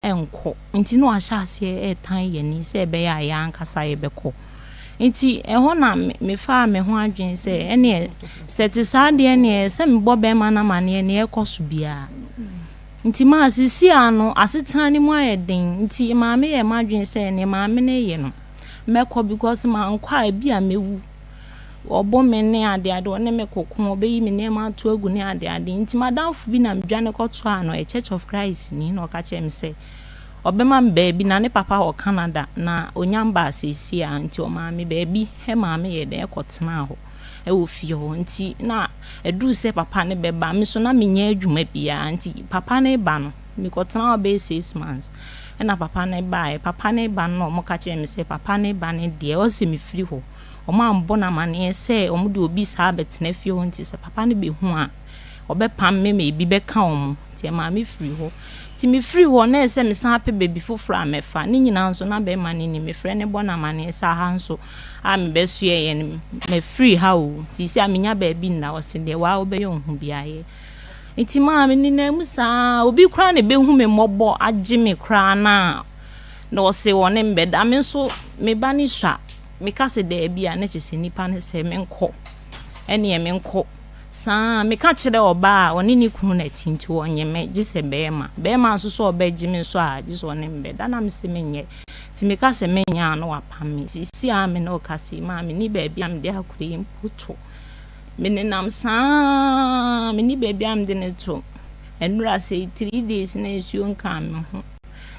enko nti no ahyase tan ye ni se be ya ya ankasa ye beko nti eho na me fa me ho adwen se ene seti saade ene se me bo be ma na mane ene ekoso bia nti ma asisi ano asetan ni mu ayeden nti maame ye madwen se ne maame ne ye no meko because ma nkwa bia mewu obo me ne ade one me kokon obeyi me ne ma to agu ne ade nti madamfo bi na mdwane koto ano a Church of Christ ni na oka chem se obema mbebi na ne papa ho Canada na onyamba asisi a nti o maame bebi he maame ye de ekotena ho e wo fie ho nti na edu se papa ne beba me so na menya adwuma bia nti papa ne ba no me kotena obe 6 months na papa ne ba no mo ka chem se papa ne ba ne de o se me firi ho o ma mbo na mane se o mu de obi sa betena fie ho nti se papa ne be hu a obepam me bi be ka o ti ma me firi ho ti me firi ho na se me san pe baby foforo amefa ni nyina nso na be ma ni me frɛ ne bo na mane sa ha nso a me be sue ye me firi ha o ti se amenya ba bi na o se de wa obe ye hu bia ye nti ma me ni na mu sa obi kra ne be hu me mobbo age me kra na o se woni mbe da me nso me ba ni sha me ka se de bia na chese nipa ne se me nko ene me nko sa me ka kire oba oni ni kunu na tinti wonye me gise beema nso so oba gimi so a gise oni mbe da na me se menye ti me ka se menya no apame sisi a me no ka se ma me ni ba bia me de akuri mputo me ne nam sa me ni ba bia me de ne to enura se 3 days na esuo nka me ho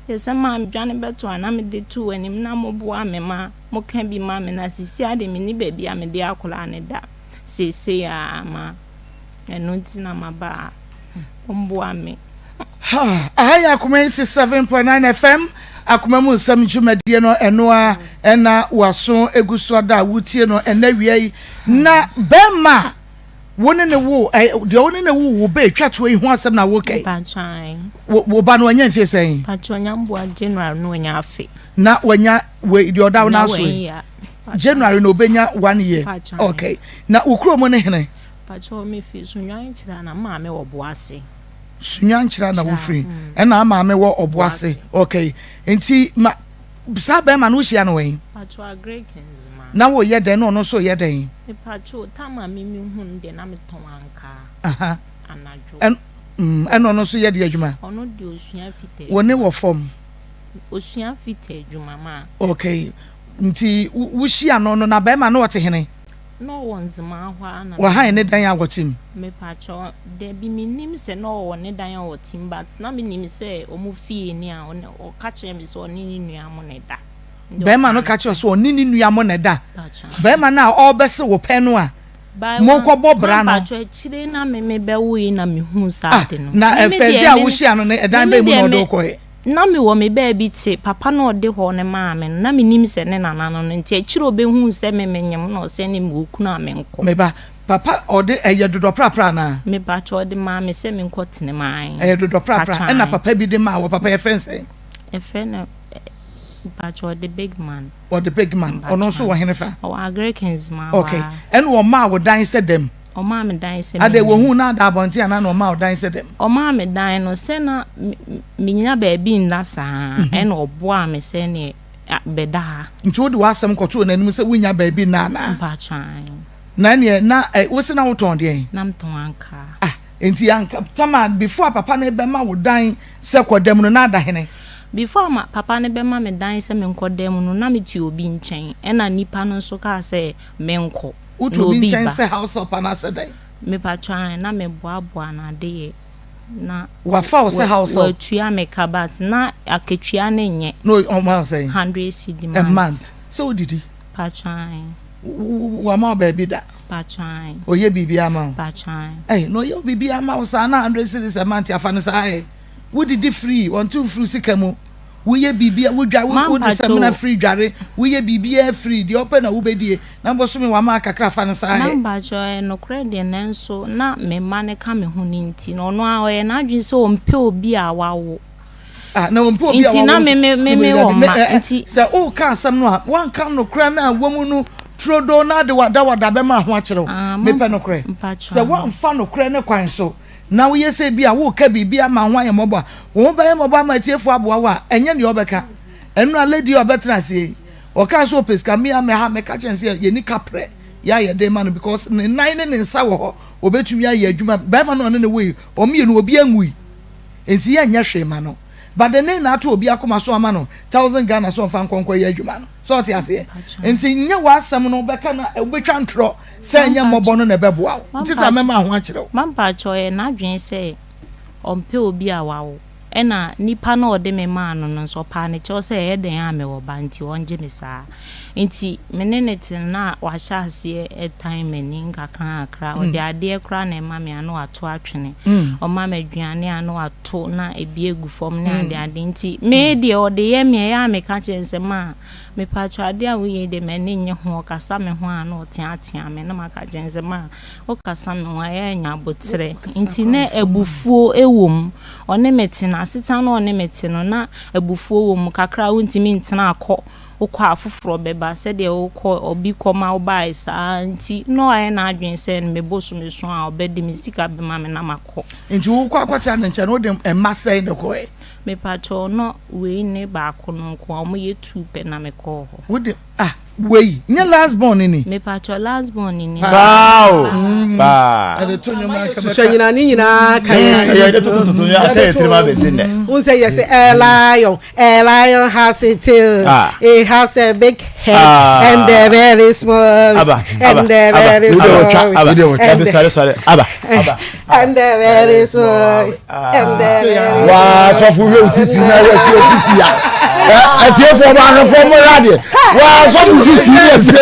yesa ma me dwane beto ana me de to anim na mo boa me ma mo kan bi ma me na sisi a de me ni ba bia me de akola ne da se ya ma enunti na maba omboa me ahaya Akoma 7.9 FM Akoma mu nsam dwumadie no enoa ena waso eguso da wutie no enawie na bema woni ne wo de woni ne wo be twato yi ho asem na wo kai pachan wo ba no anya mfie sen pachonya mboa January no anya afi na wanya we de oda na so January no benya 1 year okay na ukuro mo ne hene pacho me fi sunyan kira na maame wo boase sunyan kira na wo free na maame wo oboase okay enti ma sa be ma no hia no wen pacho agrekins ma na wo ye den no so ye den pacho tama mi hu de na me ton anka aha anajo eno no so ye de adwuma ono de osua fite wo ne wo form osua fite adwuma ma okay nti wo hia no na be ma no wote hene no wonzima hwa na wa han ne dan agotim me pacho de bi minim se no wo ne dan agotim but na minim se omu fie ni a o ka kire mi se oni ni nua mo ne da be ma no ka kire so oni ni nua mo ne da be ma na o be se wo pe no a mo ko bobra no pacho kire na me be wo yi na me hu sa de no na efezi a wo hia no ne dan be mu no do ko na me wo me ba bi te papa no de ho ne maame na me nim se ne nana no nti akire obehu se me menyem no se ne mukunu amenko me ba papa ode eyedodo prapra na me ba cho de maame se me nkotene man eyedodo prapra na papa bi de ma wo papa ye friend say e friend ba cho the big man or the big man ono so wo henefa o agrekins ma okay en wo ma wo dan se dem o ma me dan se ade wo hu na da abonti ana na o ma wo dan se dem o ma me dan no se na minya ba bi nda sa en oboa me se ne beda nti wo de wasem koto na nim se wunya ba bi na na pa chan na ne na wo se na wo ton de na mton anka nti anka tama before papa na be ma wo dan se kodam no na da hene before papa ne be ma me dan se me nkodam no na me ti obi nchen ena nipa no so ka se me nko utu bi nchen se house up na se dai me patran na me boaboa na de na wa fa o se house up tua me kabat na aketua na nye no o ma say 100 cedi a month so didi patran wa ma baby da patran o ye bibi ama patran no ye bibi ama o sa na 100 cedi a month afa ne sa wo didi free on two free sikamu wo ye bibia wo dwa wo de semina free dware wo ye bibia free de open na wo bedie na mboso me wa ma kakra fa ne sa namba jo no credit nenso na me ma ne ka me ho ni nti no no a ye na adwin so ompe obi a wawo na ompe obi a wawo nti na me wo ma nti se o ka asem no a wan ka no kra na wamu no trodo na de wada be ma ho a kire me pe no kra se wan fa no kra ne kwan so na we say bia wo ka bibia ma hwan ye mobo wo ba ye mobo ma tiefo aboa wa enye ne obeka enu a lady obetra se o ka so peska me ha me ka chense ye ni kapre ya ye de man because ne nine ne nsa wo ho obetumi ya ye adwuma ba ma no ne we o me no obi anwi enti ya nya hwe ma no but the name na to obi akoma so ama no 1000 Ghana so fan konkwa ye adwuma no so ti ase enti nya wa asem no beka na obetwa ntro se nya mobo no na beboa enti sa mema ho a kire mampa cho ye na dwen se ompe obi a wawo ena nipa na ode me ma no no so pa ne cho se ye den a me wo ba nti onje me saa nti menenete na wa sha ase time ni nkaka akra ode ade kra na ma me ano ato atwene o ma madwane ano ato na ebi egu fom ne ade nti me de ode ye me ya me ka chense ma me pa twa ade a wo ye de me ne nye ho kasa me ho ano tia me na maka chense ma o kasa me ho ya nya botre nti na ebufuo ewom one metina asita no one metino na ebufuo wom kakra wontimi ntena akọ ukwa afufuro beba se de ukọ obi koma oba isa nti no aye na adwen se me bosu me so a obedi me sika be ma me na makọ nti ukwa kwata na nche no de emasa ne ko me pacho no we ne ba ko no ko omo ye tupe na me ko ho wode wey nya last born ni me pacho last born ni wow ba ade to nyoma ka so nyina ni nyina kan ya de to ya ka etrima bezinde unse yes a lion has a tail it has a big head and the very small and the very small sorry aba and the very small and the very wa so fu we sisi na we sisi ya atie fo ba no fo mo rade wa so fu sisi ya se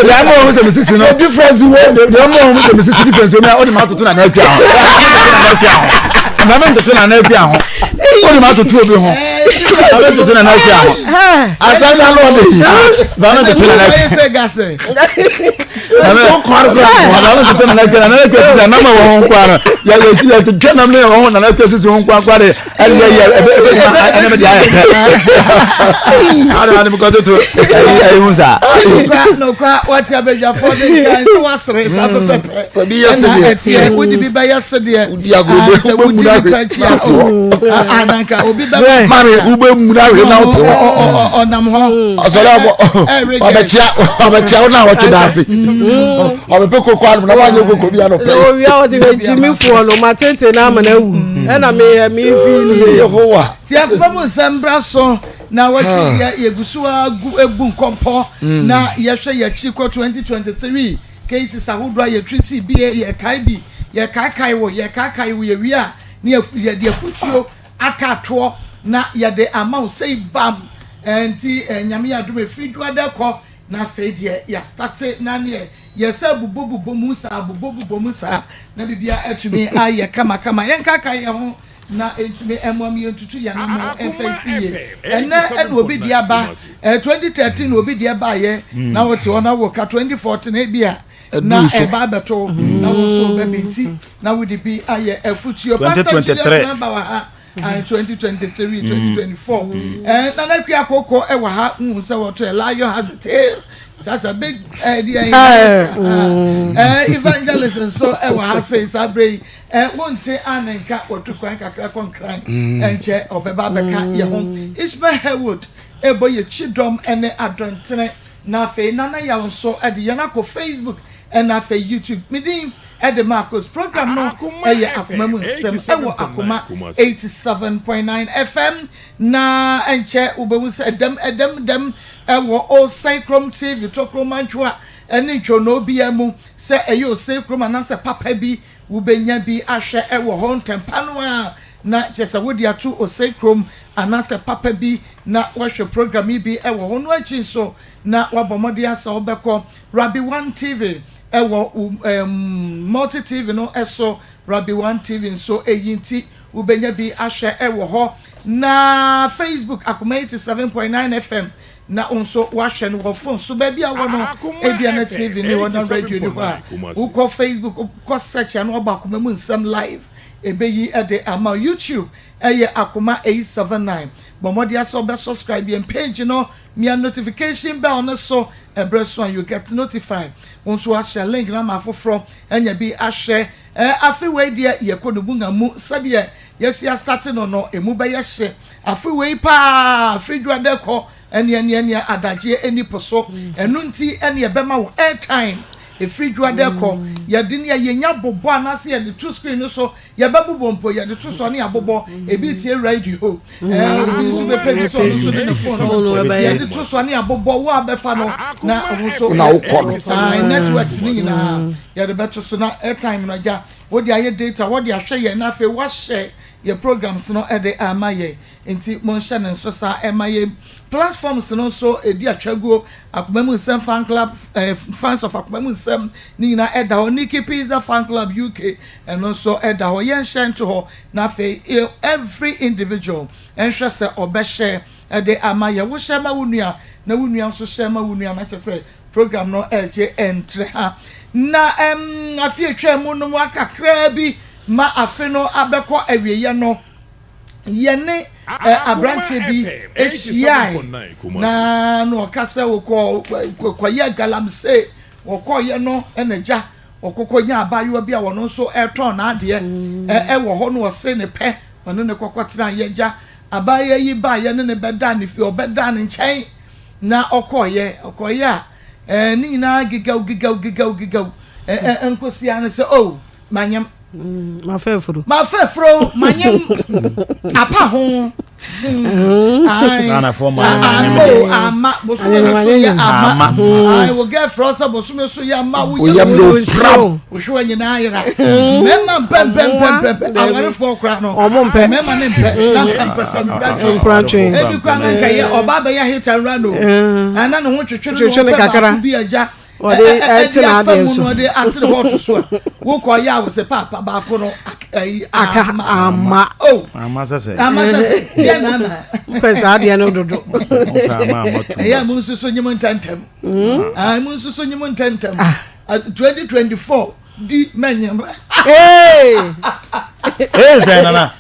da mo mo se sisi no difference we da mo mo se sisi difference we na o de ma tutu na na apia ho na me tutu na na apia ho o de ma tutu obi ho o tutu na na apia ho asa na lo de ba me tutu na na apia se gase na me ko kwar ko na me tutu na na apia sisi na ma wo ho kwar ya tutu na me wo ho na apia sisi ho kwar kwar ene me dia ana me ko tutu ai musa no kwa what ya beja for the guys was race apepepe obi yesterday we di be yesterday udi agro be mu na hwe ananka obi be mare ugbe mu na hwe na ote onam ho osoro obechia na wotu dase obepe kokwa na wanye kokko bia no pe o wi a o ti jimi fu no matente na ama na wu na me feel Yehowa ti akoma mu sembra so na wati yegusuwa ebu nkompo na yehwe ye chikwa 2023 cases ahudwa ye treaty bi ye kai wo ye wi a ne ye futuo atato na ye de amount say bam enti nyame ya dum efridu adekọ na fedie ya start na ne ye sa bubobubo musa na bibia atumi aye kama yen kai ye ho na entime emwam yentutu ya na mo efesiye ena obi dia ba 2013 obi dia ba ye na wote ona wo ka 2014 bia na eba beto na wo so bebinti na wo di bi aye efutuo 2023 number wa ha 2023 2024 na na kwa akoko e wa ha nse woto lion has a tail. That's a big idea. Evangelism so e wa ha say sabre wonte anenka otukwan kakra konkran enche obeba beka ye ho Ishmael Haywood ebo ye chidom ene adrontene na fe nana ya nso e de yana ko Facebook na fe YouTube midin e de Maa Akos program no e ye Akoma mu nsem e wo Akoma 87.9 FM na enche ubewu se dem e wo all Cycrom TV Tokromanchwa ene ncho no bia mu se e yo Cycrom na se papa bi ubenya bi ahwe e wo ho ntempa no a na chesa wodi atu Cycrom anase papa bi na wahwe program bi e wo ho no achi so na wabomode asa obekọ Rabbi 1 TV e wo multi TV no eso Rabbi 1 TV so eyinti ubenya bi ahwe e wo ho na Facebook Akoma 87.9 FM na onso wahwe no phone so ba bia wo no e bia na TV ni wo na radio ni kwa uko Facebook uko search na oba Akoma mu nsem live ebeyi ede ama YouTube eye Akoma 879 bomodi aso be subscribe yen page no me notification bell no so ebreso and you get notified once wa share link na ma foforo enya bi a share afi we de ye kodobu nga mu sade yes ya starting no emu be ye hye afi we pa fridwa de ko ene adaje eni poso enu nti ene ye be ma wo airtime efridwa de ko ye de ne ye nya bobo anase ye de two screen so ye be bobo mpo ye de two so ne abobo ebi tie radio obi so be pay so de ne phone ye de two so ne abobo wo abefa no na so na wo ko networks ni na ye de beto so na airtime no ja wo de aye data wo de ahwe ye na fe wa share ye programs no e de amaye enti mon share ne so sa amaye platforms no so edi atwago Akoma mu Nsem fan club fans of Akoma mu Nsem ni na eda ho Nikki Pizza fan club UK and also eda ho yen share to ho na fe every individual and share se obe share e de amaye wo share ma wunua na wunua so share ma wunua na che se program no eje entre ha na afie twa mu no akakra bi ma afe no abekọ awieye no yene abranche bi ehia na no kasa wo ye galamse wo ko ye no enaja okokonya abayo bia wo no so eton na ade wo ho no se ne pe ono ne kokotena yeja abaye yi ba ye ne beda ne fi obeda ne nchen na okoye a ni na giga enkosi ane se manyam ma fefro manyam apa ho na forma ama bosume so ya ama I will get frosa bosume so ya ama wo yam do frab wo hwe nyina ayira mema pem aware fo kra no mema ne mpe na pamfasa mi da ebi kwa na kai oba ba ya hit and run ana ne ho twetwe no kakara bi aja ode etina ade so ode ante hot so wo ko ya wo se papa ba ko no ama ama sase ya na na pesa ade no dodo ya munsu so nyim ntantem munsu so nyim ntantem 2024 di menyam nana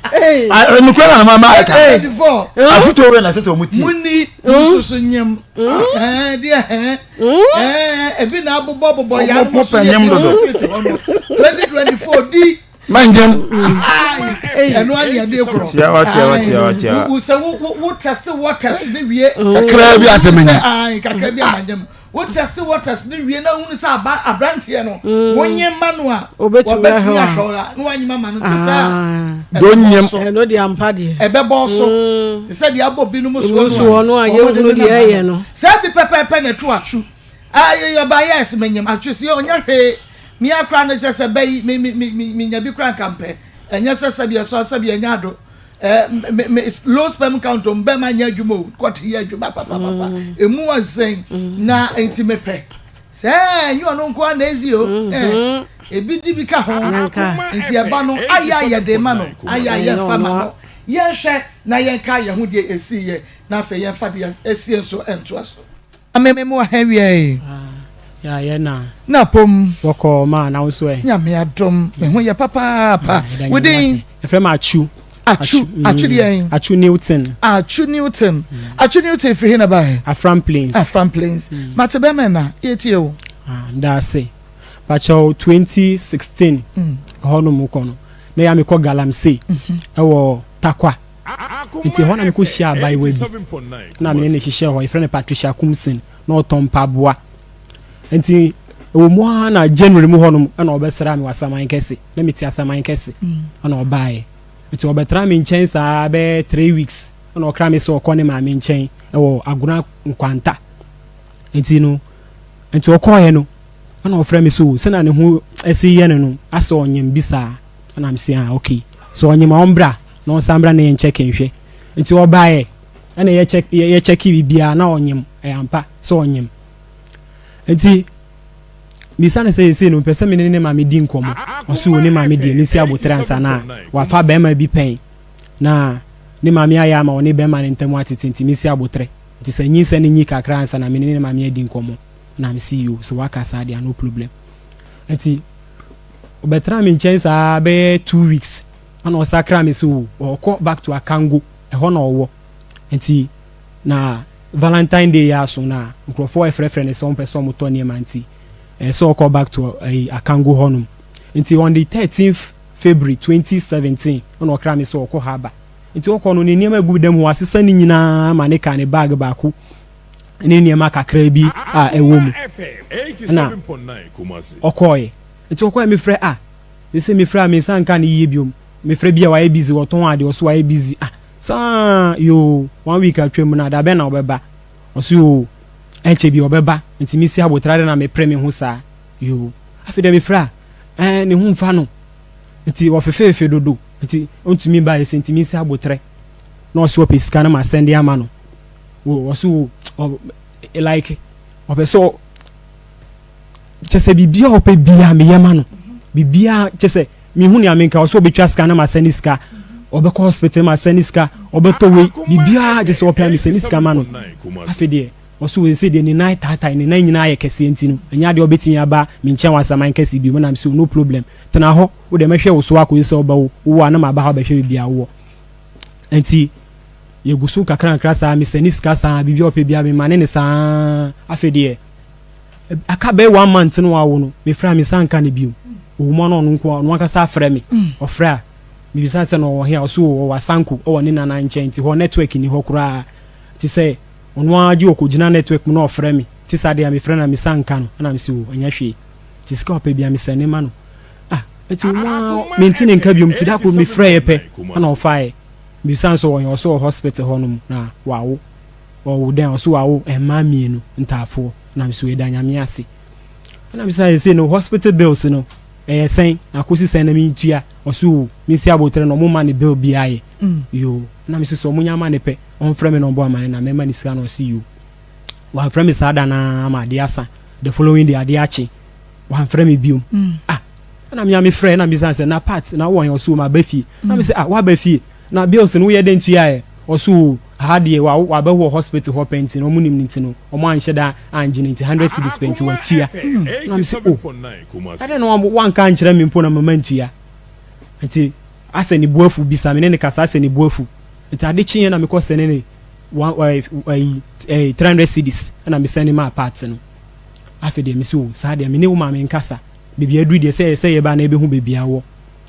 nukwana mama 2024 afuto we na sese omuti muni munsu so nyim dia ebi na abobo ya munsu nyim dodo 2024 di manjem eno ani ade kro tia wo se wo test waters ni wie kakra bi asemenya kakra bi amanjem wo test waters ni wie na hunu sa abrantie no wonye manu a obetu ahora no wanyima manu te sa donyem no di ampade ebebo so te sa di abobi no so no a ye hunu di eye no sa bi pepepe na tu achu ayo ba yes menyem achu si onya hwe mi akra na se bayi mi nya bi kra kampe enya se bi so se bi enya do low sperm count on be ma nya adwuma kwati ya adwuma papa emu azen na entimepe se nyu ono nko na ezi o ebi di bi ka ho enti eba no aya de ma no aya fama no ye hwe na ye ka ye ho de esi ye na fe ye fa de esi enso ento aso amememu ahawie ya ye na pom woko ma na nso e nya me adom me ho ye papa within efrem achu Newton free na bai Afram Plains matebe me na yeti o da say pacho 2016 hono mu kono na ya me ko galamsey ewo takwa nti hono me ko hia bai wabi na me ne hihye ho efrem Patricia Kumsin na otompa boa nti o mo na January mu hono na obesra me wasaman kese na me ti asaman kese na obae nti obetra me nchen sa be 3 weeks na okra me so okone ma me nchen ewo aguna nkwanta nti okoye no na ofra me so se na ne ho esi ye no asa onyem bisa na me say okay so onyem ombra na onsambra na yencheck nhwe nti obae na ye check bibia na onyem ampa so onyem nti misane say no pese me ne ma me di nkomo oso woni ma me di ni si abotre ansa na wa fa be ma bi pen na ni ma me aya ma woni be ma ne ntemu atete mi si abotre nti sa nyi se ne nyi kakra ansa na me ne ma me di nkomo na me see you so waka sa no problem nti obetra me nchen sa be 2 weeks ana osakra me so okọ back to Akango ho na owo enti na Valentine Day ya so na nkrofo efrefre ne so person moto ne manti so okọ back to Akango honum enti on the 13th February 2017 ana okra me so okọ haba enti okọ no ne niam agu dem ho asesa ni nyina ma ne ka ne bag ba ko ne niam kakra bi ewo mu na okọ enti okọ me frɛ they say me frɛ me san kan yie biom me frɛ bia wa busy woton ade oso wa busy sa yo 1 week atwam na da be na obeba oso enche bi obeba nti mi si abotrade na me prɛ me ho sa yo afi de me frɛ ne hu mfa no nti wo fefefe dodo nti ontumi ba ese nti mi si abotre na oso pesika na ma send ya ma no wo oso like obeso chese bibia ope bia me yema no bibia chese mi hu ni amenka oso betwa ska na ma send ska obekọ hospital ma send ska obeto we bibia chese ope mi send ska ma no afede oso we say de ni night tata ni nan nyina ayekese enti no anya de obetimi aba mi nchen wasaman kese bi mo na mi so no problem tena ho wo de mehwe wo so akọ se oba wo na ma ba ha behwe bibia wo enti yegusu kakra sa mi send ska sa bibia ope bia mi mane ne sa afede aka be 1 month no awo no me fra me sanka ne biom o mo no nko no aka sa fra me o fra mi bisa se no wo hia o so o wasanku o ne nana nchenti ho network ni ho kura ti se ono aji okogina network mu no o fra me ti sa de me fra na me sanka no na me si o anya hwe ti ska opa bia me sene ma no eti mo mentine nka biom ti da ko me fra ye pe na o fa e mi bisa so o so hospital ho no na wawo o den o so wawo e ma mienu ntafo na mi so eda nyame ase na mi say no hospital bills no sen akosi sen na mi ntua oso mi si abotre no mo ma ne bill bi aye yo na mi so mo nyama ne pe on frame me no bo amane na me ma ni sika no see you one frame is ada na ma de asa the following day ade achi one frame biom na mi am frame na mi say na part na won oso ma ba fi na mi say wa ba fi na bills no ye den tua e oso hadi wa ba ho hospital ho penti no munim nti no o mo anhye da angine nti 100 cedis penti wa tua na mi say ade no wan kan kire mi mpo na mama ntua nti aseni buafu bisa me ne kasa aseni buafu nti ade chinye na me ko sene ne 300 cedis na me sene ma part no afede mi so sa de me ne wo ma me nkasa bibia duru de say ye ba na ebe hu bibia wo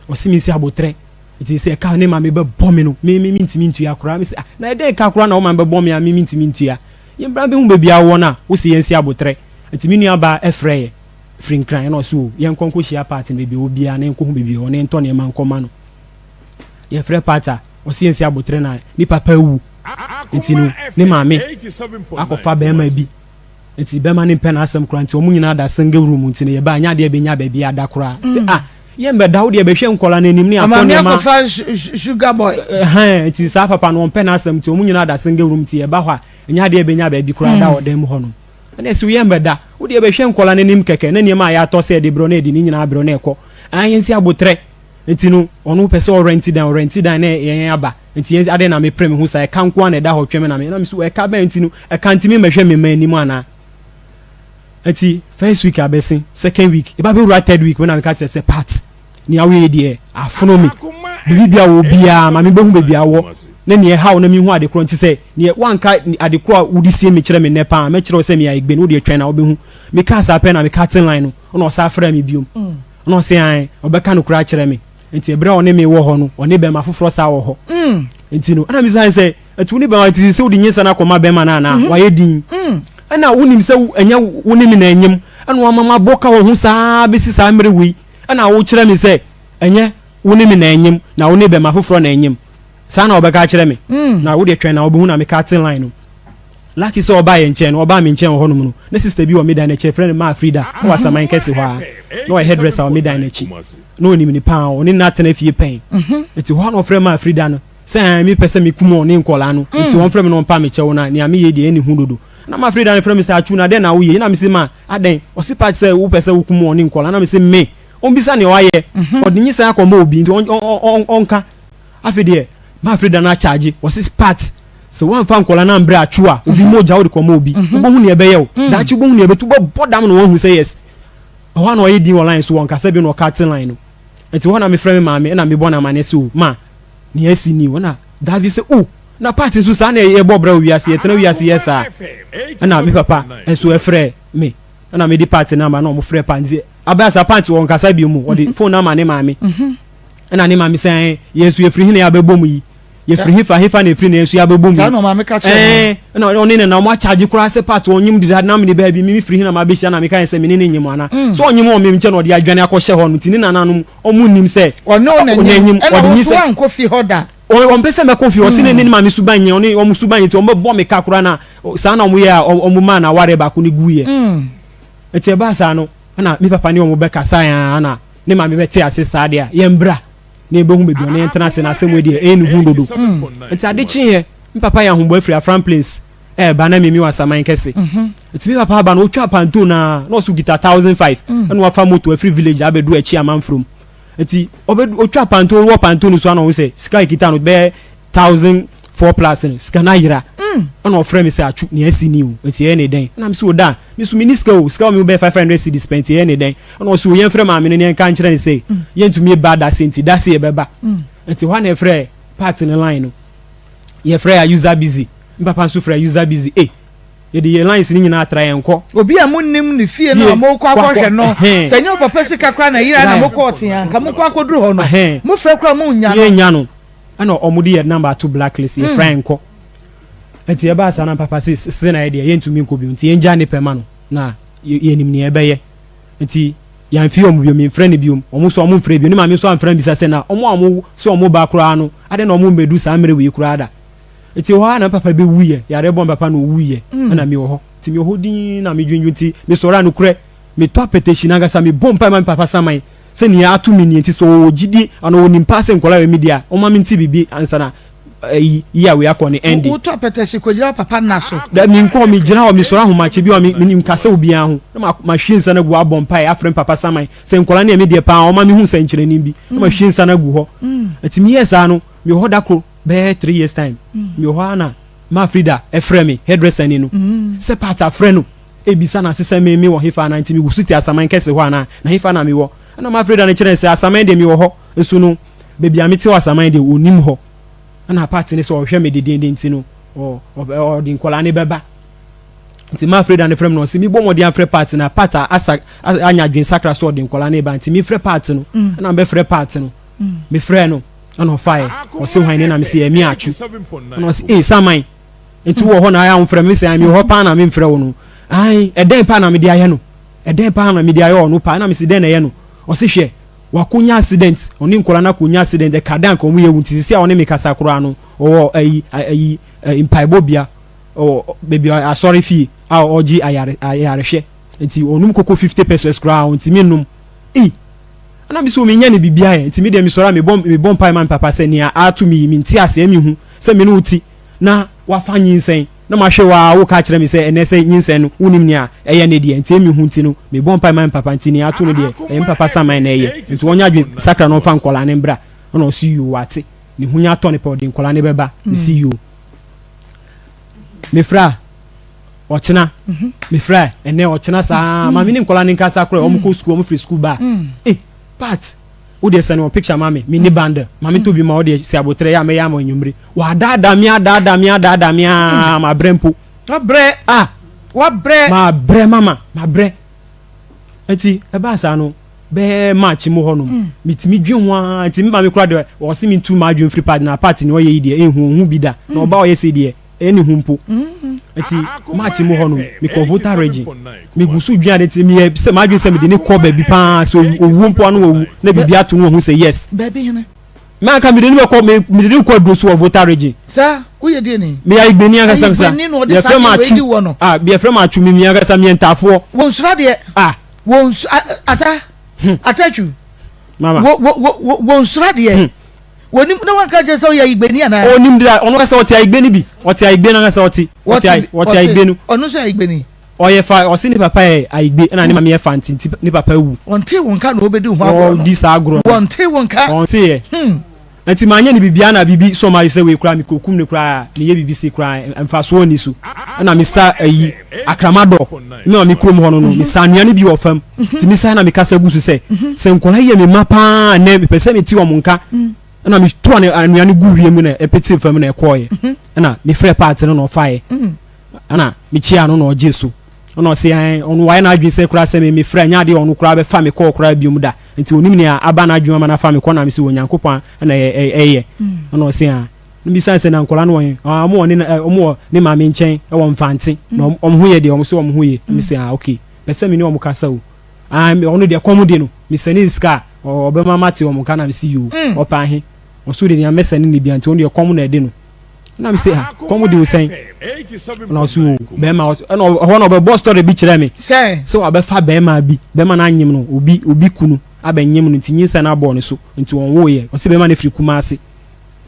o simi si abotre nti say ka ne ma me be bomi no me ntimi ntua kora me say na de ka kora na wo ma be bomi a me ntimi ntua ye bra be hu bibia wo na wo si ye nsi abotre nti me nua ba efreye frin kran na so ye nkonko hia part ne be obia na nko hu bibia wo ne nto ne ma nkoma no ye frɛ pata o si nsi abotre na ni papa wu nti no ne maame akɔfa bɛma bi nti bɛma ne pɛ na asɛm kora nti o mu nyina da single room nti ne ye ba anya de be nya ba bi ada kora se ye mbe da wo de be hwɛ nkola na nim ne akɔ ne ma akɔfa sugar boy nti sa papa no pɛ na asɛm nti o mu nyina da single room nti ye ba hɔ anya de be nya ba bi kora da o dem hɔ no na se ye mbe da wo de be hwɛ nkola na nim kɛkɛ na ne ma ya tɔ se de bro na de ni nyina bro na ɛkɔ anya nsi abotre nti no ono pese o rent down na yen aba nti yen ade na me prem hu sai kan kwa na da ho tweme na me so e ka ba nti no e kan timi mehwe me man nimu ana nti first week abesin second week e ba be ru third week when I catch say part ni awe de afono mi bibia wo bia ma me be hu bibia wo na ne ha na mi hu ade kro nti say ne wanka ade kro wudi sie me kire me ne pa me kire say me ya igbe no de twen na wo be hu me ka sa pe na me cutting line no ono sa fra me biom ono say an obeka no kra kire me nti ebra one me wo ho no one be ma foforo sa wo ho nti no ana mi san say atu ni be ma ti se odi nyesa na koma be ma na na wa ye din ana wonim se anya wonim na enyim ana wa mama boka wo hu sa be si sa mere wi ana wo kire me say anya wonim na enyim na one be ma foforo na enyim sa na obeka kire me na wo de twen na wo be hu na me cutting line no lucky so oba ye nche no oba me nche ho no no na sister bi wo me dan na che friend ma Frida wa saman kesi ho a no hairdresser wo me dan na chi no ni mi pa oni na tena fie pen enti ho no friend ma Frida no say mi pese mi kumo ni nkola no enti won friend no pa me che wo na ni ame ye de eni hu dodo na ma Frida no friend mi say achu na de na wo ye na mi say ma aden o si part say wo pese wo kumo ni nkola na mi say me on bisa ne wa ye odinyi say akoma obi enti onka afide ma Frida na charge o si part so one fan kola na mbre achua obi moja wo de koma obi bo hu ne ebe ye o da chi bo hu ne ebe tu bo bodam no hu say yes ho na o ye din online so won ka se bi no cutting line no enti ho na me frɛ me maame na me bɔ na mane so ma ne asi ni wona da bi sɛ o na party so sa na ye bɔ bra wiase etena wiase yes a na me papa enso e frɛ me na me di party number na mo frɛ panzi abasa party won kasa bi mu odi phone na mane maame na ne maame sɛ yesu ye free hina ya bɛbɔ mu yi ye free hifa na free na yesu ya bɛbɔ mu sa no maame ka kyerɛ na oni na mo charge kura sɛ party onyim di na me ba bi me free hina ma be hia na me kan sɛ me ne nyim ana so onyim o me nche na odi adwane akɔhye hɔ no tini na nanom omu nim sɛ ɔno na nyim ɔdi so anko fi hɔ da on pese me konfi o sine ni ma mi subanye oni o mu subanye ti o mo bo me kakura na sa na o mu ya o mu ma na ware ba ko ni guye eti e ba sa no na mi papa ni o mu be kasa ya na ne ma mi be te ase sa de a ye mbra na ebe hu be bi o na entena se na asem we de e ni hu dodo eti ade chi ye mi papa ya hu bo afri afran place ba na mi wa saman kese eti mi papa ba no twa panto na no su gita 1005 na wa fa moto afri village abedu echi amam from eti otwa panto wo panto no so na wo se sky kita no be 1004 plus ni sika na yira na o frame se atwu ne asi ni o eti e ne den na me so da me so miniska o sika me be 500 cedis spent e ne den na o so yen frame ma me ne kan kire ne se yen tumi ba da senti da se e beba eti ho na e frame part ne line no ye frame user busy papa so frame user busy ye de lines ni nyina atra yenko obi a munnim ne fie no mo kwa kwahwe no senyo papa sika kra na yira na mo ko otia ka mo kwa koduru ho no mo fra kra mo nya no nya no ana omudi ye number 2 blacklist ye franco enti ye ba sa na papa se na ye de ye ntumi nko bi enti ye nja ne pema no na ye nim ne ye beye enti ya mfi omu bi mi frɛ ne bi omu so omu frɛ bi ni ma mi so am frɛ bi sa se na omu so omu ba kra no ade na omu medu sa mre wi kra da eti ho na papa be wuye yare bon papa no wuye na mi wo ho ti mi ho din na mi dwunju ti mi sora no kure mi to petition na gasa mi bom pa ma papa saman se ni atu mi ni ti so gidi ana woni pass nkola we media o ma mi nti bibi ansa na ya we akọ ni endi wo to petition ko jira papa na so da mi nko mi jira o mi sora ho ma che bi o mi nim kase obi an ho na ma hwe nsa na gu abom pa afrem papa saman se nkola na media pa o ma mi hu nsa nkyere ni bi na ma hwe nsa na gu ho eti mi yesa no mi ho da ko be 3 years time mi hoana ma frida e frame hairdresser ni no se pata frɛ no e bisa na sese me wo hifa na ntimi gusuti asaman kese ho ana na hifa na mi wo na ma frida na kyerɛ se asaman de mi wo ho nso no bebi amete asaman de onim ho na party ne so hwɛ me de den ntino o din kola ne beba nti ma frida ne frɛ no se mi bɔ mɔde afrɛ party na pata asa anya dwen sakra so din kola ne ba nti mi frɛ party no na be frɛ party no mi frɛ no ana fire o se hwan ne na me se emi atwu ana se saman enti wo ho na ya mfrɛ me se ami ho pa na me mfrɛ wo no ai eden pa na me dia ye no eden pa na me dia ye no pa na me se den na ye no o se hwɛ wakunya accident oni nkola na kunya accident e kadan ko mu ye wunti se a oni me kasa kura no o ayi impaibobia o baby sorry fee a oji ayare hwɛ enti onum koko 50 pesos kura onti me num ana bi so me nya ne bibia ye enti me de me sora me bom pai man papa se nia atu mi nti ase mi hu se me no uti na wa fa nyinsen na ma hwe wa wo ka kire me se ene se nyinsen no unim nia eye ne de enti mi hu nti no me bom pai man papa nti nia atu no de e papa saman na eye nti wonya adwe sakra no fa nkola ne bra na o see you wate ne hunya to ne pa de nkola ne beba me see you me fra ochina me fra ene ochina sa ma me ni nkola ne nkasa kro o mo ko school o mo free school ba part wo de send one picture mama me ni band mama to bi ma wo de si abotre ya me ya ma nwumre wa dada mi ma brempo wa bre wa bre ma bre mama ma bre enti e ba sa no be match mo ho no mitimi dwen wa enti me ba me kura de wo si mi tu ma dwen free part na part ni wo ye de ehun bi da na oba wo ye se de eni humpo enti match mo ho no me ko voter regi me gusu dwan de ti me se ma dwen se me de ne ko ba bi pa so owu mpo anu owu na bibi atu no hu say yes baby hene ma ka me de ne ko me de ko do so voter regi sa wo ye de ni me ya igbeni anga sam sa ya frem achu bi frem achu me anga sam ye ntafo won sura de won atachu mama won sura de wonim no wan ka je so ya igbeni ana onim dira ono ka se oti igbeni bi oti igbeni na se oti igbenu ono so igbeni oye fa o si ni papa e igbe na ni mama ye fa nti ni papa wu onte won ka na obedu ho agro onte won ka onte ye anti manye ni bibia na bibi so ma say we kura mi kokum ne kura ne ye bibi si kura emfa so oni so na mi sa ayi akramado me mi krom ho no mi sa nuane bi wo fam ti mi sa na mi kasa gusu se nkola ye mi mapa na mi pese mi ti wo nka na mi to anuane gu wie mu na epeti fam na ekoye na mi frɛ part no fae na mi chia no na oje so no se an on why na adwin se kura se mi frɛ nya de on kura be fa mi kɔ kura biom da nti onim ne aba na adwuma na fa mi kɔ na mi se onyankopɔn na eye no se an mi san se na nkola no won amo ne ma mi nkyɛn e wɔ mfante na ɔmo ho ye de ɔmo se ɔmo ho ye mi se okay pese mi ne ɔmo kasa o ɔno de komode no mi se ne ska ɔbɛma mate ɔmo kana mi se yo ɔpa he ɔso de ne mesane ne bia nti ɔno de komo na de no na mi se ha komode o sen na ɔso be ma ɔno ɔbɛ boss story bi kyerɛ me so ɔbɛfa be ma na anyim no obi kunu abɛnyim no nti nyinsa na bɔ ne so nti ɔnwo ye ɔse be ma na firi kuma ase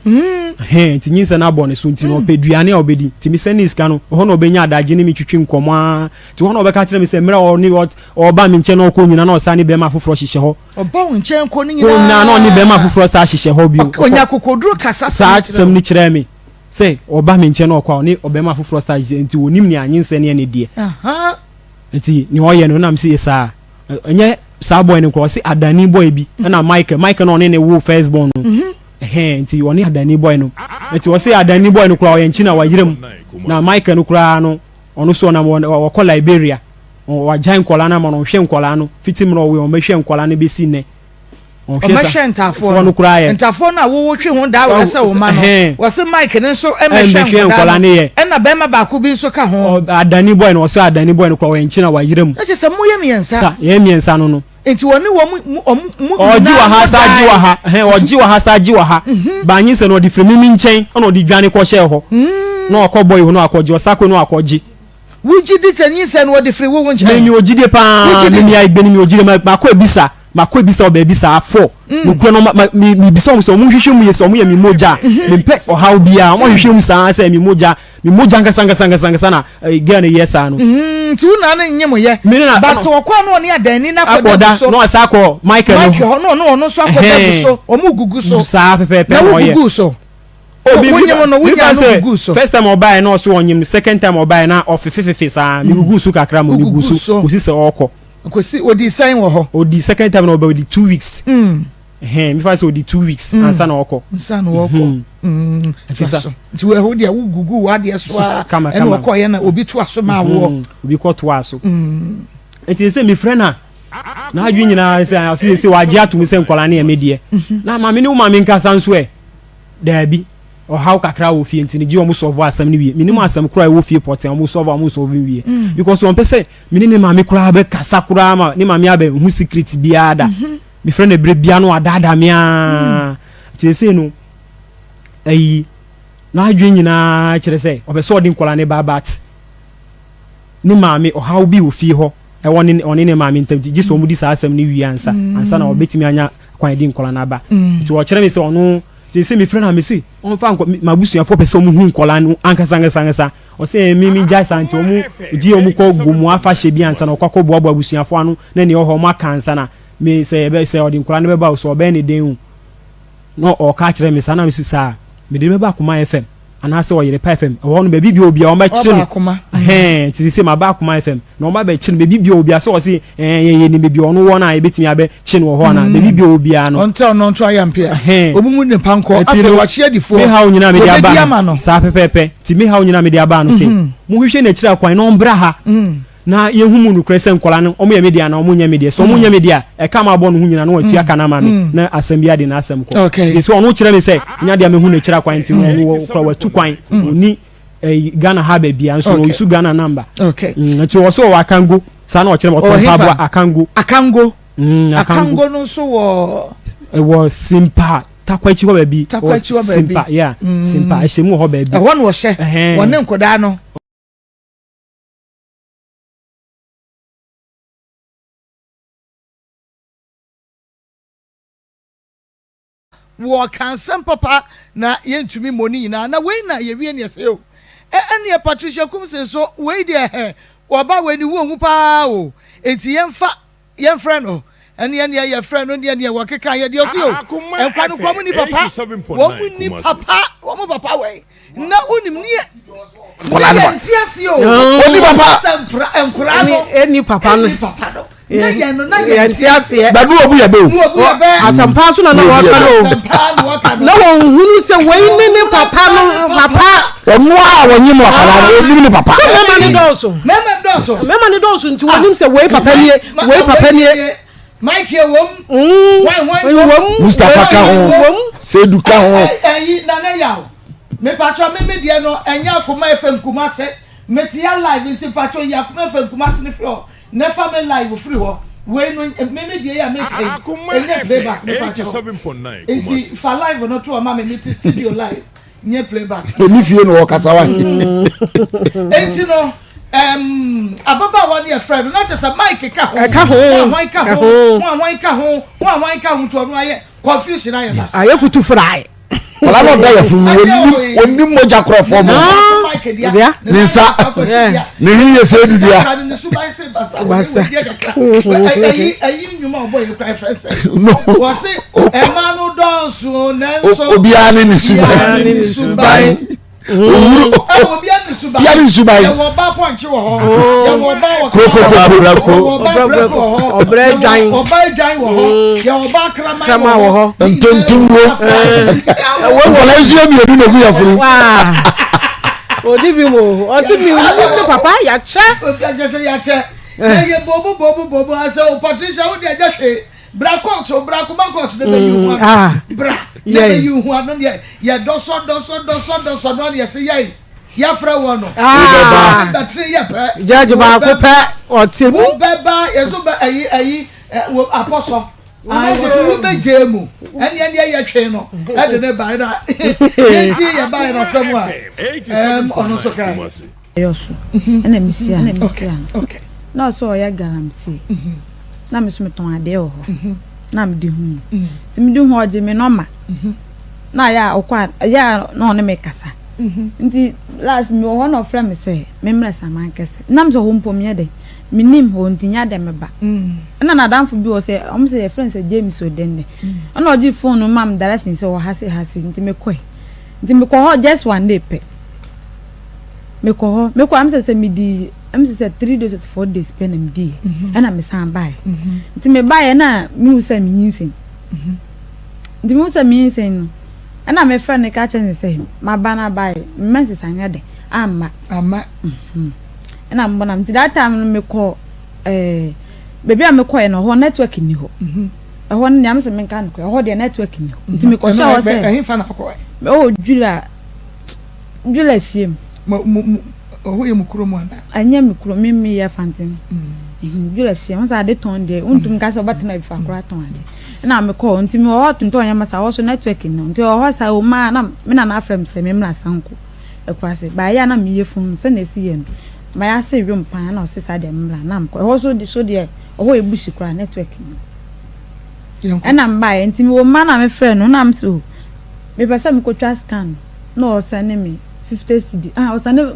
nti nyinsa na bɔ ne so nti no ɔpɛduane a ɔbɛdi nti mi sɛ ne iska no ɔno ɔbɛnya adagye ne mi twitwi nkɔmɔ a nti ɔno ɔbɛka kyerɛ me sɛ mmerɛ ɔba mi nkyɛn na ɔkɔ nyina na ɔsa ne bɛma foforɔ hyehyɛ hɔ ɔba wo nkyɛn kɔ ne nyina na ɔne bɛma foforɔ sa hyehyɛ hɔ bio ɔnya kokoduro kasa sa sɛm ne kyerɛ me sɛ ɔba mi nkyɛn na ɔkɔ ɔne ɔbɛma foforɔ sa hyehyɛ nti onim ne anyinsa ne ne die nti ne ɔyɛ no na mi sɛ saa ɛnyɛ saa boy ne kɔ ɔse adani boy bi na Mike na ɔne ne wo first born no nti ɔne adani boy no nti ɔse adani boy no kura ɔyɛ nkyina wayirem na Mike no kura no ɔno so na wɔkɔ Liberia wajan nkola na ma no hwɛ nkola no fitim no we ɔmɛhwɛ nkola no besi ne ɔmɛhwɛ ntafo no kura yɛ ntafo na wo hwe ho da wo sɛ wo ma no wɔse Mike ne nso ɛmɛhwɛ nkola ne yɛ ɛna bɛma baako bi nso ka ho adani boy no ɔse adani boy no kura ɔyɛ nkyina wayirem ɛkyɛ sɛ mo yɛ miɛnsa sa yɛ miɛnsa no enti woni oji wa ha sa ji wa ha oji wa ha sa ji wa ha ba nyi se no di fremi mi nkyɛn ona odi dwane kɔ hyɛ hɔ na ɔkɔ boy ho na akɔji osako no akɔji wuji di tanyi se no odi free wo nkyɛn me oji de pa me ya igbe ni me oji de ma kɔ ebisa oba ebisa afɔ no kura no mi bisa mo so mo hwehwɛ mu yɛ so mo yɛ mi moja me pɛ ɔhaw bia mo hwehwɛ mu saa sɛ mi moja ngasa na gane yesa no nti una na nyem ye but wokɔ no ne adani na akɔda no asakɔ Michael no so akɔda so omu gugu so saa pepepe na gugu so obi nyem no wunya no gugu so first time obai na so onyem second time obai na ofefefefe saa mi gugu so kakra mo mi gugu so osi se ɔkɔ kosi odi sign wo ho odi second time na obai odi 2 weeks mi fa so odi 2 weeks ansa na ɔkɔ nti we ho dia wo gugu wa dia so a ene wokɔ ye na obi to aso ma wo obi kɔ to aso enti se mi frɛ na adwi nyina se waje atum se nkola na emedie na ma me ne wo ma me nkasa nso da bi ɔhaw kakra wo fie enti ne gi omo solve asam ne wie minimum asam kura wo fie poten omo solve wie because on pese me ne ma me kura be kasa kura ma ne ma me abe hu secret biada mi frɛ na bre bia no adada me a enti se no ayi na adwi nyina kyerɛ sɛ ɔbɛsɛ ɔde nkola ne babat ne maame ɔhaw bi wo fie hɔ ɛwɔ ɔne ne maame ntam gye sɛ ɔmudi saa asɛm ne wie ansa na ɔbɛtumi anya kwan de nkola na ba nti ɔkyerɛ me sɛ ɔno ti sɛ mi frɛ na me se ɔmfa mabusuafo pɛ sɛ ɔmo hu nkola no ankasa ɔsɛ mi gya santi ɔmo gye ɔmo kɔ gomu afa hyɛ bi ansa na ɔkɔ boaboa abusuafo ano na ne ɔhɔ ɔmo aka ansa na me sɛ ɔde nkola no bɛba so ɔbɛn ne den hu no ɔka kyerɛ me sa na me su saa me de bɛba Akoma FM anaasɛ ɔyere pa FM ɛwɔ no baabi bi obi a ɔmo bɛkyerɛ no ti sɛ ma ba Akoma FM na ɔmo bɛkyerɛ no baabi bi obi a sɛ ɔse yɛ ni baabi ɔno wɔ na ebetimi abɛkyerɛ no wɔ hɔ na baabi bi obi a no ɔnto ayampia omumu ne pankɔ afi wɔkyerɛ difo me ha onyina me de aba saa pɛpɛpɛ ti me ha onyina me de aba no sɛ mo hwehwɛ na kyerɛ akwan na ɔmbra ha na yehumu no kresɛ nkola no ɔmo yɛ media na ɔmo nya media so ɔmo nya media ɛka ma bɔ no hu nyina no watua kana ma me na asɛm bia de na asɛm kɔ nti so ɔno kyerɛ me sɛ nya de mehu na kyerɛ kwan nti ɔno kɔ watu kwan oni Ghana ha ba bia nso no isu Ghana number nti ɔso wɔ akango saa na ɔkyerɛ ɔtɔ pabo akango no so wɔ simpa takwachi hɔ ba bi simpa yeah simpa ɛhyɛ mu hɔ ba bi ɛhɔ no wɔhyɛ wɔne nkoda no wo kansam papa na yentumi moni nyina na we na ye wie ne se o ene Patricia Kumse so we de wo ba we ni wo hu pa o enti yemfa yemfrɛ no ene ye friend no ne wakeka ye de osi o enkwa no kwa mu ni papa wo mu ni papa wo mu papa we na unim ni kola no ntiase o oni papa sempra enkura no eni papa no na ye no na ye ntiase da no obu ye be asampa so na waka no na won hunu se we ni papa no papa onu a wonyi mo akala oni ni papa mema ni doso nti wonim se we papa ni Mike ye wom Mustafa ka ho Sedu ka ho na yawo me patcho me de no enya Akoma FM Kumase metia live nti patcho ya Akoma FM Kumase ni fro na fa me live free ho we no me de ya make enya playback me patcho 87.9 nti fa live no to ma me studio live nye playback ni fie no kasa wa nti no ababa one year friend not just a mic ka ho to no aye confusion aye futu fry wala no da ya fu oni moja krofo mo ninsa ni hiye se bibia ni subai se basa ayi nyuma obo ye cry friends no wose ema no donso nenso obiane ni subai Yari subai. Ya wo ba ponche wo ho. Ya wo ba wo kroko. Obre dwan. Oba dwan wo ho. Ya wo ba krama wo ho. Ntontum wo. Wo wala isi mi edu na gu ya furu. Wa. Odi bi mo. O si mi wo papa ya che. Obi aje ya che. Ye bobo ase o Patricia wo de aje hwe. Brakot de be you bra ne you hu anu ye doso no ye say ye ya fra wo no da tre ye pe judge ba ko pe o ti mu beba yeso ba ayi apostle wo be jemu ene ye hwe no e de ne ba na enti ye ba na samu a ono so kai yoso ena misia okay na so ya galamsi na me so meton ade ho na me de hu ti me de hu oje me no ma na ya okwa ya no ne me kasa nti last me ho no frame say me mra saman kase na me so ho mpom ye de me nim ho ntinya de me ba na damfo bi o say o me say friend say James Odenne na oji phone ma me direction say o hase nti me ko ho just one day pe me ko am say me di am say 3 days or 4 days pen MD and I'm san buy nti me buy na me usa me yinsen nti me usa me yinsen and I'm a friend ka chen say ma bana buy me say sanya de ama and I'm bona nti that time me call baby am call no ho network ni ho ho ni am say me kan ko ho de network ni ho nti me ko show say eh fa na ko oh jula shim oho ye mukuro mu ana anya mikuro mimi ya fantin jula shim on sa de ton de untum ka so batna bi fa kura ton de na me ko nti me ho ton anya masa wo so network no nti ho sa o ma na me na afrem se me mla sanko e kwa se ba ya na me ye fun se na si ye no ma ya se dwom pan na o se sa de mla na me ko ho so de oho e bushi kura network no na mba ye nti me o ma na me frɛ no na me so me pesa me ko twa scan no o sa ne me 50 cedi osane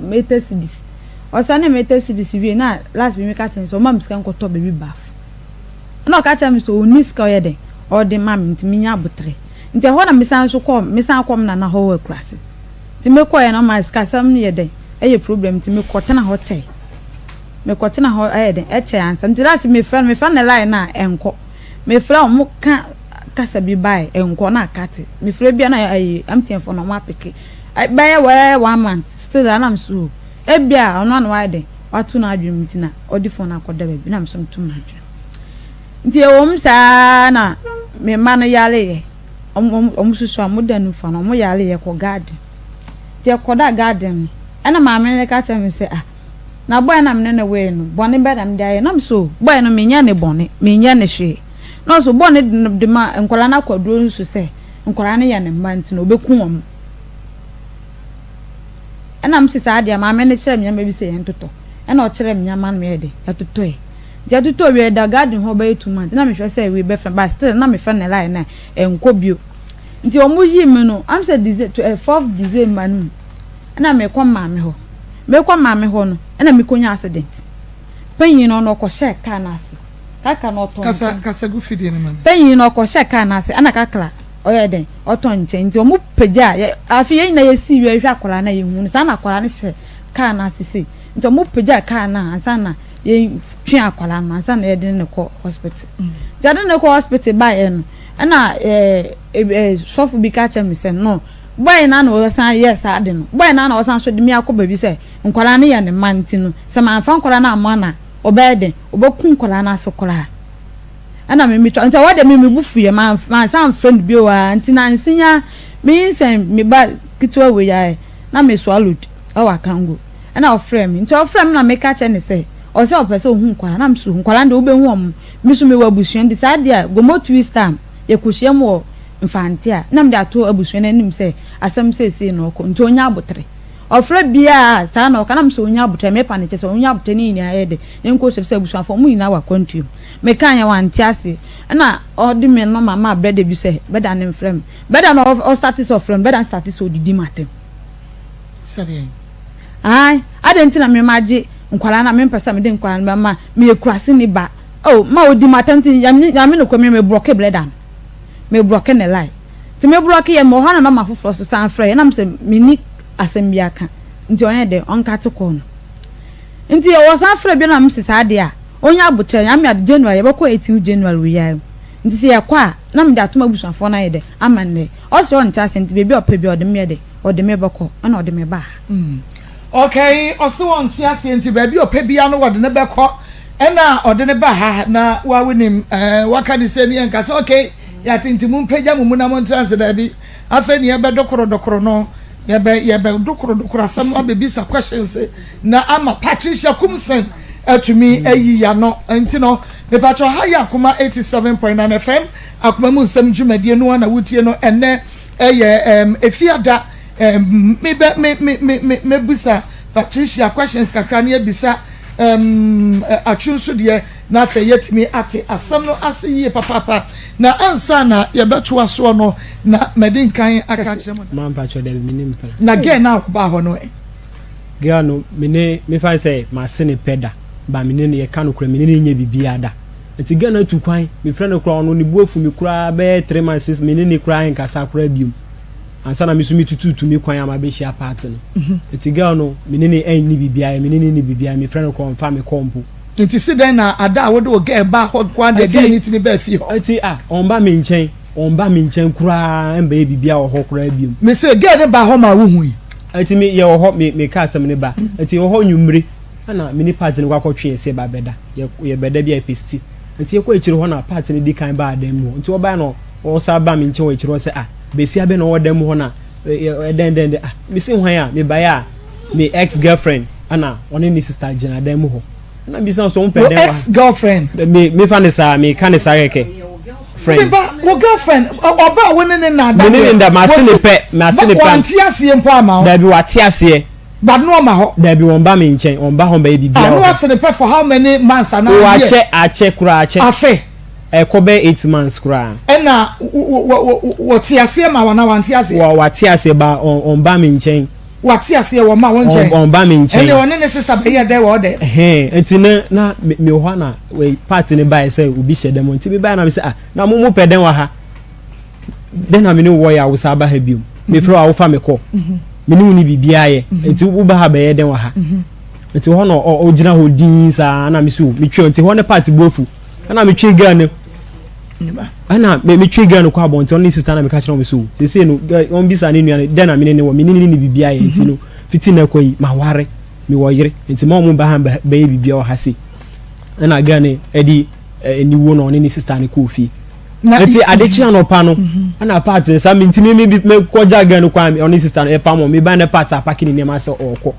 meter cedis we na last we make attention so mam scan ko to baby bath na o ka cha me so oni ska o ye de o de mam nti minya abotre nti ho na mesan kom na ho wa krase nti me ko ye na ma ska sam ne ye de eye problem nti me ko tena ho chai me ko tena ho ye de e chai ansa nti last me fa na line na enko me fra o mo ka kasa bi bai enko na akate me fra bia na am tiemfo na mo apeke I buy 1 month still I'm so ebia ono na wide watu na adwum ntina odi phone akoda ba bi na mso mtum na adwum nti e wom sa na me ma no yale ye omususu amoda nu fa no mo yale ye ko garden ti e koda garden ana ma me ne ka cha me se na boy na me ne we no bone be na me dai na mso boy no me nya ne bone me nya ne hwe no so bone de ma enkola na kwaduro nsu se enkola ne ya ne mba ntino obeku wom ena msisa adia ma me ne kire me bi se yentoto ena o kire me ma me de atoto e je atoto we da garden ho ba 2 months na me hwe say we be friend but still na me friend na line na enko bio nti o mu yi me no am say 4th December no ena me kwa ma me ho no ena me konya accident panyin no ko share car na ase kaka no ton kasa gu fidie ne man penyin no ko sheka na ase ana kakra oye den oton nche nti omu pagya afi yin na yesi wi ahwa akwara na yehu sa na akwara ne hye ka na asisi nti omu pagya ka na ansa na ye twe akwara no ansa na ye den ne ko hospital jade ne ko hospital ba ye no ana sofu bi ka che me se no boy na no san yes ade no boy na na osan so de mi akoba bi se nkwara ne ye ne manti no se man fa nkwara na amana obeden oboku nkwara na asokora ana me mitwa nti wade me bufu ye man san friend bi wa nti na nsinya me nsem me ba kitwa we ya na me swallowed awa kango ana ofrem nti ofrem na me ka che ne se o se opese ohun nkwara na msu nkwara nde obehu om me so me wabusu ndi sa dia gomo twister ye kohiem wo mfante a na me da to abusu na nim se asem se no ko nti onya abotre ofre bia sa na o kana mso onya abotre me pa ne che se onya abotre ni ayede enko se abusu afo mu ina wa kwantu me kan ya wanti ase na odi me no mama brede bi se beda ne mfrem beda no o status of friend beda status odidi matem sare ai adenti na me maji nkwala na me mpesa me de nkwala me ma me ekurase ni ba oh ma odi matem ti ya me no ko me block breda me block ne lie ti me block ye mo hana na ma foforo so san frɛ na me se me ni asem bia ka nti onye de onka te ko no nti ye wo san frɛ bi na me se sa de a onya abutre ya me January yebekọ 18 January we ya nti se yakwa na me de atoma busuafo na ye de amanne o so nti ase nti bebi opa bi ode me de ode me beko na ode me ba okay o so nti ase nti bebi opa bi ya no ode ne beko na ode ne ba ha na wa winim waka ni se ni enka se okay ya tinti mu mpagya mu na mo ntrase da bi afa ni ye be dokoro no ye be dokoro asam abebisa questions na ama Patricia Kumsen atumi ayi ya no enti no me pacho ha ya Akoma 87.9 FM Akoma mu nsam dwumadie no na wutie no enne efiada me busa Patricia questions kakra na bisa atwunso de na afa yetimi ate asam no asiye papa na ansa na ye beto aso no na medin kan akache man pacho de minim pala na ge na akoba ho no ge no me fa say ma se ne peda ba menene ye kanu kura menene nya bibia da enti gana tu kwan me frɛ no kura no ne buafu me kura be 3 months 6 menene kura en kasa kura bium ansa na me so me tutu me kwan ama be hia part no enti gana no menene en ni bibia menene ni bibia me frɛ no kura mfa me kompo enti si den na ada wo de o ge ba ho kwan de ge ni ti me ba fi ho enti on ba me nchen kura en ba bibia wo ho kura bium me se ge ne ba ho ma wo hu yi enti me ye wo ho me ka asem ne ba enti wo ho nwumre ana mini party ne kwakotwe ese ba beda ye beda bia pesti nti ekọ echire ho na party ne di kan ba adam ho nti oba no o sa ba mi nche o echire o se besi abe na o dem ho na den mi se hwan a me ba ya me ex girlfriend ana one ni sister jina dem ho na bi san so on pe dem ex girlfriend me fa ne sa me kan ne sa reke friend me ba wo girlfriend oba woni ne na da me nda ma se ne pe wanti ase mpo ama da bi wati ase but no ma ho da bi won ba me nchen on ba ho ba bibia no ase ne pe for how many months ana o ache kura ache afe ekobe 8 months kura ena wo ti ase ma wana wanti ase wati ase ba on ba me nchen wati ase wo ma won nchen on ba me nchen ene won ne sister be here there wo de enti na me ho na we party ne ba say obi hyedem enti be ba na me say na mo peden wa ha den na me ne wo ya wo sa ba ha biom me fro a wo fa me ko me ni bibia ye enti wo ba ha be den wa ha enti ho no o gina ho din sa na me so me twe enti ho ne party bofu na me twe ga ne ana me twe ga no kwa bon enti on sister na me ka kire me so they say no on bisa ne nua den na me ne wo me ni bibia ye enti no fiti na koyi ma ware me wo yire enti mo ba ha be bibia wa ha si ana ga ne edi ni wo no ne sister ne ko fi enti adechi anopa no ana part sa me ntimi me koja ga no kwa me on sister e pa mo me ba na part apaki ni ma se okọ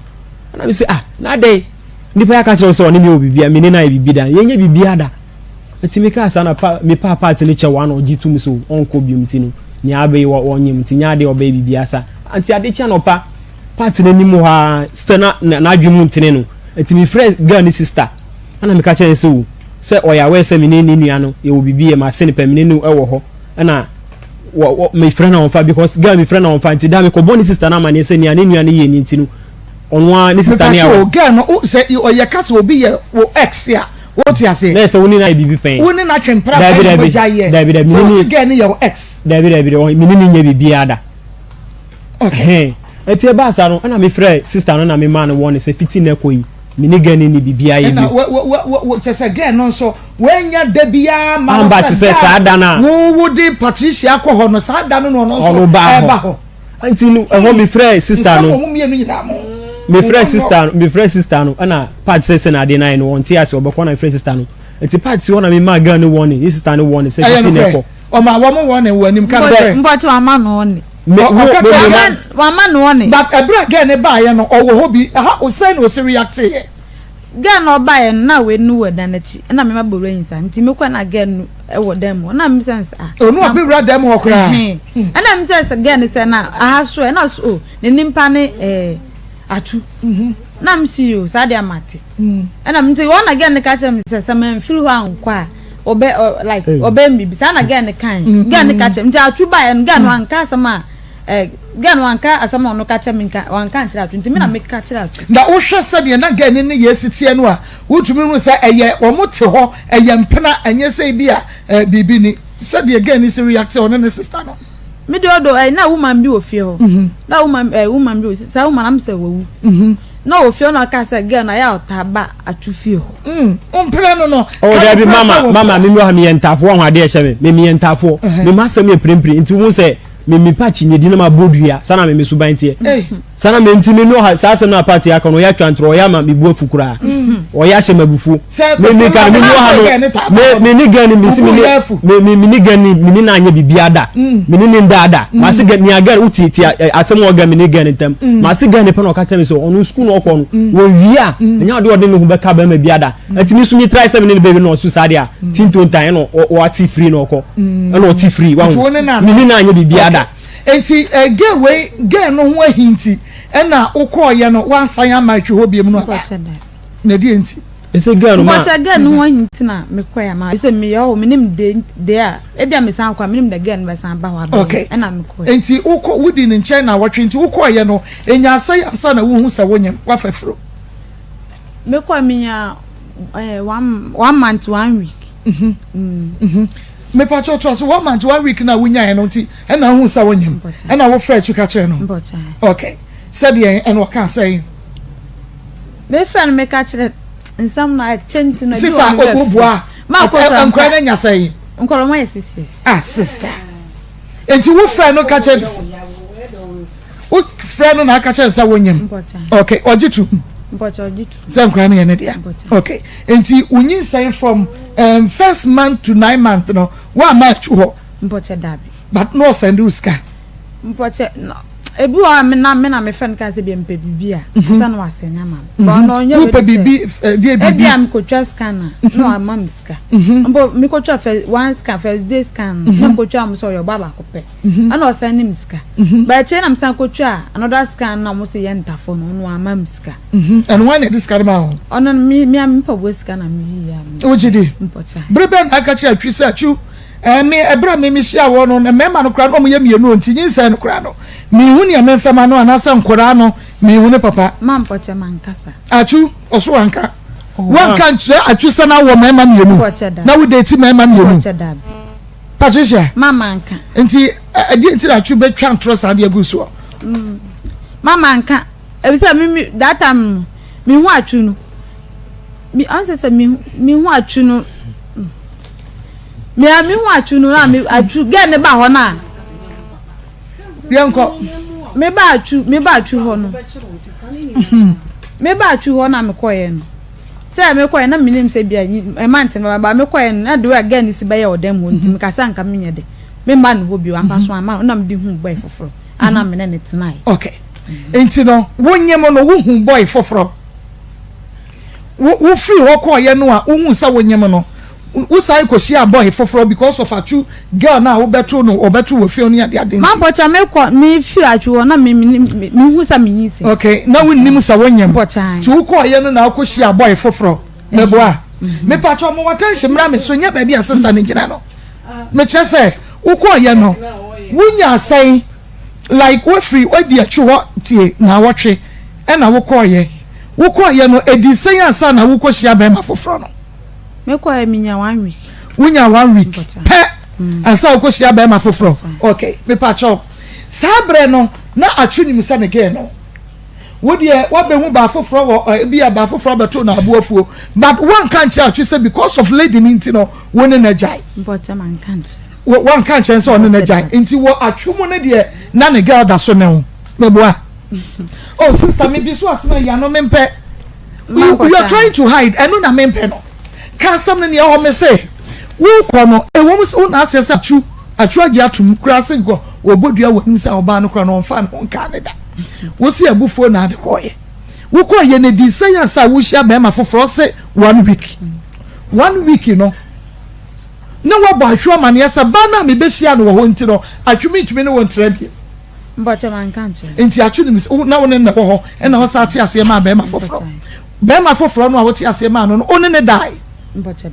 ana me say na dey nipa ya ka kire so oni me obibia me ni na bibida yenye bibia da enti me ka sa na me pa part ni che wa na ojitu me so onko bium ti no ni abe wo nyim ti nya de oba bibia sa anti adechi anopa part ni mu ha stena na adwemu ntene no enti me friend ga ni sister ana me ka kire so se oya we se me ni nua no ye obibi e ma se ne pa me ni ewo ho na me friend na on fa because girl me friend na on fa nti da me ko boni sister na ma ne se ni nua ne ye ni nti no onwa ni sister ne ya girl no se oya kase obi ye wo ex ya what you say na say woni na bibi pen woni na twempra pen mo jaye David so again your ex David o mi ni nya bibi ada okay eti e ba sa no na me frɛ sister no na me man won say fiti na koyi mi ni gani ni bibi aye bi na wo just again no so wenya da bia ma ba ti say sa ada na wo di Patricia akɔ no sa ada no no so ba ho anti no e ho me frɛ sister no me frɛ sister no ana part say na dey na no won ti ase obekɔ na frɛ sister no enti part si wona me ma gani warning this sister no warning say fiti na ko o ma wo mo warning wo anim ka frɛ mbɔti wa ma no warning wa ma no warning but ebra again e ba ye no owo ho bi ha o say no se react ye gan no ba ye na we nu we dan achi na me ma boro yinsa nti me kwa na gan nu e wo dem na me sense o nu obi ra dem ho kra na me sense gan se na aha so e na so ne nimpa ne atu na me see you sa dia mate na me say wona gan ne ka che me se man feel ho ankwa obe like obe mbi sa na gan ne kan gan ne ka che nti atu ba ye gan no anka sama gan wanka asama ono ka chemi nka wanka nchira atu ntimi na meka chira atu na wo hwe se de na gan ni yesitie no a wutumi hu se eye wo mote ho eye mpena anye se bi a bibi ni se de gan ni se react on ne sister no me de odo na woman bi ofie ho na woman bi sa woman am se wo na ofie no ka se gan na ya otaba atu fie ho mpena no o da bi mama me ha me yentafo ho ade ehye me yentafo me masem e prempri nti wo se me patch nyedi na ma bodua sana me suban tie sana me ntimi no ha sa asem na party aka no ya twantro ya ma me bu afukura o ya hye mabufu me ka me no ha no me ni gani me si me ni gani me ni na anya bibia da me ni ndada ma se gani aga utiti asem o ga me ni gani tam ma se gani pe no ka tell me so onu school no okọ no wo wia nya de ode no hu be ka ba ma bia da atimi su ni try 7 ni baby no su sa dia tinto tan no o ati free no okọ e no ati free wa me ni na anya bibia enti ge no ho ahinti na ukoye no wansan amatwe ho biem no na di enti ese ge no ma but ge no ho ahinti na mekoya ma ese me yo menim de a ebia me san kwa menim de ge no be san ba wa ba na mekoya enti uko wudi ni nche na watwe enti ukoye no enya asai asa na wo hu sa wonyem wa fafro mekoya minya 1 month 1 week me pacho to so 1 month 1 week na wunya no nti e na hu sa wonyem e na wo fra chuka che no okay said ye en wo kan say me friend me ka chere nsam na chenti na sister obubua ma ko so nkra na nya say nkoro ma yes sister enti wo fra no ka chere wo fra no na ka chere sa wonyem okay ojitu Sam crying in it. Okay. And see, when you say from first month to 9 months, no, 1 month to ho. But no senduska. No. Ebu a me friend ka se bi mpe bibia. Sa no asenya ma. But no nya we bibi dey bibi. Ebi am ko twa scan no amam ska. Mbo me ko twa first scan first day scan. Na ko twa am so your baba ko pe. Ana o send him ska. But che na am san ko twa another scan na mo se ye ntafo no no amam ska. And when this scan ma ho? Ono me am mpa bo ska na me ya. O jide. Mpocha. Breben aka che atwi sa chu. Me ebra me hia wo no mema no kra no mo ye mienu nti nyinsa no kra no me hu ne amemfema no anasa nkora no me hu ne papa mampoche mankasa achu oso anka wanka nchire achu sana wo mema mienu na wo date mema mienu Patricia mama anka nti adi nti achu be twa ntro sa de aguso mama anka ebisa me that time me hu achu no me answer me hu achu no me hu achu no na me achu ge ne ba ho na Bianco me ba achu ho no me ba achu ho na me koye no se me koye na minim se bia e mante me ba me koye na de we ga ni si ba ye odam ho ntim ka sa nka me nye de me ma no ho bi wa mpa so ama na me di hu boy foforo ana me ne tenai okay enti no wonye mo no wo hu boy foforo wo free wo koye no a wo hu sa wonye mo no usai ko shia boy foforo because of achu girl na wo beto no obeto wo fie no ya de ma pocha me ko me fi achu na me hu sa me yin se okay na wonnim sa wonyam ti wo ko ye no na ko shia boy foforo me boa me pacho mo watanhye mra me so nya ba bia sister ne gina no me chese wo ko ye no wunya sai like we free we dia chu ho tie na wotwe e na wo ko ye no edi sai asa na wo ko shia ba ma foforo no me ko eminya 1 week wunya 1 week pe asa okosia be ma foforo okay me pa cho sabre no na atwuni mi se ne ge no wo de wo be hu ba foforo wo bi ba foforo be to na abuafuo but one can't tell say because of lady minti no woni na jai but man can't one can't chance on na jai nti wo atwumo ne de na ne girl da so ne ho me boa oh sister me bi so asema ya no mempe you are trying to hide enu na mempe no ka sam ne ho me say wo kɔ no e wo mu na asese atwu agi atum kura se go wo bodua wo nim se oba no kura no mfa no nka ne da wo si abufo na de kɔye wo kɔye ne di se ya sa wo hia be ma foforo se 1 week 1 week no na wo ba atwu ma ne ya sa ba na me be hia no wo ho nti no atwumi ntumi ne wo ntra bi but man can't nti atwu nim na wo ne na wo ho e na wo sa ate ase ma be ma foforo no a wo te ase ma no one ne dai but that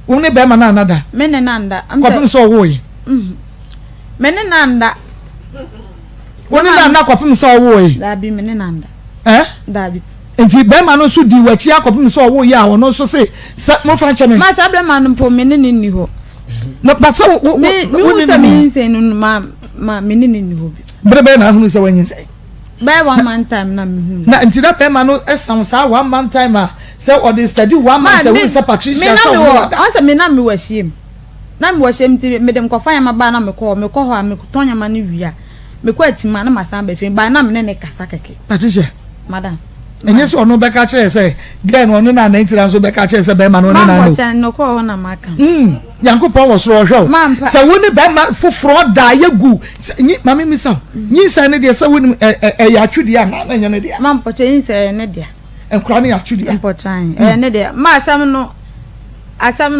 Uni be mana nada. Mene nanda. Kwapim so wo yi. Mene nanda. Uni nanda kwapim so wo yi. Da bi mene nanda. Da bi. Enti be ma no so di wachi akwapim so wo yi a wono so se mo fa nche me. Ma sa bre ma no po mene ni ho. No but so me se me nse no ma mene ni ho bi. Bre na hunu se wanyin se. By 1 month time na me hu. Na enti da be ma no esam sa 1 month time a say or the study 1 month say we say Patricia so answer me na me washim na me washim ti me dem ko fanya maba na me ko ho a me tonya ma ne wi a me ko atima na masan ba fin ba na me ne kasa keke Patricia madam enye so no be ka kire say gen ono na 90 so be ka kire say be ma no na no ma ko no ko ho na maka Yankopon was so hwe say woni be ma foforo da yegu mama mi sa nyi sa ne de say woni ya twudi a na nya ne de ma po che nyi sa ne de enkura ne atwudi important ne de ma asam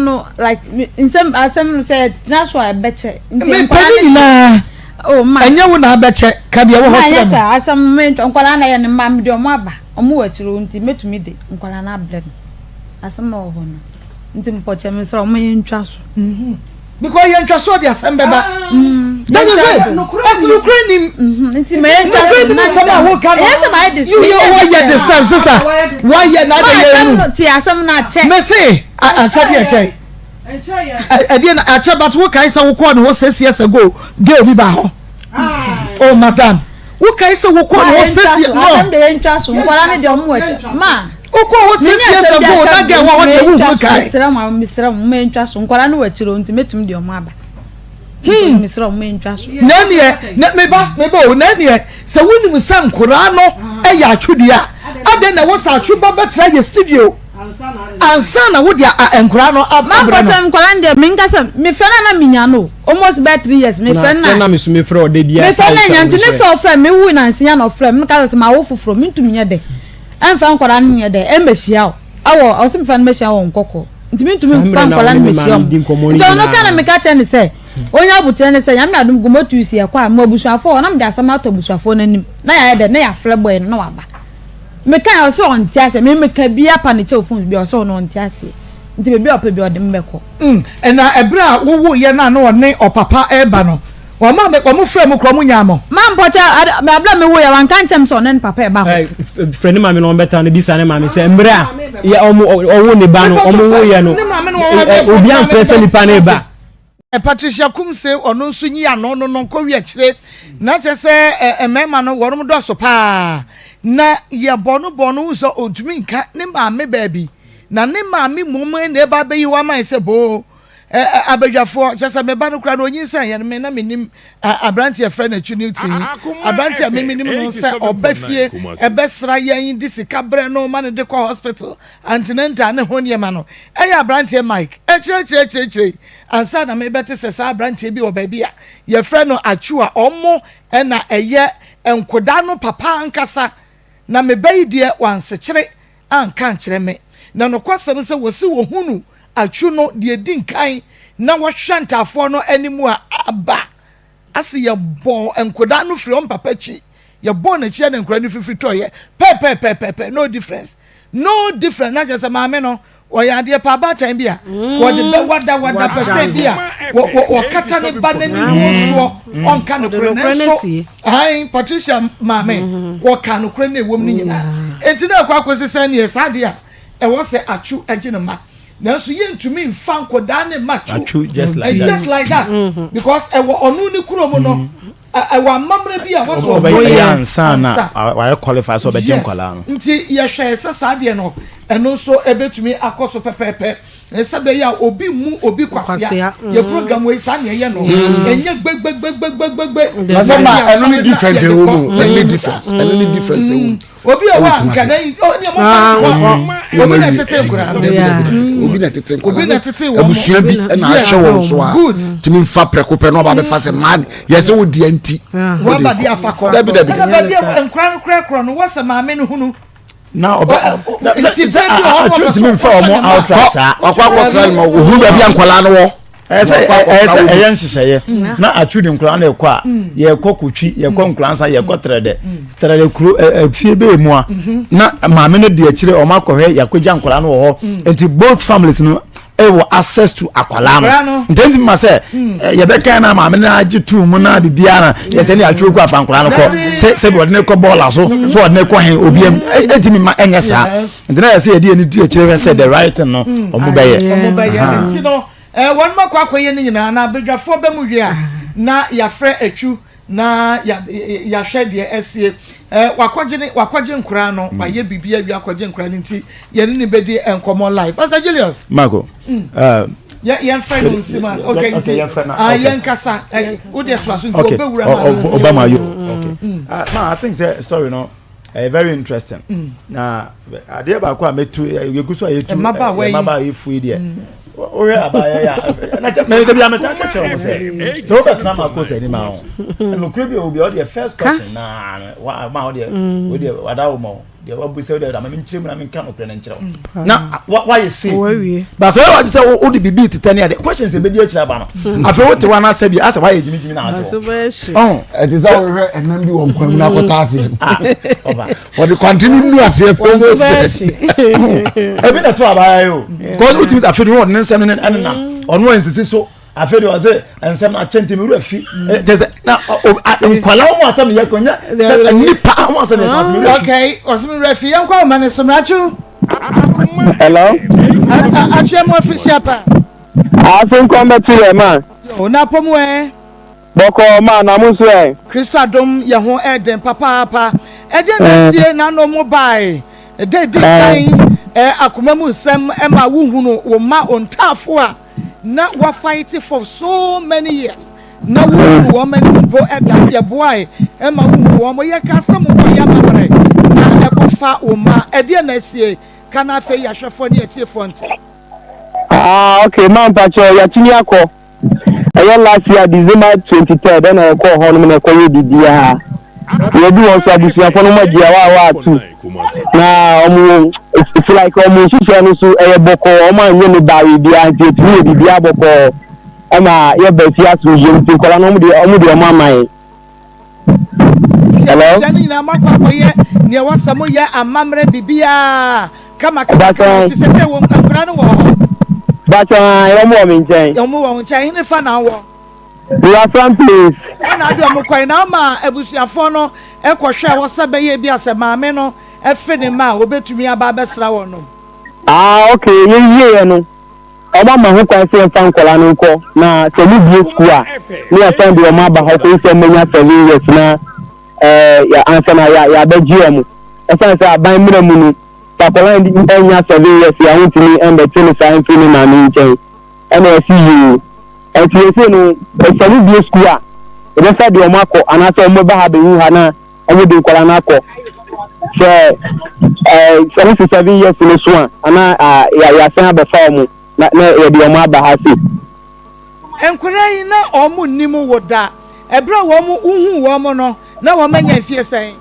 no like insem asam say na so a beche me pani na oh ma anya wo na beche ka de wo ho kire me asam me nkwala na ye ne ma me de omo aba omo wachiro nti metumi de nkwala na bled asam no ho no nti mpoche me sra omo ye ntwa so because ye ntwa so de asam beba that is it no Ukraine nti me ntwa yes my this you why ye this time sister why ye na de ye ti asam na che me say acha de che e na acha but wo kai say wo ko no 6 years ago girl bi ba ho oh madam wo kai say wo ko no 6 years no asam de ntwa so nkwala ne de omo wacha ma Oko 6 years ago na get wo de wu kai misra me ntwa so nkwala ne wachiro nti metum de omo aba misra me ntwa so na ne me ba o na ne se woni musa nkora no e ya atwudi a ade na wo sa atwuba betra ye studio ansana wo dia nkora no ma potem nkwala nde me nkasa me fena na minya no almost by 3 years me fena na me so me fro de bia me fena nyanti ne fro me wu na nsia no fro me nkasa ma wo foforo me ntumi nya de emfa nkwala ne de emehia o awo osim fa mehia wo nkoko ntimi ntumi fa nkwala ne mehia nto no kana me ka che ne se onya abutere ne se nyame adum gomotu isi ya kwa ma busuafo na me de asama to busuafo nanim na ya de na ya fle boy no waba me kan o so ontiase me ka bia pa ne che ofun bia o so no ontiase nti be opa bi o de mbeko na ebra wo ye na na one opapa eba no wa ma me ko mu frɛ mu kro mu nyamo ma mpocha me abla me wo ya wan kan chem so ne papa eba ko friend ma me no beta no bisa ne ma me se mbra ya owo ne ba no omo wo ye no obi an frɛ se nipa ne ba Patricia Kumse ono nso nyi ano no ko wi akire na che se emema no worum do so pa na ye bono so ontumi nka ne ma me baabi na ne ma me mum ne ba be yi wa man se bo abadwafo che se me ba no kra no onyi san ye me na menim abranti e friend atwinity abranti a me menim no se obafie ebesra yen di sika bre no ma ne de ko hospital antinenta ne ho ne ma no eya abranti e Mike chire ansa na me bete se sa abranti bi o ba bia ye friend no achua omo na eye enkoda no papa ankasa na me bayi de wansechire anka nkyere me na no kwasem se wosi wo hunu achu no de dinkan na wo hwantafo no animu a aba ase ye bo enkoda no firi on papa chi ye bo na chi na enkoda no fifiri toye pe no difference na just maame no o ya de pa ba tan bia wo de be wada pese bia wo kata ne ba na ni wo on kan no so ai Patricia maame wo kan no kure na ewom ni nyina enti na kwa kwese san ye sade a e wo se achu agine ma Now so yen to me fan kodane machu just like that. Just like that. Because I wa onu ni kuro mo no. I wa mamre bi a was sana I qualify so be jam kwala no. Nti ye hwe se saade no eno so ebetumi akoso pepepe. Nsa be ya obi mu obi kwasia. Ye program we sa ne ye no. Enye gbegbegbegbegbe. Na say ma eno ni different e wo any difference. Any difference e wo. Obi o wa nkada yi o ni mo fa. Obi na tete nkura. Obi na tete abusua bi na ahye won so a. Timi mfa prekope no ba be fa se man. Ye se wo di anti. Wa ba di afakọ. Dabi nkura nkura no wasa maame no hunu. Na oba it's mean for more outrasa akwa mo ohuru bia nkwala no wo eyen hyehyeye na atwudi nkwala na ekọ a ye kokotwi ye kọ nkwala nsa ye kọ trede kuro afie be mu a na maame no de akire o makọhwe yakogya nkwala no wo enti both families no ewo access to akwala no ntenti ma se ye be kan na maame na agi tu mu na bibia na ye se ne atwuru ko afa nkwala no ko se be ne ko ball so ne ko hen obiem enti mi ma enye sa enti na ye se ye de ni di akire se the right no omo be ye enti no won makwa akoye ni nyina na bedwafo be mu hwe a na ya frɛ atwu na ya hwɛ de esie wakɔgye nkura no ba ye bibia wi akɔgye nkura no nti ye ne bedi encommon life Pastor Julius Marco yan frɛ no nsima okay nti yan kasa wo de to aso nti obewura ma Obama yo okay I think say story no very interesting na ade ba ko a metu yeguso ayetu maba ifu ide ore abaya ya na me de bia meta ka chere mo say so bet na Maa Akos ani ma ho no kure bi obi o the first question na ma o de wada mo de wabu say de da me nchire mu na me kan okre na nchire na why you say but say what you say o de bibi titani ade questions e be di akira ba no afi wo te wa na sabi asa why jimi na ato oh it is how we enam bi won kwam na kota ase oba for the continue nu ase e bi na to abaya yo because ultimate afi no nsem ne na ono ntisi so afi de o say nsem na chente mi ruafi na nkwala wo asem ye konya nipa wo asem ye konya okay osimi ruafi yan kwa mane somrachu hello achemo official pa asun kombe tire man ona pomu boko man amusu Kristo adom ye ho eden papa eden na sie na no mobile de kan Akoma mu sem ma wuhunu wo ma ontafo a na wa fight for so many years na wuhunu wo mani mpo eda ye boy ma wuhunu wo mo ye ka sam wo ya mabre na ekofa wo ma ede na sie kana fe ya hwefo ne etie fonte okay man pacho ya tini akọ last year December 23rd na ko hono na ko bibia we do also abusia for no magia wa tu na omo it's like omo sisi no so boko omo anye no bawe bia ante tu bibia boko ama ye beti asu je kola no omo de omo amai hello jani na makwa koye ne wasamo ya amamre bibia kama ti sese wo nkura no wo bacha omo mi nchen omo wo nchen ni fa na wo we are from place na do mo kwai na ma abusuafo no ekohwe wo sebeye bi asemaame no efene ma obetumi aba besra wo no okay ye no oba ma ho kwai se fan kola no nko na se mu bi school a ni asan de o ma ba ho ko se menya 7 years na ya answer na ya be gm asan se aban mira mu ni papola ndi enya 7 years ya huntini embe tini sign tini na mi nchen na see you and you say no se mu bi school a e be fa de o ma ko anase o mo ba ha be hu ha na o de kola na ko so 7 years in this one ana ya san be fa mu na e de o ma ba ha si enkurai na o mu nimu woda ebra wo mu uhu wo mu no na wo manya fie sen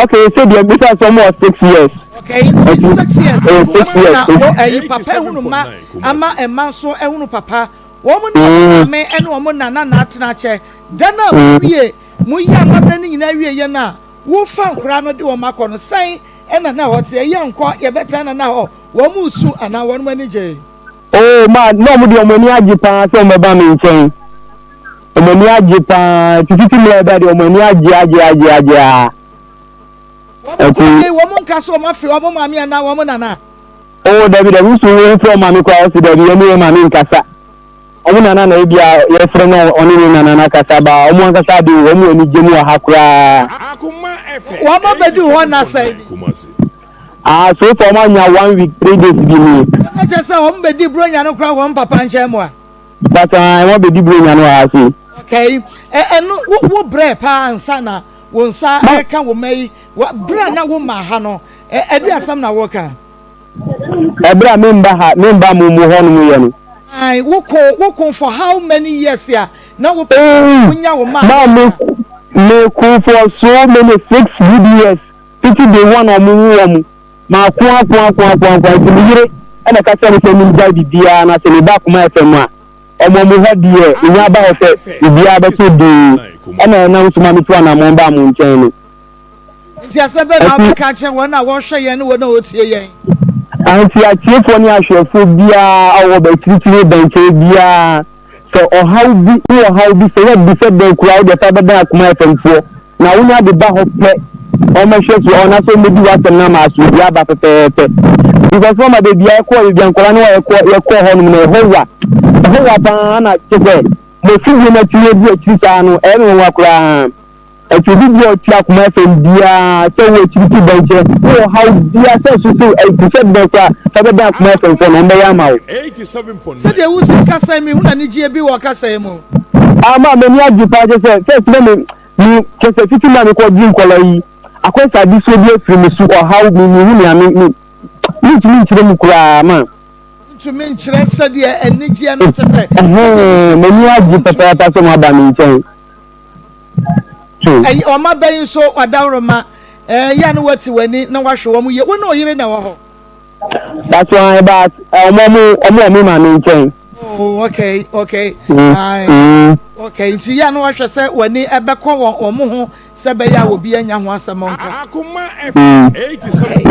okay so the business almost 6 years okay 6 years 6 years papa hunu ma ama emma so ehunu papa wo mu na me ene wo mu na atena che dana wie mu ya amamna ni nyina wie ye na wo fa nkura no de wo makọ no sen ena na ho te ye nkọ ye beta na ho wo mu su ana wo no mani je oh ma no mu de o mani agi pa so me ba mi nchen o mani agi pa titi mi ba de o mani agi wo mu nka so ma firi wo ma mi na wo mu nana oh David we so from mami kwa so David emi mami nkasa omo nana na bia ye frɛ no oni nana na kasa ba omo nkasa de omo ni gemu ha kura Akoma FM wa ma bedu ho na say so for ma nya 1 week 3 days bi ni na che say omo bedi bro nya no kura wo papa nche mo a but I want bedi bro nya no ha so okay eno wo bre pa ansa na wo nsa eka wo mai bra na wo ma ha no e di asam na wo ka ebra memba mu ho no ye no ai wo ko for how many years ya na wo nya wo ma me for so many 6 good years 50 day one omu ma ko ti yire e na ka se ni ja bibia na se ni ba kuma FM a omo mu ho die nya ba ho se bibia ba to di e na nsuma mi to na mo ba mu nchen ni nti asebe na ka che wo na wo hwe ye ne wo na o tie ye anti atiefo ni ahwefo bia awo ba titiri benche bia so how bi so what be said the crowd that abada kuma efenfo na wona de ba ho pe o ma hwe so ona so mebi wa tem na ma so bia ba pepepe because for ma de bia e ko bia nkola no ye ko ho no na howa ba na chefe mo fi na tiye bi atisa no e no wa kura etubi bi o ti akuma efem bia se wo titi benche o how bia se so e said the crowd abada akuma efenfo no mbe ya ma o 87.9 se de wo si kasa mi hu na ni gie bi wo kasa mu ama me ni agi pa je se first me ni kese titi na me ko di nkola yi akwesa bi so bi afiri me su o how me hu ni ami ni tiri mu kura ma tumi nkyerɛ sɛdeɛ anigyea no kyɛ sɛ mani agye pɛpɛɛpɛ sɛ moaba me nkyɛn ɔma bɛyi nso wadawroma yɛ no wati w'ani na wahwɛ wɔ mu yɛ wo ne ɔyere na wɔ hɔ that's why but ɔmo ma me nkyɛn okay nti yɛ no wahwɛ sɛ w'ani ɛbɛkɔ wɔ mo ho sɛ bɛyɛ a obi anya ho asɛm nka Akoma FM 87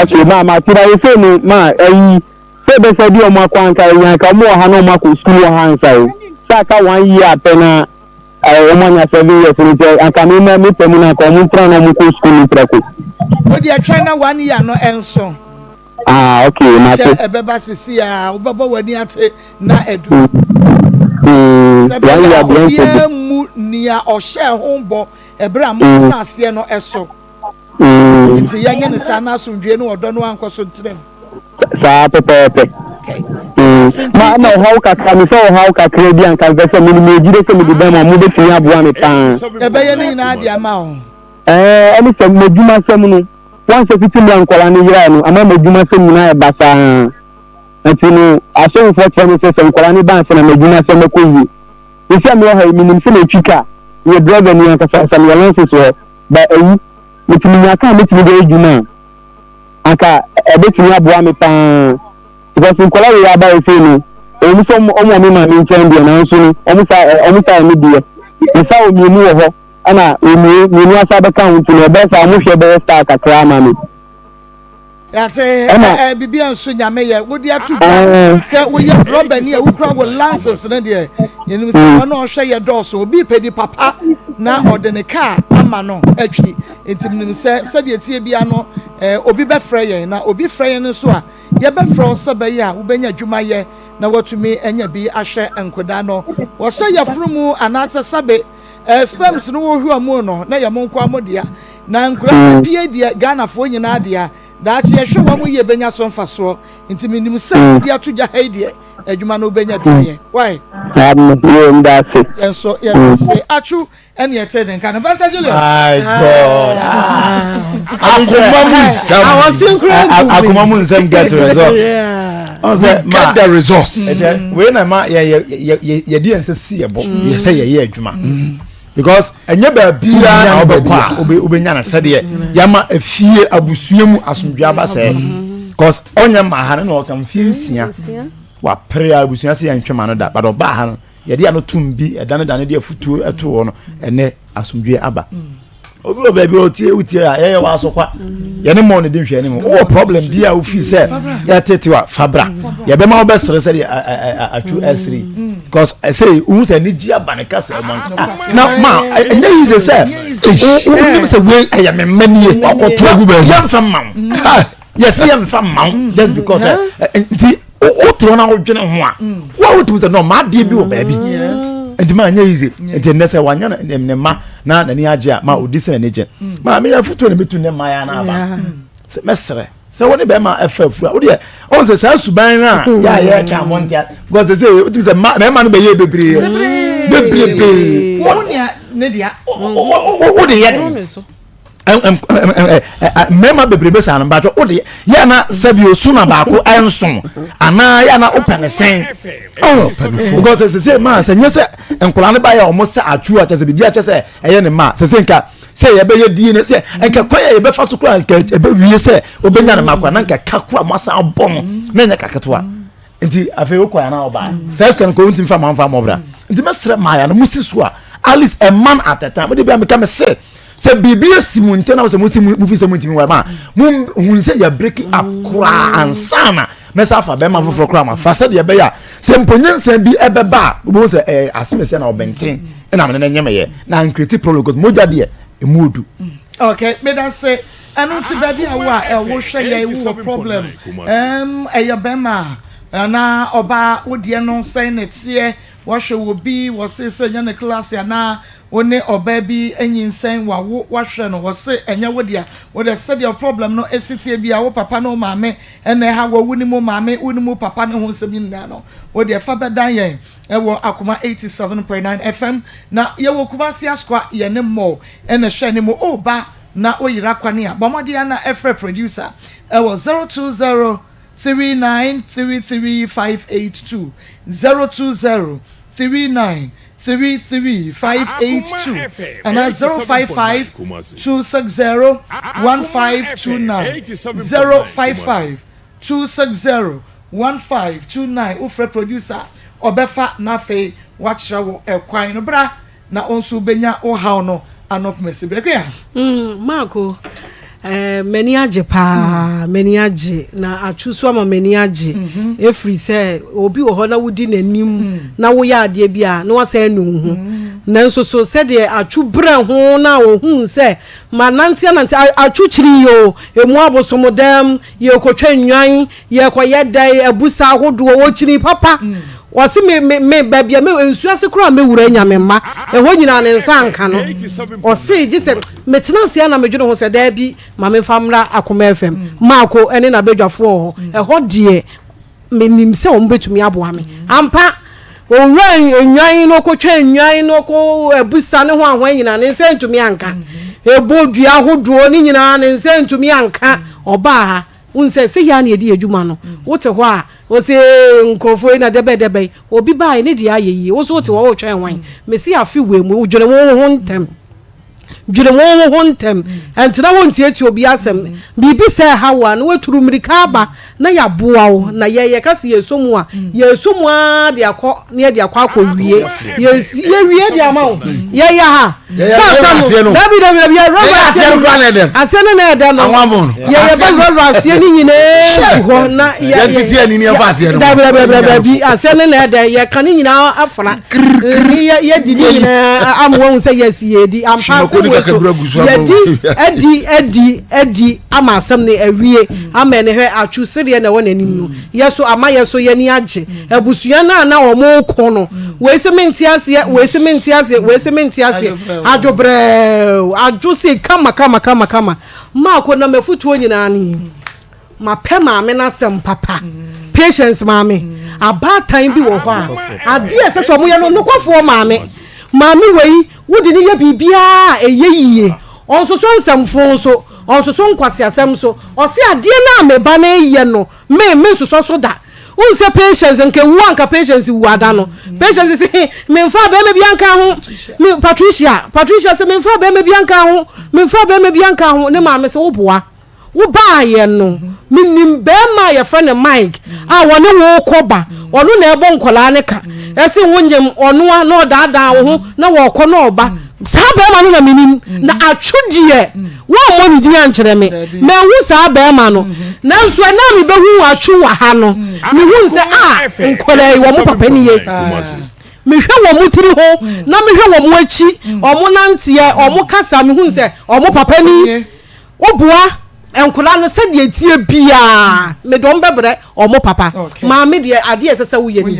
okay ma tira yefe ni ma ayi sebe se di omo akwanka yan ka mo ha no mako school ha nsa o saka 1 year pena omo nya 7 years ni te aka me pemu na ko mo tra na mo ko school ni trako o di atwa na 1 year no enso okay ma te ebeba sisi a obebo wani ate na edu ya bien mu nia o hye ho bo ebra mo tena ase no eso nti yanye ne sa na asundwe no odo no ankoso ntrem sa pepepe ma how ka mi so how ka kredi an kan vese mi me jide se mi de dem mo de tin aboa mi pan ebe ye ni na ade ama o ani se meduma sem no wan se fiti mi ankola ni yira no ama meduma sem na e basa antino aso fo tene se ankola ni ban se na meduma sem ko yi isi mi ho mi nim se na twika ye driver ni an ka sa mi lance so ba eyi mitimi nyaka mitimi de eduma aka ebetimi aboa me pan because nkola we aba efe ni omu so omo mi ma mi nchen de na nso ni omu sa mi de nsa o mi mu ho ana mi asa be kan ntu na be sa mo hwe be start kakra ma mi yate bibia nso nyame ye wodi atu se wo ye rubber ni e wukra wo lances na de yenim se wo no hwe ye doso obi pedi papa na ode ne car ama no atwi entimnim se de tie bia no obi be frɛ yen na obi frɛ yen nso a ye be frɛ se be ye a wo benya dwuma ye na watumi anya bi ahwɛ enkoda no wo se ye frumu anase sabe spams no wo hua mu no na ye monko amodia na nkura pie de Ghana fo nyina de a da che hwe wo mu ye benya so mfaso ntiminim se de atugya haide adwuma no benya biye why ndase enso ye se achu ene ye te den kan Pastor Julius my god akoma mu nsem get results get the resource we na ma ye di ense si ye bo ye say ye adwuma because enya ba bia na obekwa obenya na sede yama afie abusuamu asomdwa ba se because onya ma ha na o kan fie nsia wa pre abusua se yantwema no da but oba ha no ye dia no tumbi edane dane dia futu eto wo no ene asomdwe aba obi oba bi otie ye wa asokwa ye ne mo ne de hwe ne mo o problem bia o fi se ya tetewa fabra ye be ma obesere se atu S3 because I say who say ni gia baneka se man na ma enye yi say o ni say we aya memanie akoto agu ba ya fam ma yes I am from mount just because nti o te wona wo dwene ho a wa wo tu say no ma de bi wo baby nti ma anya easy nti ne say wanya ne ma na nani age a ma odi se ne je ma me ya futu ne metu ne ma ya na aba se mesre se woni be ma afafu a wo de on se sa suban na ya ka montia because say o tu say ma no be ye bebre wo nya ne dia wo de ye mema bebrebe sa namba to ode ya na sabio suna baako enson ana ya na open sen because say ma say nyese enkola ne ba ya omo sa atu a chese bibia chese eye ne ma say nka say ye be ye di ne say enka kwaya ye be fa so kura nka e be wie say obenya ne makwa na nka kakura masa abom na nya kaketoa nti afi okwa na oba say skan ko ntim fa manfa mobra nti mesre ma ya no musiso a at least a man at a time we dey me say se bibia simunte na se mufi se muntimi wa ma mun se ya break up kra ansana mesa fa be ma foforo kra ma fa se de be ya se mponyensa bi ebeba bo se asimese na obenten na me na nyeme ye na create problem because moja de emudu okay me da say anu ti baby awa wo hwe ye wo problem eya bema na oba wo de no say na tie wo hwe wo bi wo se nya na class ya na one oba bi anyinsen wa wo hwe no wo se enya wo dia wo de se dia problem no esiti bi a wo papa no maame ene ha wo wuni mo maame wuni mo papa ne ho nsem nna no wo de fa bedan yen e wo Akoma 87.9 FM na ye wo Kumasi askwa ye ne mo ene hwe ne mo oba na oyira kwane a bomodia na efre producer e wo 020 3933 582 020 33582 and 055 260 1529 055 260 1529 ufre producer obefa na fe watchra wo ekwan no bra na onso benya o haw no anop mesibrekwe ya Marco many age pa many age na achuso ama many age efri say obi wo ho na wudi nanim na wo ya ade bia na wasa nu hu na nso so se de achu bra ho na wo hu se manantia nanti achu chiri yo emu abosomodam ye kotwa nwan ye koyedai abusa hodo wo chiri papa wasi me babia me ensu ase kro me wura nya me ma ho nyina ne nsa anka no o se gise metenanse na medwene ho se da bi ma me famra Akoma FM Maako ene na bedwafo ho de menim se o mbetumi aboa me ampa owura enwan no kotwa enwan no ko abusa ne ho ahwan nyina ne nsa ntumi anka ebodua hodo ni nyina ne nsa ntumi anka oba ha unse se ya na edi adwuma no wote ho a wo se nkofo na debe obi bai ne dia yeyi wo so wote wo twen wan mesi afi wemu dwene wo ho ntem entina wo ntie obi asem bibi se hawa no waturu mirika aba na ya boa wo na ye kase yesomu a de akọ ne de akọ akọwie ye wie de ama wo ye ya ha dabi asene na ede no ye ba asie ni nyine ho na ye titi ani ni afa asie no dabi asene na ede ye kan nyina afra ye di nyina amwo se ye sie di ampa edi ama asem ne awie ama ne hwe atwu sede na wona nim yeso ama yeso ye ni age abusua na omo ko no we sementi ase ajobre ajose kama Maako na mafutuo nyina ni mapɛ maame na sem papa patience maame abatan bi wo ho a ade ese so mo ye no nokofo maame wei wodi ni ye bibia eyeyie onso so nsamfo so onso so nkwase asem so ose ade na meba na ye no me so da unse patience nke wu anka patience wu ada no patience se me mfa be me bia nka ho me Patricia se me mfa be me bia nka ho ne maame se wo boa wo ba ye no minim be ma ye friend Mike wone wo koba ono na ebo nkola ne ka ese wonyem ono na odaada wo ho na wo kɔ na oba saa be ma no na minim na atwodie wo mo ni di ankyere me hu saa be ma no na nso na me be hu atwo wa ha no me hu se nkola yi wo mo papa ni ye me hwe wo mo tiri ho na me hwe wo mo achi o mo nantie o mo kasa me hu se o mo papa ni wo boa enkola no se de tie bia me don bebre omo papa maame de ade esese wo ye ni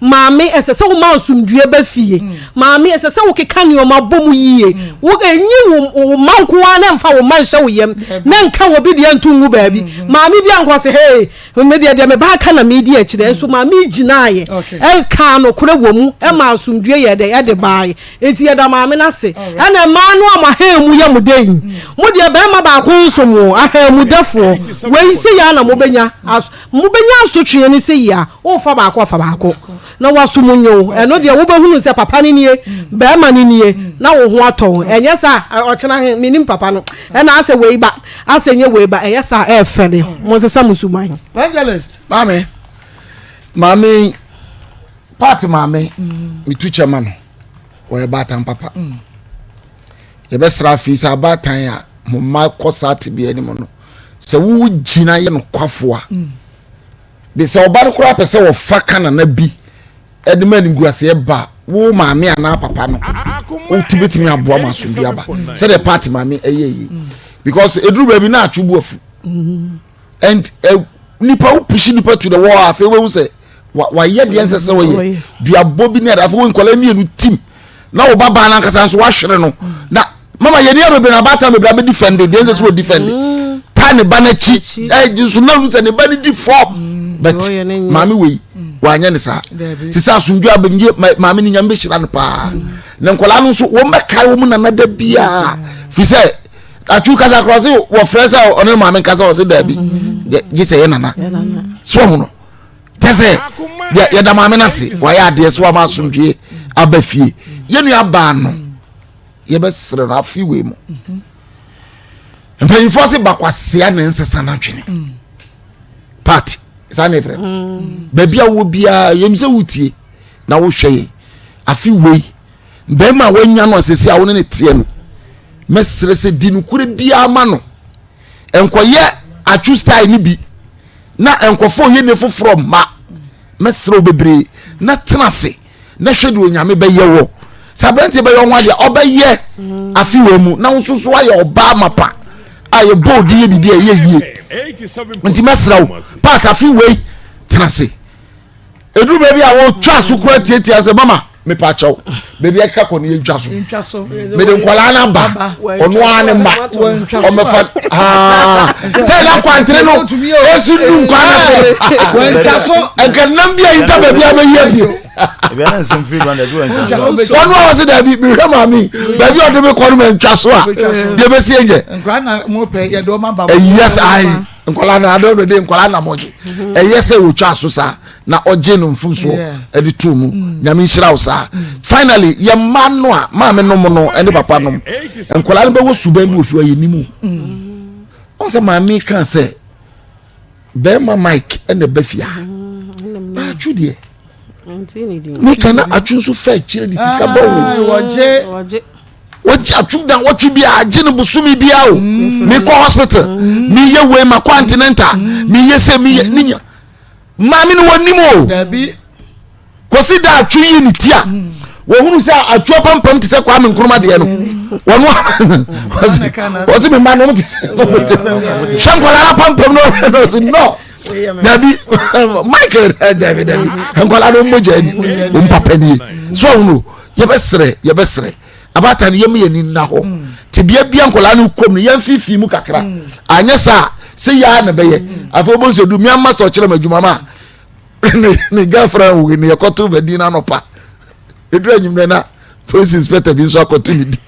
maame esese wo ma osumdue ba fie maame esese wo keka ne o ma bom yie wo enyi wo manko na mfa wo man hye wo yem na nka wo bi de ntungu baabi maame bi anko se hey me de me ba ka na me di akire enso maame gina ye e ka no kore wo mu e ma osumdue ye de bae enti ye da maame na se na ma no ama he mu ye mu den mu de ba ma ba ko nso mu aha mu defo we se ya na mo benya asotwe ni se ya o fa ba ko na waso mu nyo eno de wo behunu se papa ni nie ba ma ni nie na wo ho ato enye sa o chena minim papa no e na ase we ba ase nye we ba enye sa e fele mo se sa musuman evangelist mami party mami mi tu chairman o e batan papa ye be sra fi sa batan ya mo ma kosati bi ani mo no se wo gina ye no kwafo a be se oba kora pese wo faka na bi edman nguase e ba wo maame ana papa no wo tibetimi aboa masumbi aba se the party maame eyeye because eduru baby na achubu afu and nipa wo push nipa to the wall afa we say wa ye de ense se wo ye dua bobi na afa wo nkola mienu team na wo baba na nkasa so wa hwere no na mama ye ne be na bata me bra be defend de ense so defend tane banachi so na nu se ne bani di form but mami we wanya ne sa sisa asundua abemye mami ni nyambe hira no pa na nkola no so wo mbeka wo mu na nada bia fi se atu kasa cross wo fresa ono mami kasa wo se da bi je se ye nana so ho no tese ye da mami na se wa ya de so ma asundue abafie ye nu aba no ye be sere na afi we mu mpanyifo se bakwasea ne nsesa na twene party sana efre baby a wo bia yemse wutie na wo hwe afi wei be ma wanya no asesi a wo ne tie no mesere se di nukure bia ma no enkoye achu style ni bi na enkofo ye ne foforo ma mesere obebre na tenase na hwe de onyame be ye wo sabante be yo nwa de obaye afi wei mu na nsoso aye oba mapa aye bodi ye bibia ye nti mesraw part afi wei tenase eduru baby a wo twa so kura tietia se mama me pa chaw baby aka ko ne ye twa so me de nkwala na ba ono ane ma o me fa se la kwantre no esu du nkwana se wen twa so enkanam bia yita baby a be ye bio ebe na nsem free runners wo enka ono was da bi me hwe mami baby o de me ko no me twa so a de be se enje nkwana mo pe ye do ma ba yes I nkola na ado de nkola na moje eyese wo twa so sa na oje no mfumso edi tumu nyame nhira wo sa finally ye mano a ma me no mo no ene papa no nkola no be wo suban bi ofi aye nimu on se ma mi kan se be ma mike ene be fia ba chudie mi kana achunsu fe chire di sika bawo woje what atu dan what bi agye no busumi bia o me ko hospital me ye we ma continental me ye se me ninya mami no wonimo dabi kosi da atu yi ni tia wo hunu se atu pampam ti se kwa me nkruma de no wono wosi me ma no ti se shankola pampam no so no dabi Michael David nkola no moja ni papa ni so hunu ye besere abata ne yem ye ni na ho te bia bia nkola no kom no yem fifi mu kakra anya sa se ya na beye afo bo se du mi master kire madwuma ma ne girlfriend wo ne yakoto bedi na no pa edu anyum na police inspector bi so akoto ni di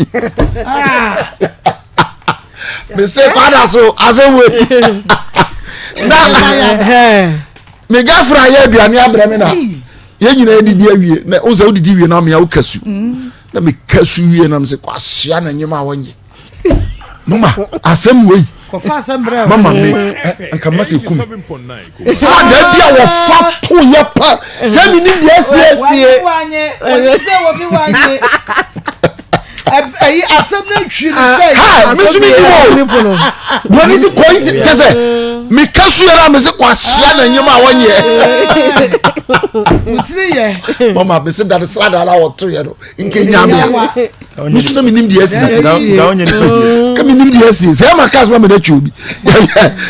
me se kwada so azewe na me girlfriend ya aduane abre me na ye nyina edidi awie na o se odidi wie na me ya ukasu na me kasu wie na me se kwasia na nyima wonye mama asem wei ko fa asem bra mama me anka mase kum sa da bia wo fa to ye pa se mi ni dia sie wanye se wo bi wanye asem na twi ni say ha me su mi di wo bo ni si coincidence me kasu yara me se kwasia na nyema wonye utiri ye mama me se da srada la woto ye no nke nyamia me su na me nim de asi ga onye ni ka me nim de asi se ma kasu ma me da twobi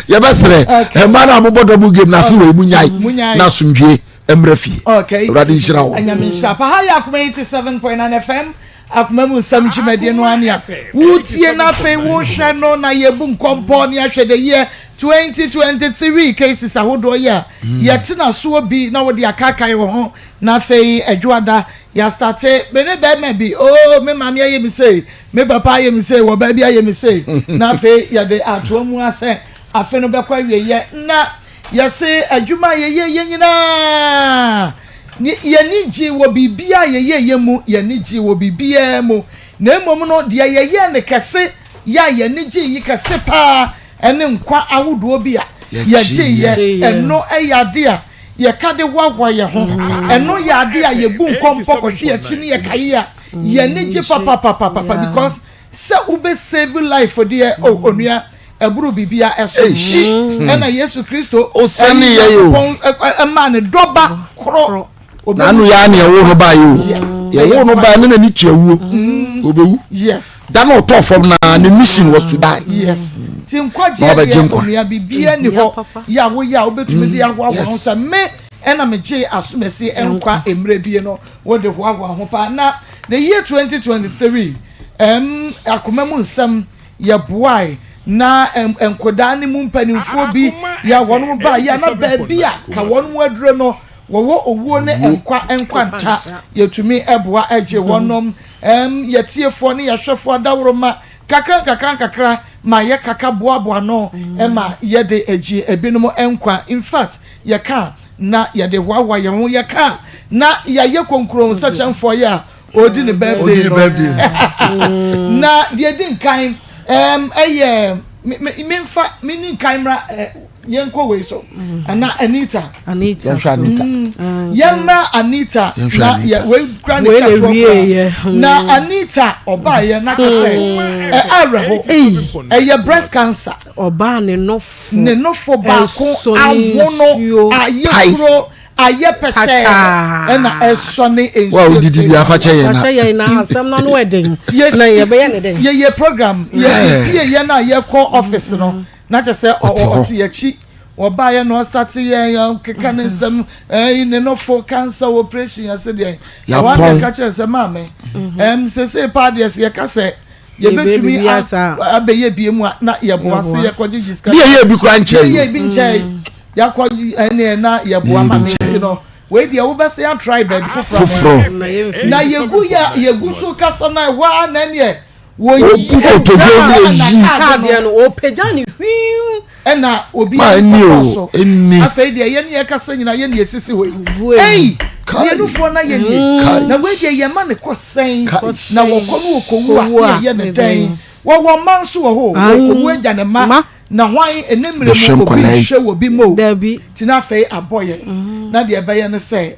ye be sere e ma na mo bodo game na fi we munyai na sumdwe emrafi okay radi nshira wo anyame nshira pa ha ya kuma 87.9 FM akuma mu sam chimedie no ania wutie na fe wo hwe no na yebu nkompo ne ahwe de year 2023 cases ahodo ya yetina so bi na wo de akakai wo ho na fe adwoada ya starte bene be me bi oh me mama ye mi say me papa ye mi say wo ba bi ye mi say na fe ya de ato mu ase afe no be kwa wie ye na yase adwuma ye nyina yeni ji wo bibia ye mu yeni ji wo bibia mu na emom no de ye ne kese ya yeni ji yi kese pa ene nkwa awodo bi a ye ji ye eno eyade a ye kade wagwa ye ho eno yade a ye bu nkompo kohwe ye chi ne ye kai a yeni ji papa because se ube save life for there onua eburu bibia eso ena Yesu Kristo o sani ye yo ma ne doba kro nanu ya ne wo no ba yo ye wo no ba ne ni tuawu obewu yes that no top from na the mission was to die yes tin kwaje ya bibia ni ho ya wo ya obetumi de ahwa ho so me ena meje asomese enkwa emre bie no wo de ho ahwa ho pa na the year 2023 akoma mu nsam ya boai na enkoda ni mu mpanimfo bi ya wono ba ya na ba bia ka wono aduro no wo owuo ne enkwanta yetumi eboa age wonom yetiefo ne yahwefo adawroma kakra ma ye kaka boaboa no ma ye de age ebinom enkwa in fact ye ka na ye de hwawa ye ho ye ka na ye konkrom sachenfo ya odi ne birthday na de din kan memfa mini camera yenko we so ana Anita yemma Anita na we grant na Anita oba ye na chese areho ye breast cancer oba ne nofo ba ko awono ayekro ayepeche na esone ensu wa didi afache ye na asem na no wedding na ye be ye ne den ye program ye na ye call office no na chese o ye chi oba ye no start ye keka ne nsem ne no for cancer operation ya se de ya wa ka chese mame se pa de ye ka se ye betumi abeye biemu na ye boase ye kwaji jiska ye bi kura nche ye bi nche ya kwaji ene na ye boa mame ti no we dia wo be se ya try bed foforo na yegu so kasa na wa na ne wo yi card no o pejani hwim ena obi eni afei dia ye ne kasa nyina ye ne esisi we ei ye no fo na ye ne na we dia ye ma ne kosen na wo kono wo kowu a ye ne den wo manso wo ho wo agya ne ma na hwan enemre mu obi hwe wo bi mo tina afei aboye na de be ye ne se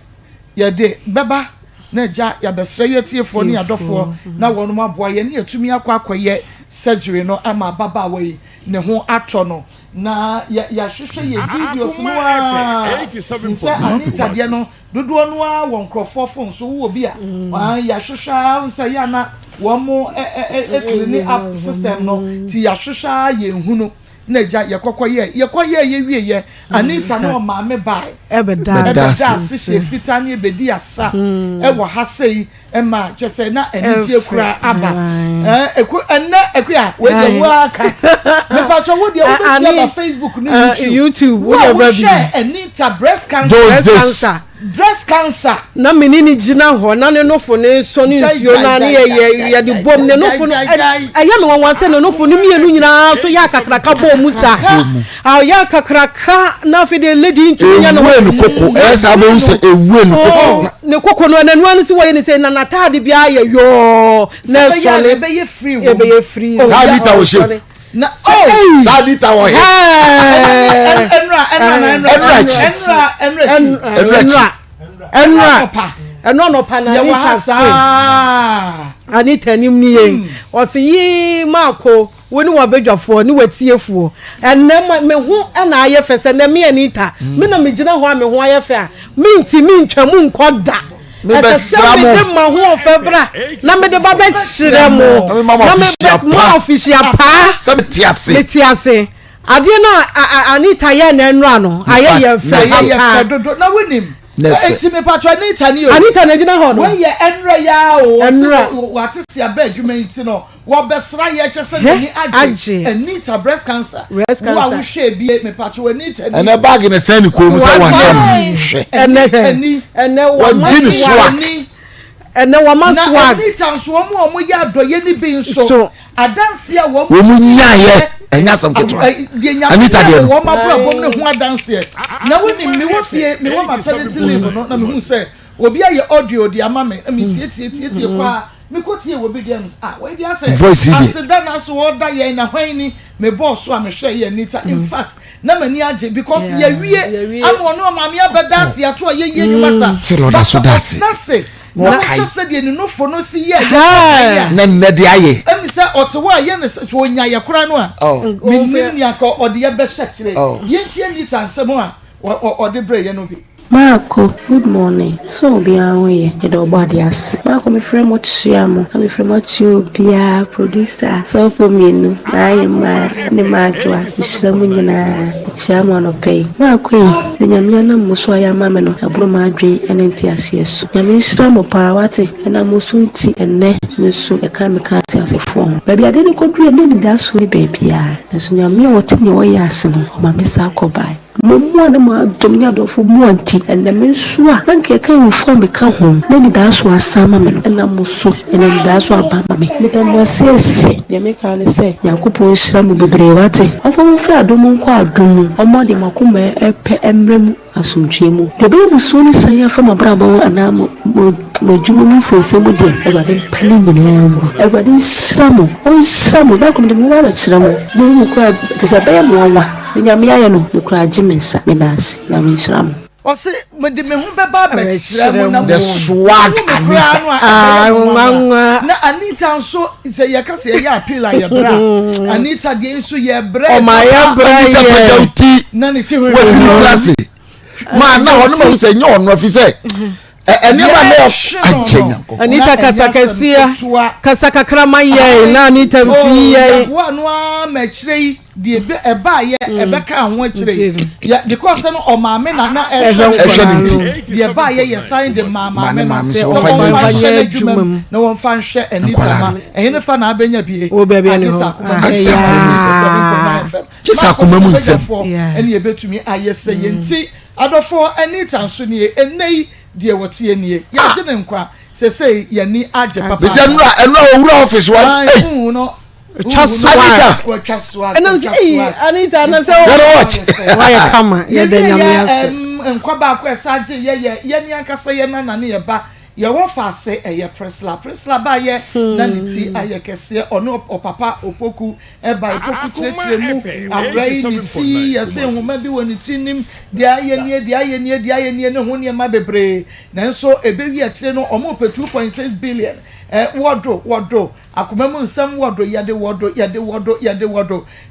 ye de beba na ja ya besre ye tiefo ne adofo na wonu maboa ye ne yatumi akwakoye surgery no ama baba we ne ho ato no na ya hwehwe ye videos no a Anita de no dodo no a won krofo phone so wo bi a ya hwehwe unsa ya na wo mo clean up system no ti ya hwehwe ye hunu na ja yekokoye ye wie ye Anita no ma me bai ebeda se fita ne bedi asa wo ha sei ma chese na enije kura aba ekua we de waka me patcho wo de wo be na Facebook ni YouTube wo de baby Anita breast cancer na menini gina ho na ne nofo ne so ne nsuo na ne ye de bom ne nofo aya me wan se ne nofo ne mienu nyina so ya kakraka bom musa ya kakraka na fe de lady into nya no we koko esa bo se ewe no koko ne koko no nanu an se wo ne se na natade bia ye yo na so ne be ye free Anita wo she na Anita wo he enra no pa na Anita nim ni yen o se yi Maa Akos woni wa bedwafo ni watiefo enne me ho na aye fe se na me Anita me na me gina ho a me ho aye fe a me nti me ntwamu nkoda me besra mo de ma ho febra na me de baba chire mo na me mo official pa se metiase ade na Anita ye na enu ano aye ye fe dodo na wonim enti me patwa Anita na gina ho no we ye enra ya o wate se abadwuma nti no wo besra ye chese ni age Anita breast cancer wo hwe bi me patwa Anita ni ene bag ne sen ni ko mu se wan hwe ene wa maswani ene wa maswag na Anita nso mo ye adoye ni bi nso adanse a wo mu nyaye enya sam ketwa Anita de wo ma bra bom ne ho adanse na woni me wo fie me wo maternity leave no na me hu se obi aye audio di ama me tie kwa me ko tie wo bi dem we dia say asida na so wo da ye na hwan ni me boss so a me hwe ye Anita in fact na mani age because ye wie ama no ma me abadase ato ye nyuma sa na say na so de ni no fo no si ye na de aye emi se otewa ye ne so nya ye kura no a me ya ko ode ye be hye ye ntie Anita nsem a ode bre ye no bi Maa Akos, good morning. So be away. You do body as. Maa Akos, me friend what shiamo. Me friend what you be a producer. So for me no. Na yema ne matwa. Shiamo nyina. Shiamo no pay. Maa Akos, the nyamia na muso ya mama no. Abro madwe enti asieso. Nyamia shiamo pa wate. Na muso nti enne muso e ka me ka ti asefo. Baby ade ni kodru ene ni daso ni baby a. Na so nyamia wote nye oya ase no. O ma me sa akobai. Mumwa na ma domnya dofo muanti enne mensua nanke kan ufo me ka ho na ni daso asama me na muso enne ni daso abama me me da mo sese de me ka ne se yakopon hira mu bebre wate afo mu fra adomu nko adomu omo de makoma epe emrem asomtwe mu de be muso ni san ya fa mabraba wo anamo mojumu ni sese mu de ebade pani nyina mu ebade sramo da kom de mu wa chiramo mu ko tsabe mu wa nyamia ye no mekura jimensa menasi na menshram o se me de me hu beba be chiramo na the swag Anita na Anita nso se ye kase ye apila ye bra Anita de nso ye bra o ma ye bra ye na ni ti ho wasi class ma na wono ma se nyo ono fi se eni ma le achenya Anita kasakasia kasakakrama ye na Anita mfi ye wo no a ma chire de eba ye ebeka ho chire ya because no o ma me na de eba ye sign the mama me na se o fa nye adwuma na won fa nhwe Anita ma ehne fa na abenya bie o bia bia ni ho chisa Akoma mu nsem ene ye betumi ayese ye nti adofo Anita nso ne enei de wotie nie ya je ne nkwa se ye ni age papa be se enra owura office wa no Anita Anita na se why come ye de nyamia nkwa ba ko esaje ye ni ankasa ye na ne ye ba ye wo fa se eye presla ba ye na ni ti aye kese ono papa opoku e ba opoku chire mu awrai ni ti ye se homa bi woni ti nim dia ye ni ne ho ne ma bebre nanso ebewi a chire no omo pe 2.6 billion wodo Akoma mu nsam wodo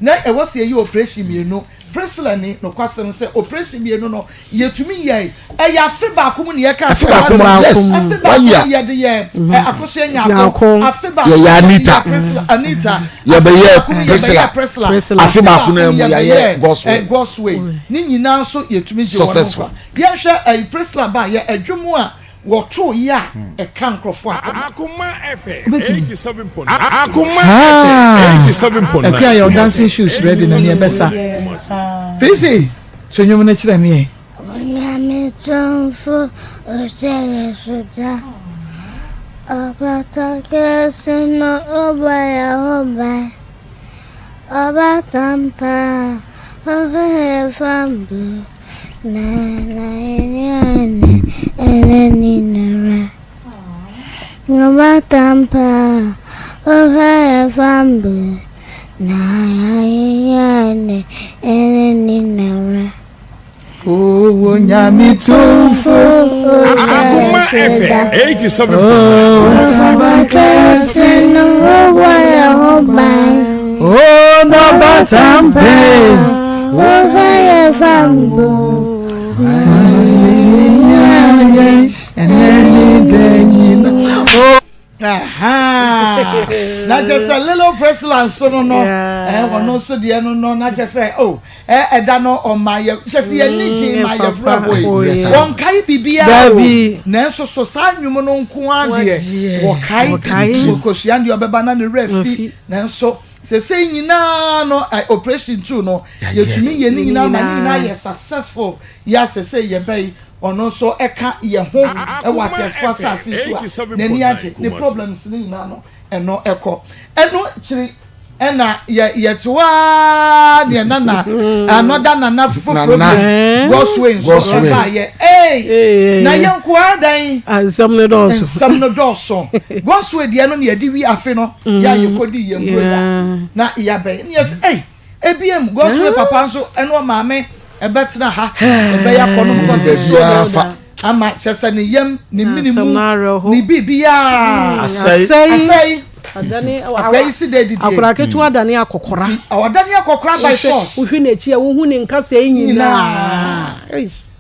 na e wo se ye operation mienu Priscilla ni no kwasem se operation mienu no yetumi ye ya fe ba akomu ne ye ka fe ba akomu yes ye de ye akoso enya afe ba ye Anita ye be ye Priscilla afe ba akomu mu ye Gospel ni nyina so yetumi je wono ye hwe Priscilla ba ye adwumu a woto ya e kan krofo Akoma FM 87.9 Akoma FM 87.9 Apia your dancing shoes ready na ne besa Pisi twenyo na kire me Onyame tonfo oseye soda Abata kesino obaya oba Abatampa ove fambu na ene nara Abatampa ove fambu na ene nara Oh, nyami tonfo Akoma FM 87.9 Abata kesino obaya oba Oh no batampe Fire fambo. Not just a little pressland, so no, and no, so dear, no, not just say, oh, Dano on my, just see a niche, my brother. One kai be Nanso so san you mono nko ade wo kai kokosia ndi obeba na refi nanso se say nyina no operation 2 no yetumi ye nyina ma nyina ye successful ya se say ye bai ono so eka ye ho e what yes for sase so na ni age the problems ni nyina no eno eko eno chiri ena ye twa de nana anoda nana foforo goswe so ba ye na yenko adan ansam no doso goswe de no na yedi wi afe no ya yekodi ye mbroda na ya be yes ebiem goswe papa so eno maame ebetra ha ebe ya kono ko ama chesa ne yem ne minimu ni bibia asai adani akwesi de didi akora ketu adani akokora adani akokora by force uhwe na echi wo hu ne nkasa nyina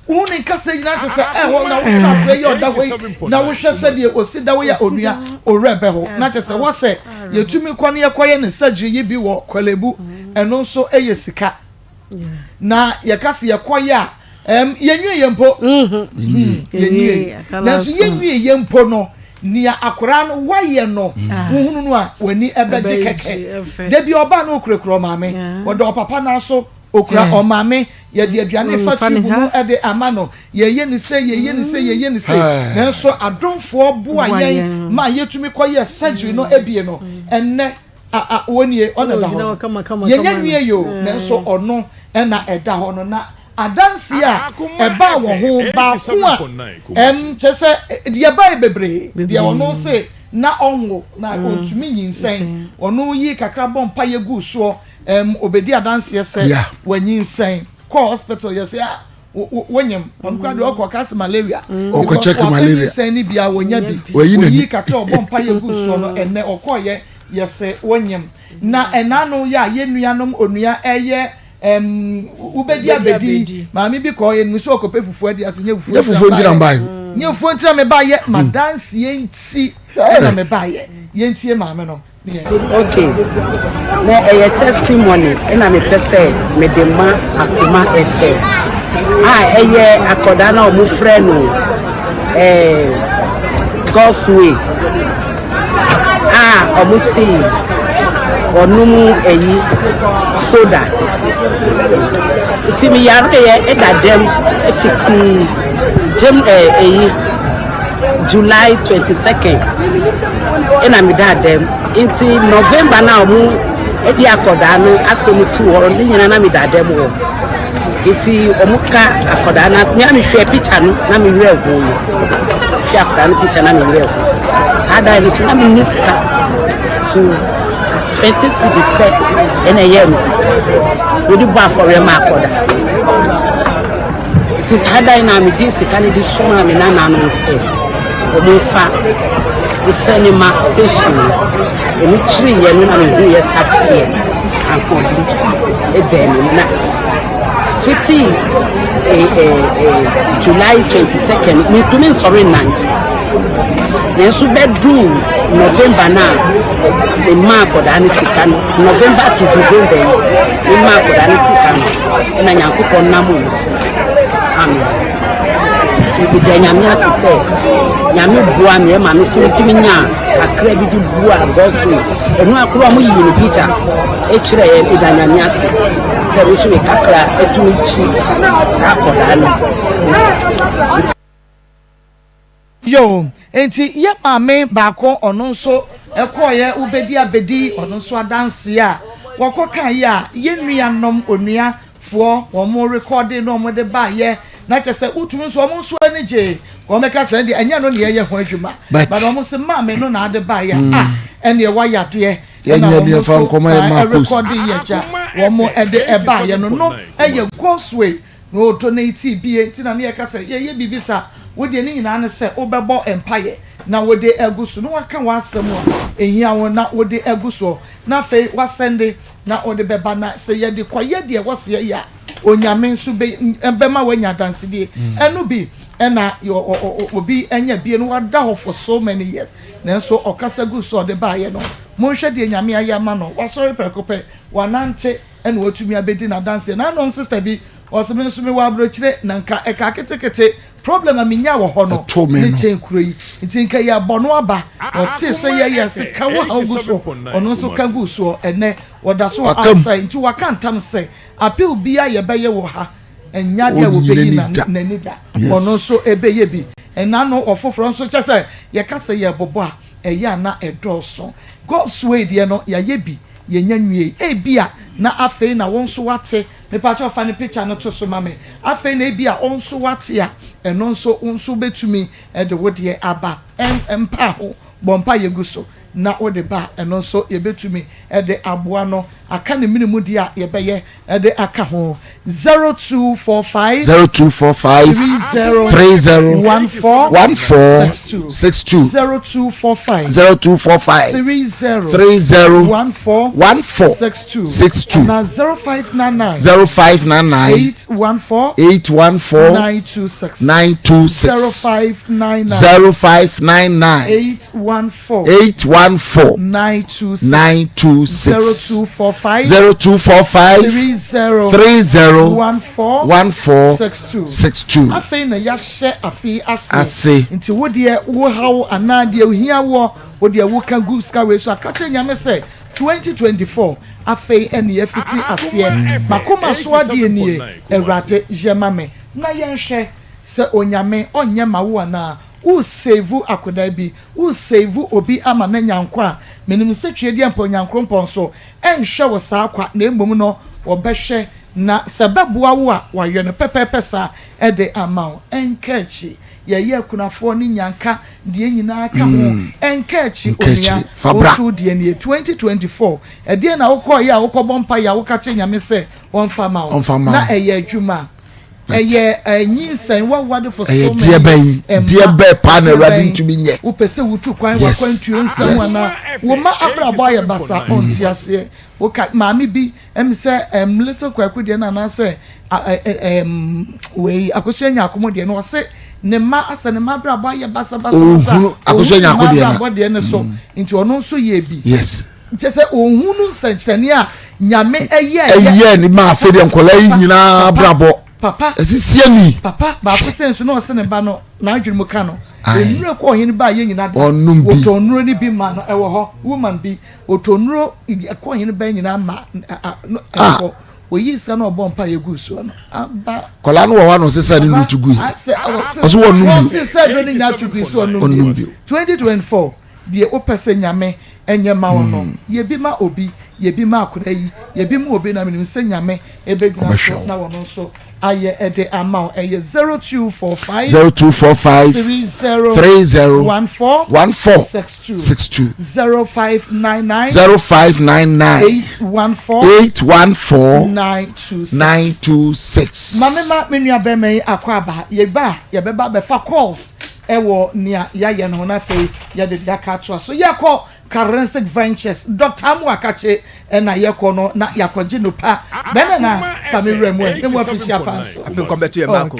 hu ne nkasa nyina sese wo na wo twa ye odawei na wo hwe se de osida wo ya onua orebe ho na chese wo se yetumi kwano ye koye ne surgery ye bi wo kwalebu eno nso eye sika na ye kase ye koye a yenwie ye mpo yenwie na so yenwie ye mpo no nia akora no waye no wohunu no a wani ebeje keke de bi oba na okurekuro maame wodo papa na so okura o maame ye de aduane fatu hu e de amano ye ni se na so adonfo bo aye ma yetumi koye surgery no ebie no enne wonie ona da ho ye nwie yo na so ono na eda ho no na adansi a eba wo ho ba ko a chese de ba bebre de ono se na onwo na ontumi nyinsen ono yi kakra bompa ye gu so obedi adansi se wanyinsen ko hospital ye se wonyem onko de okọ kas malaria okọ check malaria nyinsen ni bia wonya bi yi kakra bompa ye gu so no enne okọ ye se wonyem na enano ya ye nuanom onua eye ubedi abedi maami bi ko ye nso okope fufu adi ase nye fufu ndira mbaye nye fufu ndira me ba ye madansi enti na me ba ye yentie maame no okay na eye testimony na me pese me de ma Akoma FM eye akoda na omu frɛ no God's way omu see onumu eyi soda timi yare ye edadem efiti jem eyi July 22nd ena mi dadem inti November na omu edi akoda no asemu tu horo ni nyina na mi dadem wo inti omuka akoda na nya mi hwe picture no na mi hwe go hwe akoda no picture na mi hwe ada ni so na mi niska so 20 cedi ena yem we do bar for Maa Akos it is hard na me this can the shoma me na no say omufa the cinema station eni chiri ye no na me hu yes after ankodi e ben na 50 July 22nd me to me sorry night then so bedroom November na the Maa Akos sikan November to December the Maa Akos sikan na nyankopon na mo ami ti bi nyame asese nyame bua me ma no so timi nya akra bi di bua gosu enu akro mo yi ni picture e kire e da nyame ase se bi so me kakra etumi chi sa akoda no yo enti ye maame ba ko ono nso ekoye ubedi abedi ono nso adanse a wokoka ye nuanom onua fo wo mo recording no mo de ba ye na chese utu nso wo nso ani je wo meka se de anya no ne ye ho adwuma but wo se maame no na ade ba ye ene wa yade ye nya bi fa Nkoma ye Maa Akos recording ye ja wo mo ede e ba ye no eye God's no donate bi enti na ne ye ka se ye bibisa wo de ni nyina ne se obebo empire na wode eguso no waka wasem ehia won na wode eguso na fe wasende na wode beba na se ye de koye de wose ye ya onyame nso be ma wanya dansede enu bi ena obi enya bi no wada ho for so many years nanso okasa guso de ba ye no mo hwe de nyame ayama no wasori prekope wanante ena watumi abedi na dance na no sister bi oseme nso me wa abrochire na nka eka ketekete problem amenya wo ho no ne chen kuro yi ntinka ya bono aba oti so ye se ka wo haguso ono so ka guso ene woda so outside nti wakantam se appeal bia ye beye wo ha enya de wo beyi na nida ono so ebeye bi ena no ofoforo nso chese ye kase ye bobo a eya na edoso God's way de no ya ye bi ye nya nwie ebia na afei na won so wate me pa cho fa ne picture no to so mame afei na ebia on so wate a eno nso unso betumi de wode aba empa ho bompa yeguso na wode ba eno nso ye betumi de aboa no aka ne minimu dia ye beye de aka ho 0245 30 62 0245 30 62 na 0599 814 926 0599 814 926 0245 30 62 afei na ya hye afei ase nti wo de wo hawo anade ohia wo de wo ka gu ska we so akache nyame se 2024 afei ene ya fiti ase makoma so ade nie ewrade jemame na yenhwe se onyame onye mawo na u save akoda bi u save obi ama na nyankwa menim se twede ampo nyankrompon so enhwe wo sa akwa na embom no obehwe na sababu awo a wayo no pepepesa e de amao enkachi ye kunafo ni nyanka de nyina aka ho enkachi onia osu de ne 2024 e de na wokọ ya wokọ bompa ya wokache nyame se wonfa ma na eye adwuma eye nyinsan wawade for so many dear be pa na ready ntumi nye upese wutu kwan wakwantuo nsam wana wo ma abrabo ya basa onti ase woka maami bi emse little kwaku de na na se we akosuanya akomo de no se ne ma asa ne ma abrabo ya basa akosuanya akomo de na abrabo de ne so nti ono so ye bi yes nti se ohunu sanchane a nyame eye ni ma afede nkola nyina abrabo papa esisie ni papa ba ko senso no se ne ba no na adwene mu ka no enure ko hin ba ye nyina da otonuro ni bi ma no ewo ho woman bi otonuro ko hin ba nyina ma ko oyi sa no bompa ye guso no aba kola no wa no se sa ni nutugu oso wo numbi se sa do ni nya tugu so numbi 2024 die opese nyame enye ma wono ye bi ma obi ye bi ma akura yi ye bi ma obi na menim se nyame ebegina so na wono so aye ede amount eye 0245 30 62 0599 814 926 mama menua be me akwaba ye beba be fa calls ewo nia ya no na fe ya de aka to so yakọ Carestic Ventures Dr. Amuakache na yeko no na yakoje no pa bema na family remu e mo official pass afi ko beto ye mako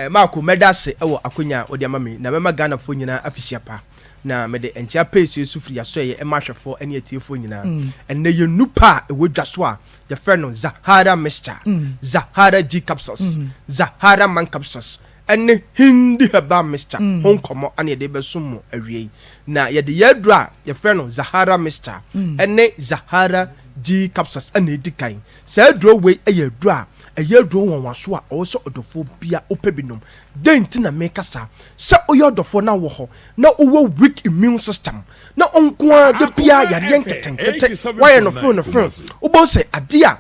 mako medase ewo akonya odi amami na mema Ghana fo nyina official pa na mede encha pace yesu firi aso ye emahwefo ene atiefo nyina enne ye nupa e wodwa so a ye friend no Zahara Mixture Zahara G capsules Zahara Man capsules ene hindi haba Mixture honkomo ane de besumo awie na ye de yadra ye friend no Zahara Mixture ene Zahara G capsules ane dikan sa dro we eyadra eyadro wonwaso a oso odofo bia opebinom denti na mekasa se oyodofo na wo ho na owo weak immune system na onkoa de bia yade nketenkete why no phone obo se ade a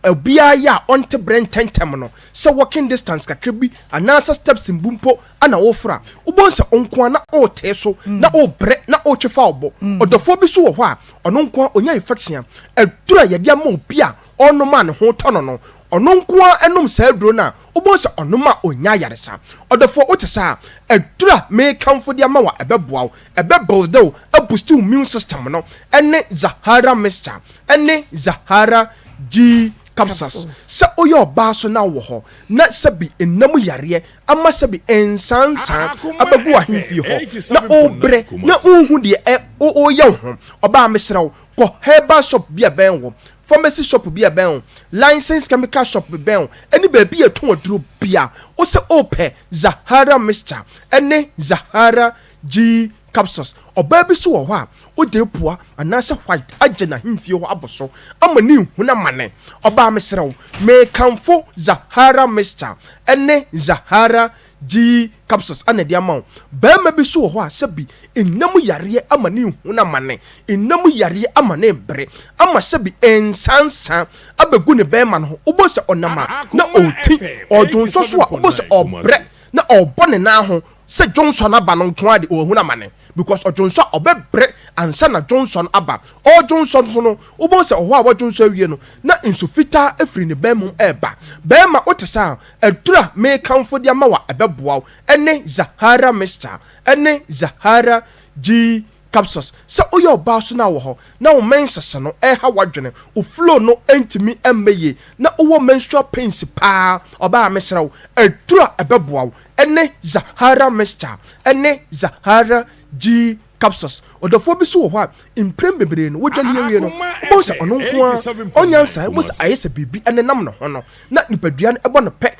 obia ya onte brand tentem no se walking distance kakra bi anasa steps mbumpo ana wofra obo se onkoa na o teso na o bre na o twefa obo odofo bi so wo ho a ono onkoa onya infection adura yade ama obia ono ma ne ho tono no ɔno nko a ɛnom saa aduro no a wobɔ sɛ ɔnom a ɔnya yaresa ɔdɔfoɔ wote saa aduro a mekamfo de ama wa ɛbɛboa wo ɛbɛbuilde wo aboost wo immune system no ɛne Zahara mixture ɛne Zahara G capsules sɛ oyɛ ɔbaa so na wɔ hɔ na sɛbi enam yareɛ ama sɛbi ensansan abagu ahemfie hɔ na obrɛ na ohun deɛ oyɛ ho ɔbaa mesrɛ wo kɔ herbal shop bi a bɛn wɔ pharmacy shop bi a bɛn license chemical shop bi bɛn ɛne baabi yɛ tɔn aduro bia wo sɛ opɛ Zahara mixture ɛne Zahara G capsules ɔbaa bi so wɔ hɔ a ode pua anaasɛ white agye na hemfie hɔ abɔso ama ne huna mane ɔbaa mesrɛ wo mekamfo Zahara mixture ɛne Zahara G capsules ana de ama wo bɛrima bi so wɔ hɔ a sɛbi enam yareɛ ama ne huna mane enam yareɛ ama ne bere ama sɛbi ensansan abagu ne bɛrima no ho wobɔ sɛ ɔnam a na ɔti ɔdwonso so a wobɔ sɛ ɔbrɛ na ɔbɔ ne nan ho sɛ Johnson aba no nko ade ɔhuna mane because Johnson ɔbɛbrɛ ansa na Johnson aba Johnson so no wobɔ sɛ ɔhɔ a wɔ Johnson awie no na nsu fitaa afiri ne bɛrima ɛba bɛrima wote saa adura mekamfo de ama wa ɛbɛboa wo ɛne Zahara mixture ɛne Zahara G capsules sɛ oyɛ ɔbaa so na wɔ hɔ na wo mensese no ɛha wadwene wo flow no entimi ɛmmɛye na wowɔ menstrual pains paa ɔbaa mesrɛ wo adura ɛbɛboa wo ɛne Zahara mixture ɛne Zahara G capsules ɔdɔfoɔ bi so wɔ hɔ a mprem bebree no wodwale awie no wobɔ sɛ ɔno nko a ɔnyansa wobɔ sɛ ayɛ sɛ biribi ɛne nam ne ho no na nipadua no ɛbɔ no pɛ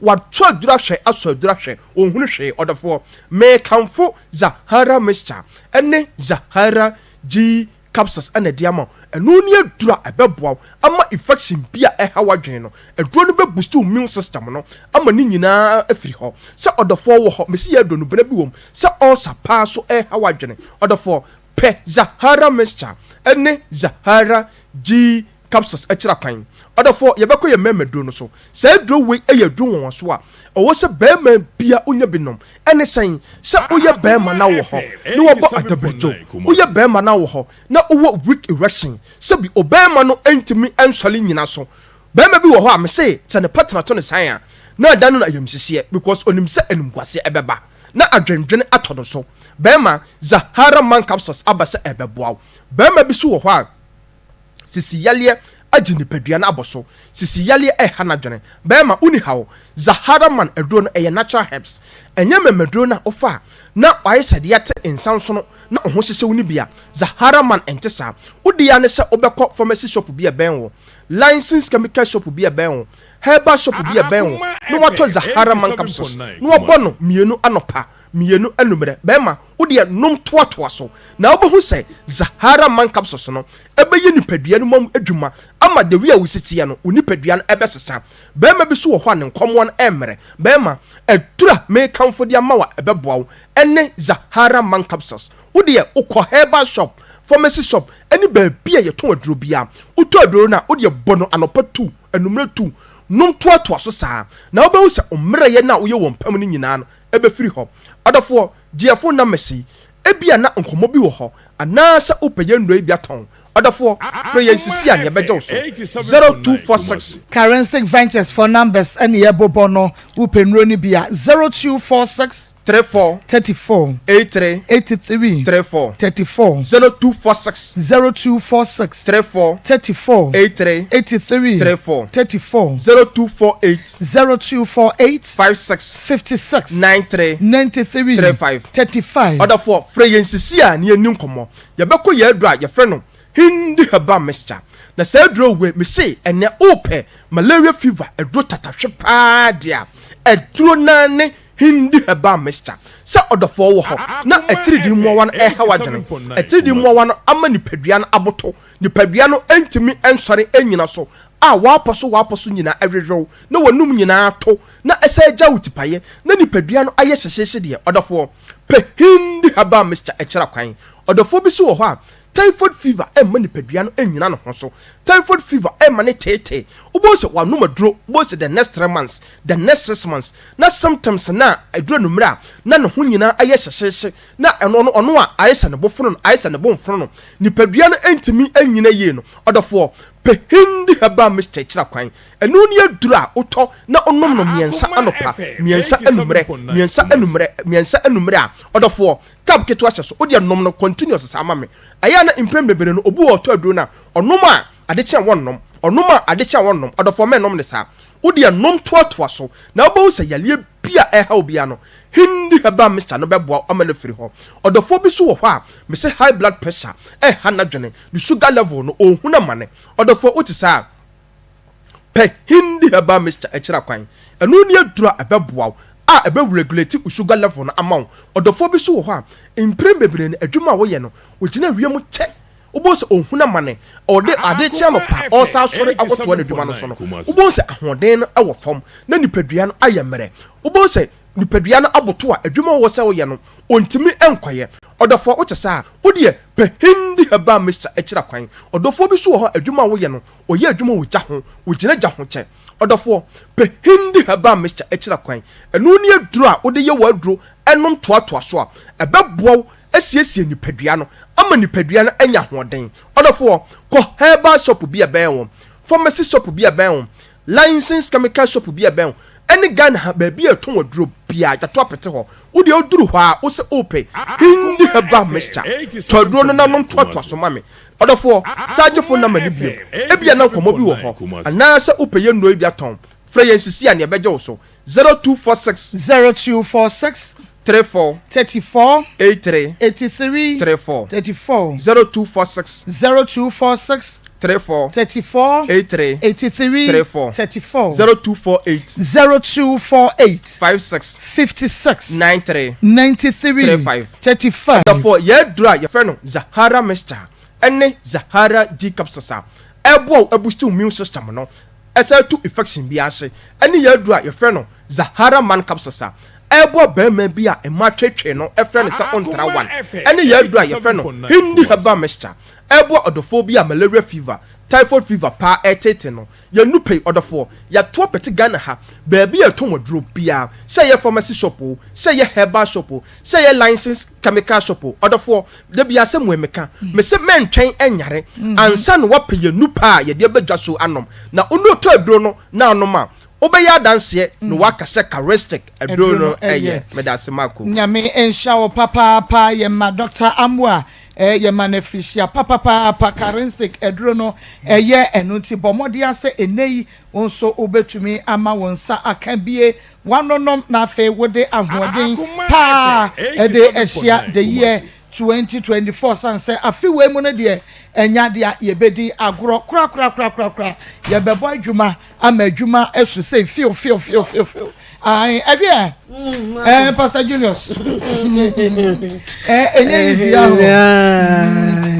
watɔ adura hwɛ asɔ adura hwɛ ɔhunu hwee ɔdɔfoɔ mekamfo Zahara mixture ɛne Zahara G capsules ɛna de ama ɛno ne adura ɛbɛboa wo ama infection bi a ɛha wadwene no aduro no bɛboost wo immune system no ama ne nyinaa afiri hɔ sɛ ɔdɔfoɔ wɔ hɔ mesi yɛ aduro no bena bi wɔ mu sɛ ɔsa paa so ɛha wadwene ɔdɔfoɔ pɛ Zahara mixture ɛne Zahara G capsules ɛkyerɛ kwan ɔdɔfoɔ yɛbɛkɔ yɛ mɛmɛ duro no so sɛ aduro wei ɛyɛ duro wɔn so a ɔwɔ sɛ bɛrima bia onya binom ɛne sɛn sɛ woyɛ bɛrima na wɔ hɔ na wɔbɔ adabirito woyɛ bɛrima na wɔ hɔ na wowɔ weak erection sɛ bi ɔbɛrima no ntumi nsɔle nyina so bɛrima bi wɔ hɔ a mese sɛ ne patena to ne san a na ɛda no na ayamhyehyɛ because onim sɛ animguaseɛ ɛbɛba na adwendwene atɔ no so bɛrima Zahara man capsules aba sɛ ɛbɛboa wo bɛrima bi so wɔ hɔ a sisi yaleɛ agye nipadua no abɔ so sisi yaleɛ ɛha n'adwene bɛrima uni haw Zahara man aduro no ɛyɛ natural herbs ɛnyɛ mɛmɛduro no ofa na wayɛ sɛ de yɛte nsanso no na ɔho hyehyɛ wo ne bia Zahara man ɛnte saa wodi ya ne sɛ wobɛkɔ pharmacy shop bi a bɛn wo license chemical shop bi a bɛn wo herbal shop bi a bɛn wo na watɔ Zahara man capsules na wabɔ no mienu anopa mienu anumere bɛrima wodi ya nom toatoa so na wobɛhu sɛ Zahara man capsules no ɛbɛyɛ nipadua no mam adwuma ama de wi a wositiɛ no nipadua no ɛbɛsesa bɛrima bi so wɔ hɔ a ne nkɔmɔ no ɛmmerɛ bɛrima adura mekamfo de ama wa ɛbɛboa wo ɛne Zahara man capsules wodi ya ukɔ herbal shop pharmacy shop ɛne baabi a yɛtɔn aduro bia wotɔ aduro no a wodi ya bɔ no anɔpa 2 anumere 2 nom toatoa so saa na wobɛhu sɛ ɔmmerɛ yɛ na woyɛ wɔn pam no nyinaa no ɛbɛfiri hɔ ɔdɔfoɔ diɛfo na mesi ebia na nkɔmɔ bi wɔ hɔ anaasɛ wopɛyɛ nnuro bi atɔn ɔdɔfoɔ frɛ yɛn sisi a neɛbɛgye wo so 0246 Currency Ventures for numbers ɛne yɛbobɔ no wopɛ nnuro no bi a 0246 34 34 83 83 34 34 0246 0246 34 34 83 83 34 34 0248 0248 56 56 93 93 35 35 ɔdɔfoɔ frɛ yɛn sisi a ne yɛni nkɔmmɔ yɛbɛkɔ yɛ aduro a yɛfrɛ no hindi herbal mixture na sɛ aduro we me se ɛnɛ wopɛ malaria fever aduro tatahwe paa deɛ aduro na ne hindi herbal mixture sɛ ɔdɔfoɔ wɔ hɔ na ɛtiridi mmoawa no ɛha wadwene ɛtiridi mmoawa no ama nipadua no aboto nipadua no ntumi nsɔre anyina so a wapɔ so nyinaa ɛwerɛw na wɔnum nyinaa to na ɛsɛ agya wo tipaeɛ na nipadua no ayɛ hyehyehye deɛ ɔdɔfoɔ pɛ hindi herbal mixture ɛkyerɛ kwan ɔdɔfoɔ bi so wɔ hɔ a typhoid fever ɛmma nipadua no anyina no ho so typhoid fever ɛmma ne tete wobɔ sɛ wanom aduro wobɔ sɛ the next 3 months the next 6 months na sometimes na aduro no mmerɛ a na ne ho nyinaa ayɛ hyehyehye na ɔno a ayɛ sɛ ne bofono no ayɛ sɛ ne bomfono no nipadua no ntumi anyina yie no ɔdɔfoɔ pehindi haba mr chira kwan enu ne adura utọ na onom no miensa anopa miensa enumre a odofo kap keto ahye so odi anom no continuous sa ama me aya na imprem bebere no obu oto aduro na onom a ade kye wonnom onom a ade kye wonnom odofo me nom ne sa odi anom toatoa so na obo se yale bia eha obia no hindi haba mr no beboa ama no firi ho odofo bi so wo ho a me se high blood pressure na dwene the sugar level no ohuna mane odofo otisa pe hindi haba mr echira kwan enu ne adura abeboa ebe regulate sugar level na amount odofo bi so wo ho a imprem bebre ne adwuma wo ye no ogina wiem che obo se ohuna mane ode ade che no pa o sa sori akoto na adwuma no so no obo se ahoden no ewo fom na nipadua no ayemere obo se nipadua no aboto a adwuma wo se wo ye no ontimi enkoye odofo wo tesa odie pe hindi haba mr echira kwan odofo bi so wo ho adwuma wo ye no oye adwuma wo gya ho ogina gya ho che odofo pe hindi haba mr echira kwan enu ne aduru a ode ye wo aduru enom toatoa so a ebeboa esiesie nipadua no ama nipadua no anya hoden odofo ko herbal shop bi aben wo pharmacy shop bi aben wo licensed chemical shop bi aben wo eni Ghana ba bi eton waduro bia jato apete ho wode oduru ho a wo se ope hindi haba mr to aduro no nanom toatoa so mame odofo sajefo na mani bio ebia na komo bi wo ho ana se ope ye no ebia ton frey nsisi a ne beje wo so 0246 34 83 34 0246 34 83 0248 56 93 35 therefore ye dra ye friend Zahara Mr ene Zahara G capsule ebo abustu immune system no esa to infection bi ase ene ye dra ye friend Zahara man capsule ebo bema bia ematwetwe no efre ne se ontra one ene ye dra ye friend no hindi haba Mr ebo odophobia malaria fever typhoid fever pa etete no ye nupe odofo ya to pete Ghana ha baabi eton wodro bia say ye pharmacy shop o say ye herbal shop o say ye licensed chemical shop o odofo de bia se muemeka me se mentwen enyare ansa no wape ye nupa ye de badwa so anom na ono to adro no na anoma obeya danse no waka se charistic adro no eye medasemako nyame ensha wo papa ye ma Dr. Amwa ye manefisia papa charistic adro no eye enunti bomodi ase enei wonso obetumi ama wonsa akabie wanonom na afa wode ahoden pa ede ehia the year 2024 sanse afi we mu no de enya de ye bedi agoro kra ye bebo adwuma ama adwuma esu say feel ai ade Pastor Julius enye easy ya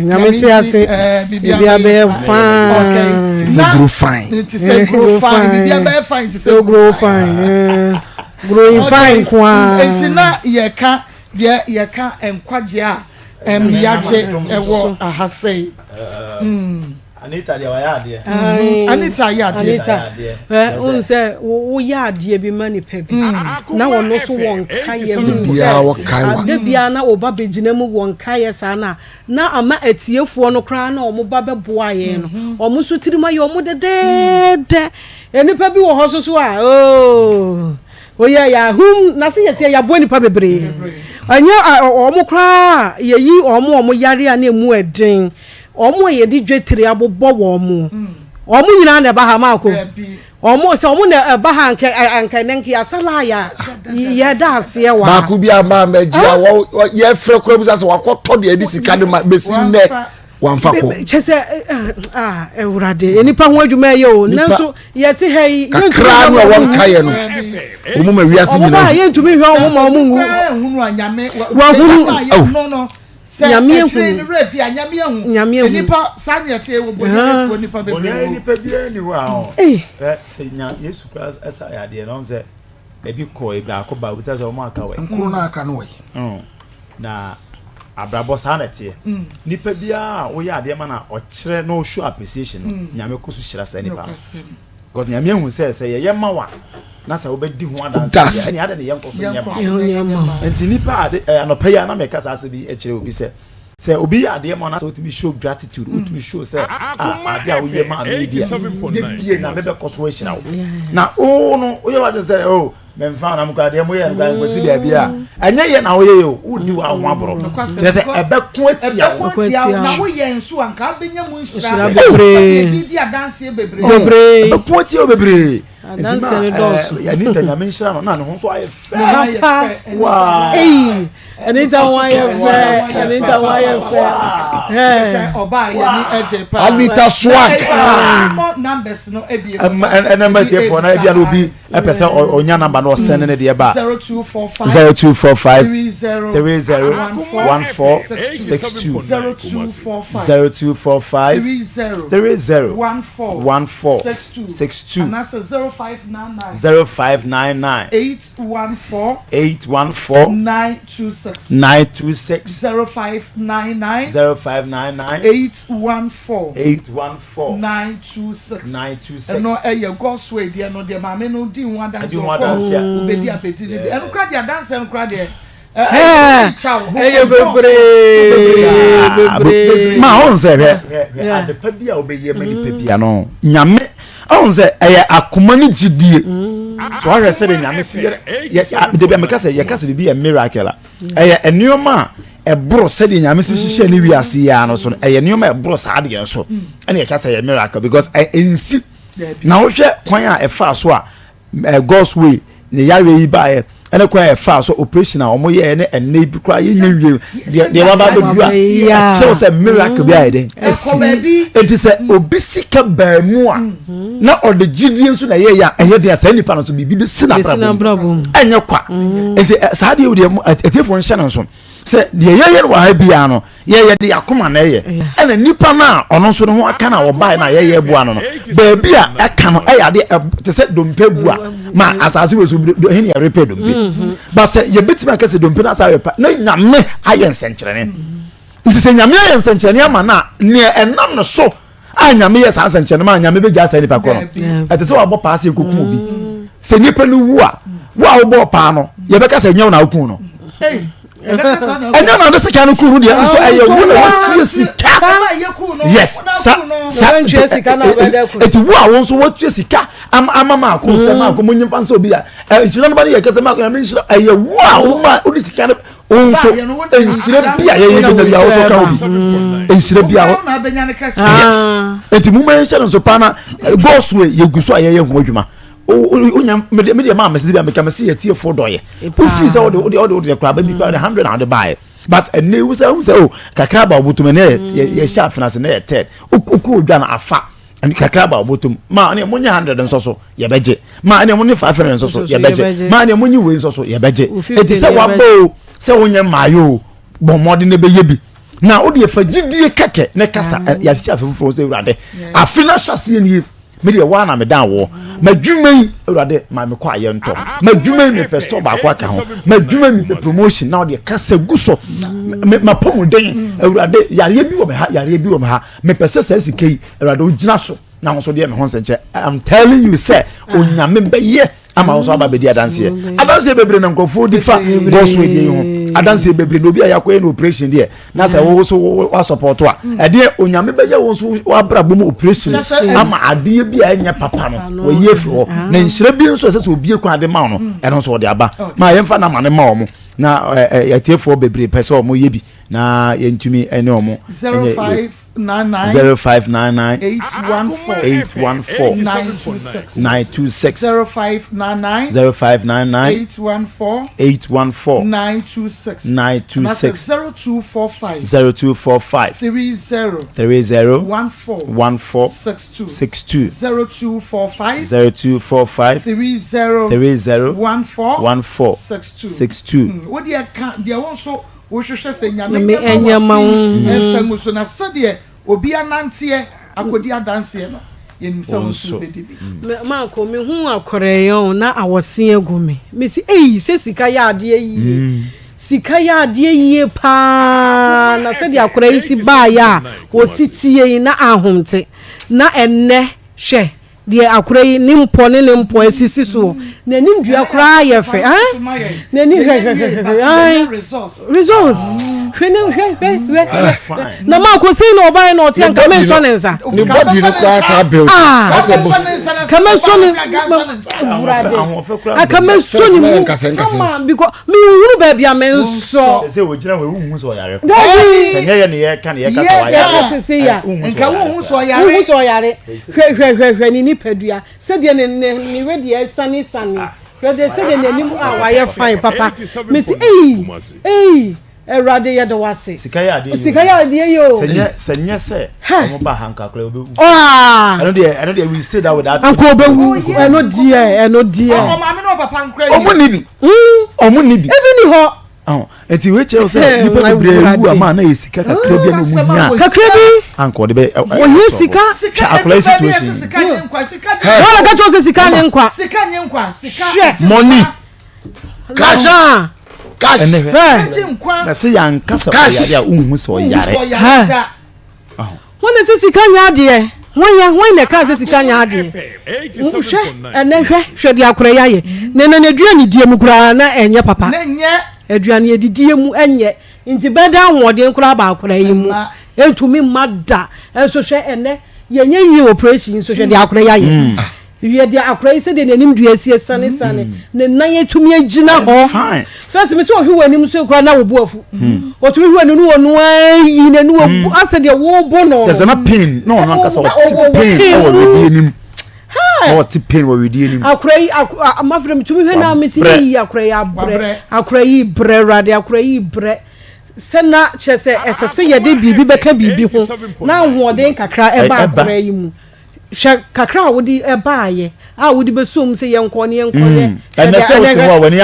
nyameti ase bibia be fine okay grow fine it is a grow fine bibia be fine it is a grow fine growing fine kwa entina ye ka enkwaje a yaje ewo ahase Anita dia wayade Anita yade unse wo yade bi mani pebi na wono so won kaye bia wo kai de bia na oba begina mu won kaye sa na ama atiefo no kra na omo ba beboa ye no omo so tirima ye omo de enipa bi wo ho so a oya ya hum na se yetie ya bo nipa bebre anya omo kra yeyi omo yare a na emu eden omo ye di dwetire abobbo wo omo nyina na ba ha mako omo se omo na ba ha anka nenki asala ya ye da ase wa mako bia ma magia wo ye frɛ kura bi sase wakoto de edi sika de besi ne wamfako chese eurade enipa ho adwuma ye o nanso ye te hei kakra no won kaye no omo ma wiase nyina ye ntumi hwe omo ma omo ngu hunu anyame wa hunu no nyame train refi anyame hu nipa sanya tie wo bonifo nipa bebe nipa bia ni wa se nya Yesu Christ esa ya de no se ebi ko ebi akoba we say so mo aka we nkuru na aka no we na abrabo sanete nipa bia wo ya de ma na o kire no show appreciation nyame ko so hira sa nipa because nyame hu se ye ma wa na sa obedi ho adanse ni ade ne yenko so nyema enti nipa ade anopa ya na meka sa ase bi e kire obi se say obi ade mo na so to show gratitude to show say ade a wo ye ma me dia de na me be koso hira wo na no wo ye wa say oh me mfa na mkra de mo ye na go si bia bia anya ye na wo ye yo wo di wa ho aboro say say ebe ko atia na wo ye nso anka benya mu nhira bebre bi dia dance bebre ebe ko atia bebre dance le dos ya ni tanya me nhira no na ne ho so aye fe wow Anita wire fair, Anita wire fair. Oba ya ni eje pa. Anita swag. Numbers no ebi. And number there for na ebi no bi e pese onya number no send ne de ba. 0245 301462 0245 301462 and that's 0599 814 926 0599 814 926 no God's way there no de mama no di one dance obedi apeti de en kra de dance en kra de ma on say ade pa bia obeye mani pa bia no nyame on say akoma ni gidie so I said nyame se de bia me ka say ye ka say bi a miracle enioma ebro said nyame se hihye ni wiase ya no so enioma ebro sa ade ye so ene ye ka say miracle because ensi na wo hwe kwan a efa so a God's way ne yare yi ba e ene kwan e fa so operation a omo ye ne ene bi kwa ye nwie de wa ba do so say miracle bi a ede enti say obi sika ba mu a na o de gidie nso na ye ya eye de sa nipa no so bibi bi sina brabo enye kwa enti sa de wo de etefo nhye no so say de ye wa bia no ye de Akoma na ye ena nipa na ono so no ho aka na wo bai na ye bua no ba bia aka no ya de te say dompe bua ma asase we so he ne repair dompe but say ye betima aka say dompe na sa repair na nyame aye nsenkyerene nti say nyame aye nsenkyerene ama na ne enam no so anyame ye sa nsenkyerene ma nyame be ja sa nipa ko no ate say wa bo pass ekoku obi say nipa no wu a wo bo pa no ye be ka say nyaw na okun no anya na ndese kan kuru dia so aye wo na watu sika yes sa sika na obede ku eti wo a won so watu sika Maa Akos se Maa Akos munyin fanso bi a enchira no ba ye kase Maa Akos me nchira aye wo a wo ma odi sika no onso enchira bi a ye bi na wo so ka obi enchira bi a na benya ne kase yes eti mu ma enchira so pa na God's way ye guso aye ho adwuma unya media ma mesidi be kam se yetie fo doye ufi se o kra ba bi kwa 100 and buy but ene we say oh kakra ba obotum ne ye sha finance na ye ted ku odwa na afa ani kakra ba obotum ma ne munya 100 nso so ye beje ma ne munya 500 nso so ye beje ma ne munya we nso so ye beje eti se wabo se wonya mayo bo mode ne be ye bi na o de fa gidie keke ne kasa ya si afefo se urade afina hyase ni media wa na me dan wo madwuman urade ma me kwa ye nto madwuman me pesto ba kwa ka ho madwuman me promotion na de kasa guso ma pomuden urade yare bi wo me ha me pese sa sikei urade ogina so na so de me ho nsenche I'm telling you say onyame be ye ama so aba be dia dance bebre na nkofo difa God's way dey ho adanse bebre no bi ayakwa na operation there na say wo so wa support a de onyame be ye wo so wa brabo mu operation ama ade bi anya papa no wo ye fi ho na nhire bi nso se obi ekwa ade ma no eno so de aba ma ye mfa na ma ne ma omo na yatiefo bebre pese omo ye bi na yentumi ene omo 0599 814 926 0599 814 926 0245 30 14 62 0245 30 14 62 what dia won so wo hwehwe se nyame enyama enfam so na sade obi anantie akodi adanse no yenim se so bedibi Maa Akos me hu akoreyon na awosen agumi me si se sika ya ade yi sika ya ade yi pa na sade akoreyi si ba ya wo sitie na ahomte na enne hwe de akoreyi ni mpo asisi so na nim dua kora ye fe na ni resource na ma ko sei na oba na oti an ka me so ne nsa ni body no kwa sa build that's a ka me so ne aka me so ni mu because me wuru ba bia me nso say we gina we hu so yare enye ne ye kan ye kasa wa yare nka wo hu so yare hwe ni nipadua se de ni we de sani de se de ni mu a wa ye fine papa me say Erade ya do wase. Sika ya ade yo. Senye se. Omo ba hanka kula obe. Ah. I know they we say that without. Anko obe wu. Eno die. Omo ma me no papa nkra yi. Omo nibi. Omo nibi. Even ho. Oh, enti we che say nipa bebre wu ama na yesika kakra bi no mu nya. Kakra bi. Anko de be. O yesika. Akula situation. Sika nye nkwa. Wala ga cho sika nye nkwa. Money. Cash. Na se ya nkasa yare a unhu so yare. Wona se sika nya ade. Won na ka se sika nya ade. Ene hwe de akora yaye. Ne aduane die mu kura na enye papa. Na enye aduane edidie mu enye. Nti beda ahode nkura ba akora yi mu. Entumi mada. Enso hwe ene yenye yi operation so hwe de akora yaye. We de akora se de nanim dua sie sane ne nan etumi agina ho. First me so hwe wanim so kura na wo buafu. Otumi hwe anu no yi na nu ase de wo bo no. There's a pain. No nkasa wo pain o we di enim. O ti pain wo we di enim. Akora yi amafrem tumi hwe na me si yi akora yi abre. Akora yi bre rade akora yi bre. Sena chese esese ye de bibi beka bibi ho. Na hoden kakra eba akora yi mu. Kakra wodi ebaaye a wodi besom se yenko ne and say what when you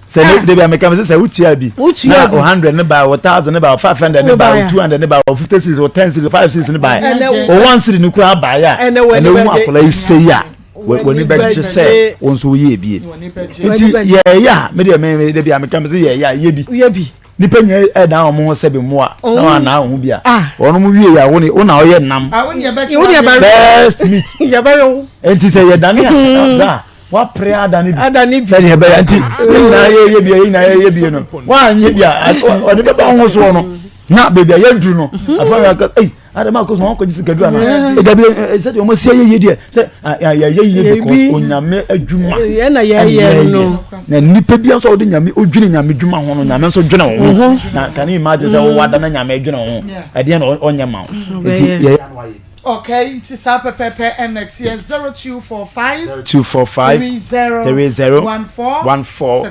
say no dey be make say utia bi na 100 ne ba 1000 ne ba 500 ne ba 200 ne ba 56 or 10 56 ne ba o 1 city ne kura ba ya and we akola say ya when you be say won so ye bi nti ya me dey be make say ye bi nipa nya da omo ho sebe mo a na na ho bia ono mo wie ya woni ona oye nam first meet ya ba yo enti say ye dani a wa pre adani bi say ye ba enti na ye bi no wa anye bia oni be ba ho so no na bebia ye ndru no afa ya ka Maa Akos won ko jisi gadu ana e gabi say o mo sie ye die say ye because onyame adwuma na ye no na nipa bia so de nyame odwene nyame dwuma ho no nyame so dwene ho na can you imagine say o wada na nyame adwene ho e de na onyama nti ye okay it's sa pepe and next year 0245 30 14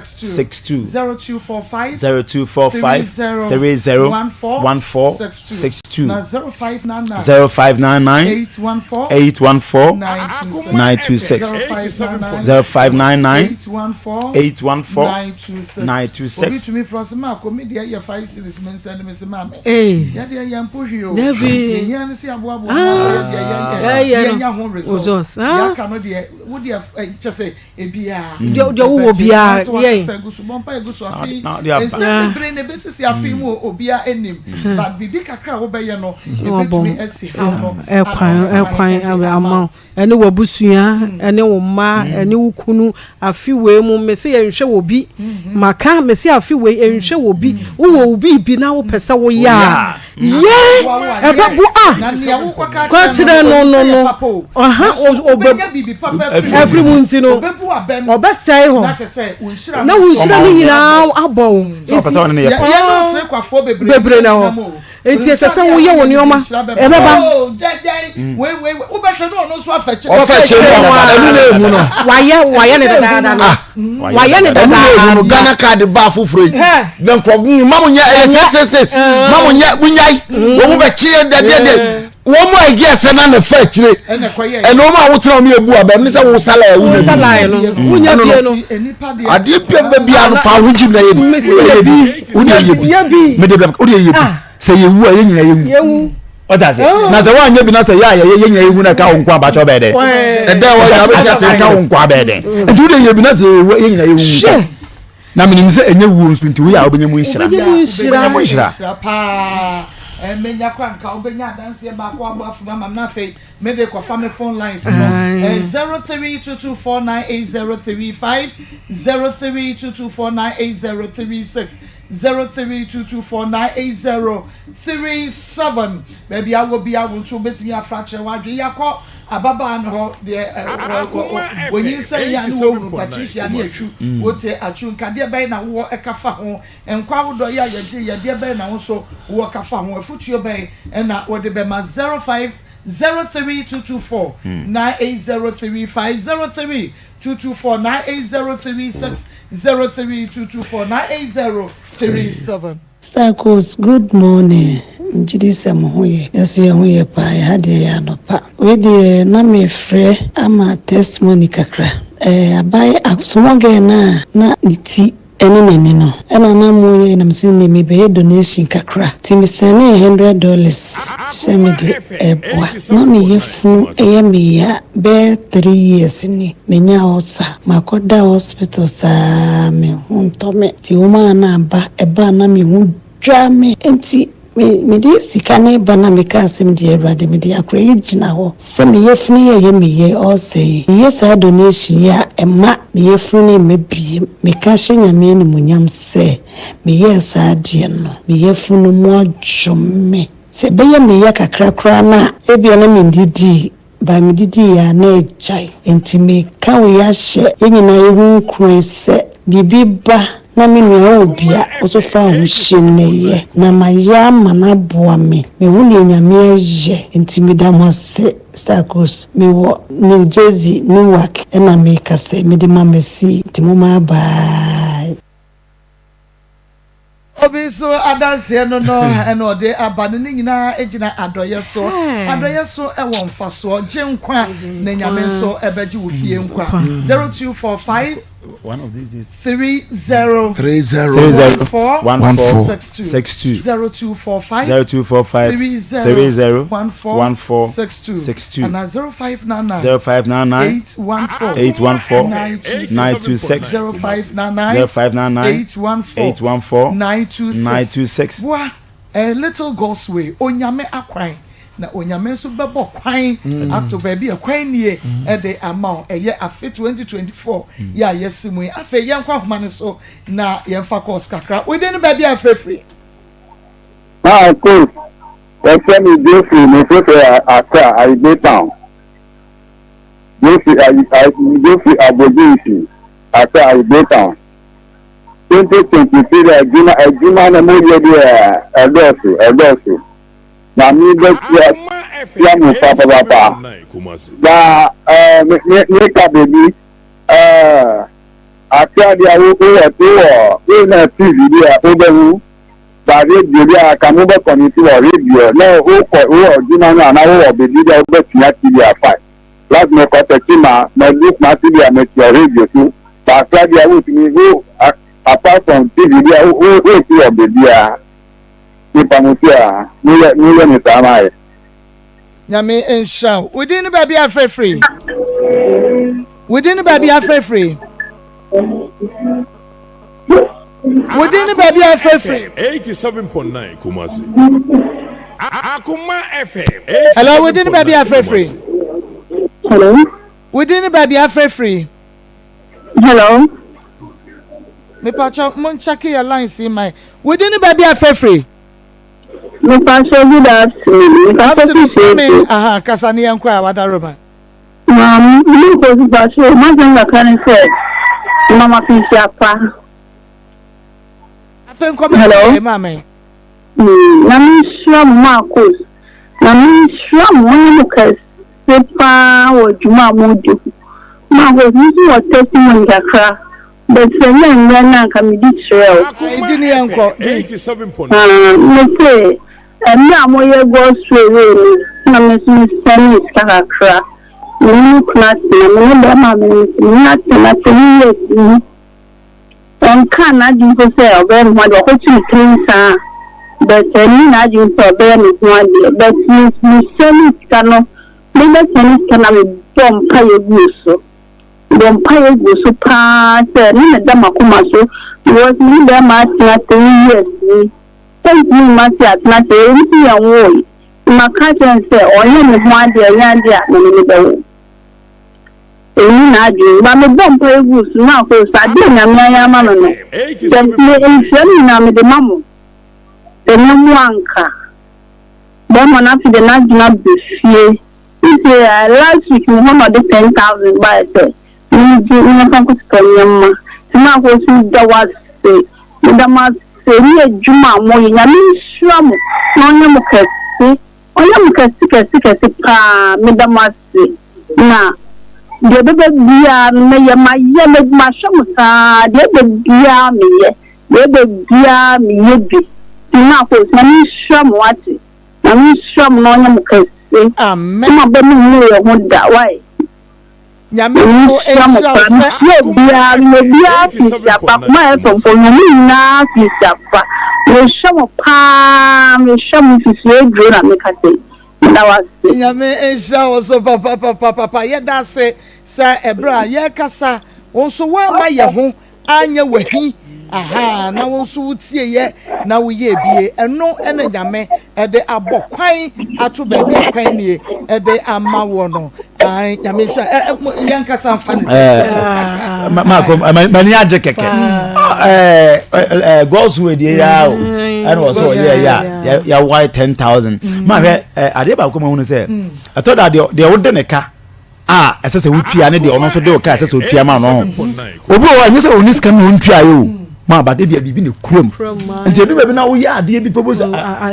62 0245 30 14 62 na 0599 814 926 0599 814 926 obi to me from Maa Akos media ya 5 series men send me say mama ya de ya mpohio David ya ne se aboabo ya ho resource ya ka no de wo de chese ebia de wo bia ye segusu bompa egusu afi ese brain ne besisi afi mu obia enim but bibi kakra wo be ye no ebetumi esi ha no ekwan ama ene wo busua ene wo ma ene wo kunu afi we mu mese ye nhwe wo bi maka mese afi we nhwe wo bi wo bi na wo pese wo ya ye ebabu na ne wo kwaka no every month no obesai ho na unshira ni nyina abo so pesa won ne ye ya no sre kwafo bebre na ho enti esese wo ye woni oma ebeba we ubehwe no so afache enu na emu no waye ne dada no waye ne dada no Ghana card ba fufuro yi na nkrogun mamunya SSS mamunya bunyai wo mu be chie de wo mo idea se na na fa chire eno ma wo tira me ebu aba me se wo sala e wo sala no wunya bie no ade pia be bia no fa ho jim na ye bi wo ye bi me de wo ye bi se ye wu a ye nyina ye wu oda se na se wa anya bi na se ya ye nyina ye wu na ka wo nkwa ba cho be de e de wo ya be ja te ka wo nkwa be de nti wo de ye bi na se ye nyina ye wu na minim se enye wu nsu nti wo ya obenya mu nshira pa menya kwanka obenya dance e ba ko abafu mama na fe me de ko family phone lines no 0322498035 0322498036 0322498037 baby I will be able to bet me a fraction wadwe yakọ ababa no de when you say ya no Patricia na echu wote achu nkade bɛn na wo ɛkafa ho enkwa wo do ya ye ye de bɛn na wo so wo kafa ho afutuo bɛn na wo de bɛma 05032498035032498036 0322498037 Akos, good morning. Njidi sem hoye. Yesu ye hoye pa hade ya no pa. We de na me frɛ ama testimony kakra. Abai asomge na iti ene nene no. Ena na mo ye na msin ne me be donation kakra. Ti me sene $100 send de eboa. Na me yefu eye me ya be 3 years ni. Menya osa makoda hospital sa me huntome. Ti uma na ba eba na me hu dwa me enti me de sika na eba na me ka asem de Awurade me de akra yigina ho. Se me yefuni ye me ye all say. Yes I donation ya ema me yefuni me bie me ka hye nyame ni munyam se me yes ade no me yefunu mo adwome. Se be ye me ya kakra kra na ebia na me didi ba me didi ya na ejai enti me ka we ya hye enyina yehu kru se bibiba na me nua obia oso fa ho hyem na ye na maya mana boa me hu ne nyame aye enti me da mo se Akos me wo New Jersey Newark na me ka se me de mamesi enti mo ma bye obi so adanse no eno de abane ni nyina ejina adoye so e won faso je nkwa na nyame so ebeji wo fie nkwa 0245 one of these days 30 1462 0245 30 1462 and 0599 814 926 814 926 a little God's way onyame akwan na onyame so bebo kwan ato baby akwan nie e de amount eye afi 2024 ya yesimu afi ye nkwa homa ne so na ye mfa course kakra we dey no baby afrefri Maa Akos ese mi Jeffrey me fe aka Igbe town Jeffrey Abojisi aka Igbe town 2023 ajima na mo ye de edosu na mi be ya mo papa da me ka baby aka dia wo na TV dia o be hu ba radio dia ka mo be connect wo radio na o ajima na wo baby dia o be tia TV a5 last me ko te ma look ma TV a me tia radio tu ba aka dia wo ti mi go apart from TV dia o ti o baby a ipamutia niye ni tamaye nyame ensha within baby afrefri within the baby afrefri 87.9 Kumasi Akoma FM hello within the baby afrefri hello within the baby afrefri hello me pacha mon check your line see my within the baby afrefri me pacha good afternoon aha kasani yankwa wadaroba me ko pacha ma janga kan se mama fi siapa afen comment mama na mi sure Maa Akos na mi sure mo ka se pa o juma mo do ma go ni wo testimony kakra but se na ka mi di trail ejini enko 87.9 me say na mo ye go straight na me send kakra ni class na me da ma me na yes on kan na di ko say obe mo do ko tu clean but ni na di so obe me ho ade but me send kano me be send kana me bom pa ye guso pa se ni da makoma so was ni da ma tia 3 years ni thank you ma tia na te ni ya wo ma ka jen se o ye me ho ade ya ade a me be wo èyí náà dé bá mi bọ́ mpa ewu sùn náà kó sàdé ìyàmí ayé ama nù nù tẹ̀lé nsuo ní ìyàmí dè má mọ̀ tẹ̀lé mú ànkà bẹ́ẹ̀ mọ̀ náà fi dè náà gyina bè fie nti last week mo hàn ọdẹ 10,000 báyìí sẹ ní di ní ẹ̀ka kó ti tọ̀ ní ẹ̀ma tí máa kó sí dáwà sè ní dáwà sè ní ẹ̀dwuma àmọ́ yìí yàrá ìṣúra mu ní ọ̀nyẹ́ mu kẹ̀sí paa ní dáwà sè na deɛ bɛbɛ bia me yɛ ma yɛ me ma hwɛ mo saa deɛ bɛ bia me yɛ deɛ bɛ bia me yɛ bi na ko na me hwɛ mo ate na me hwɛ mo na ɔnyɛ mo kɛse amen ma bɛ me mu yɛ ho da wai nyame so ehia sɛ yɛ bia fi sapa kuma yɛ fɔmfɔ nyame na fi sapa me hwɛ mo paa me hwɛ mo fifi eduro na me kate nyame ehia wo so papa yɛ da se sa ebra yɛ kasa wo so wa ma yɛ ho anya wahi aha na wo so wutie yɛ na wo yɛ bie ɛno ɛne nyame ɛde abɔ kwan ato baabi kwan nie ɛde ama wo no ai nyame ehia yɛ kasa mfa ne mani agye keke goals we die ya o ɛna wɔ so yɛ ya why 10,000 ma hwɛ ade ba ko ma hunu sɛ ɛtɔ da de wo de ne ka ɛsɛ sɛ wotwia ne de ɔno so de wo ka ɛsɛ sɛ wotwia ma no obi o anyɛ sɛ oni sika no wontwia yo ma ba de bia bibi ne kurom nti edu baabi na wo yɛ ade bi pobo sɛ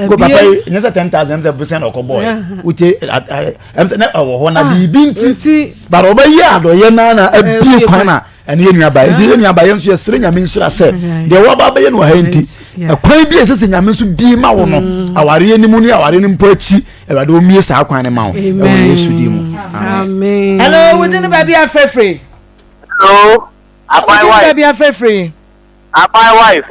ko papa anyɛ sɛ 10,000 sɛ busen ɔkɔbɔ wote sɛ na ɔwɔ hɔ na bibi nti ba ɔba yɛ adɔyɛ na abi kwan na ɛne yɛ nua ba nti yɛ nua ba yɛ nso yɛ sere nyame nhyira sɛ deɛ wɔba ba yɛ no ha nti ɛkwan bi ɛsɛ sɛ nyame nso bi ma wo no aware anim ne aware ne mpo akyi awade o mie saa kwan ne ma wo ɛwɔ Yesu di mu amen hello within baby afrefre hello abai wife baby afrefre abai wife